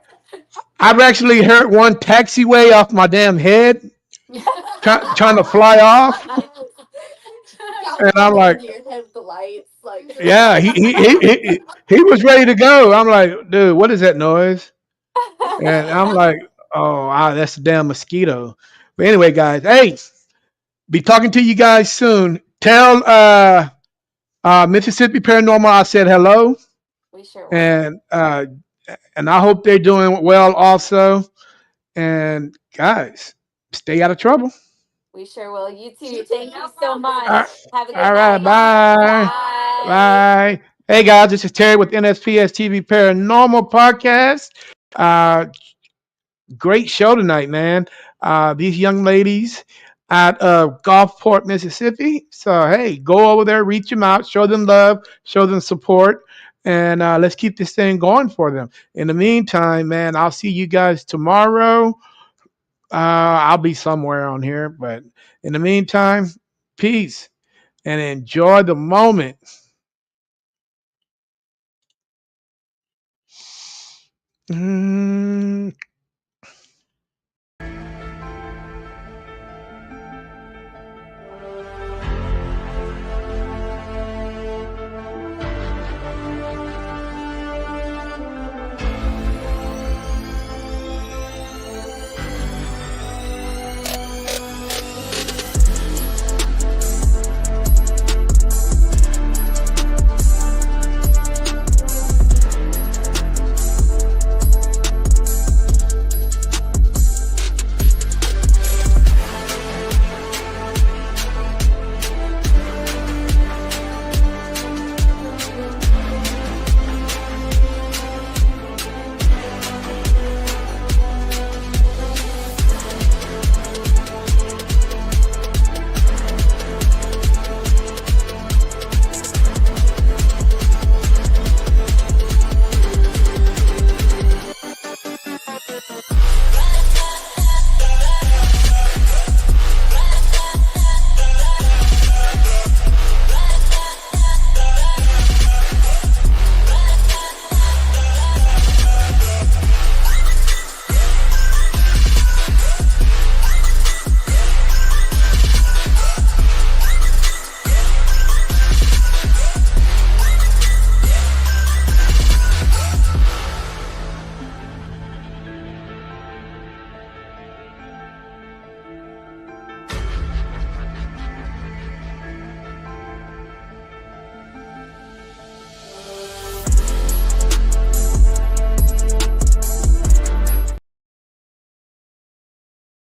Speaker 3: I've actually heard one taxiway off my damn head, trying to fly off,
Speaker 2: Y'all
Speaker 3: and I'm
Speaker 2: coming
Speaker 3: like,
Speaker 2: into your head with the lights, like.
Speaker 3: yeah, he was ready to go. I'm like, dude, what is that noise? And I'm like, oh, that's a damn mosquito. But anyway, guys, hey, be talking to you guys soon. Tell Mississippi Paranormal I said hello,
Speaker 4: we sure will.
Speaker 3: and uh, and I hope they're doing well also. And guys, stay out of trouble.
Speaker 4: We sure will. You too. Thank you so
Speaker 3: All
Speaker 4: much.
Speaker 3: right,
Speaker 4: Have a good
Speaker 3: all right,
Speaker 4: night.
Speaker 3: bye,
Speaker 4: Bye.
Speaker 3: bye. Hey guys, this is Terry with NSPS TV Paranormal Podcast. Uh, Great show tonight, man. These young ladies out of Gulfport, Mississippi. So hey, go over there, reach them out, show them love, show them support, and let's keep this thing going for them. In the meantime, man, I'll see you guys tomorrow. I'll be somewhere on here, but in the meantime, peace and enjoy the moment. Mm.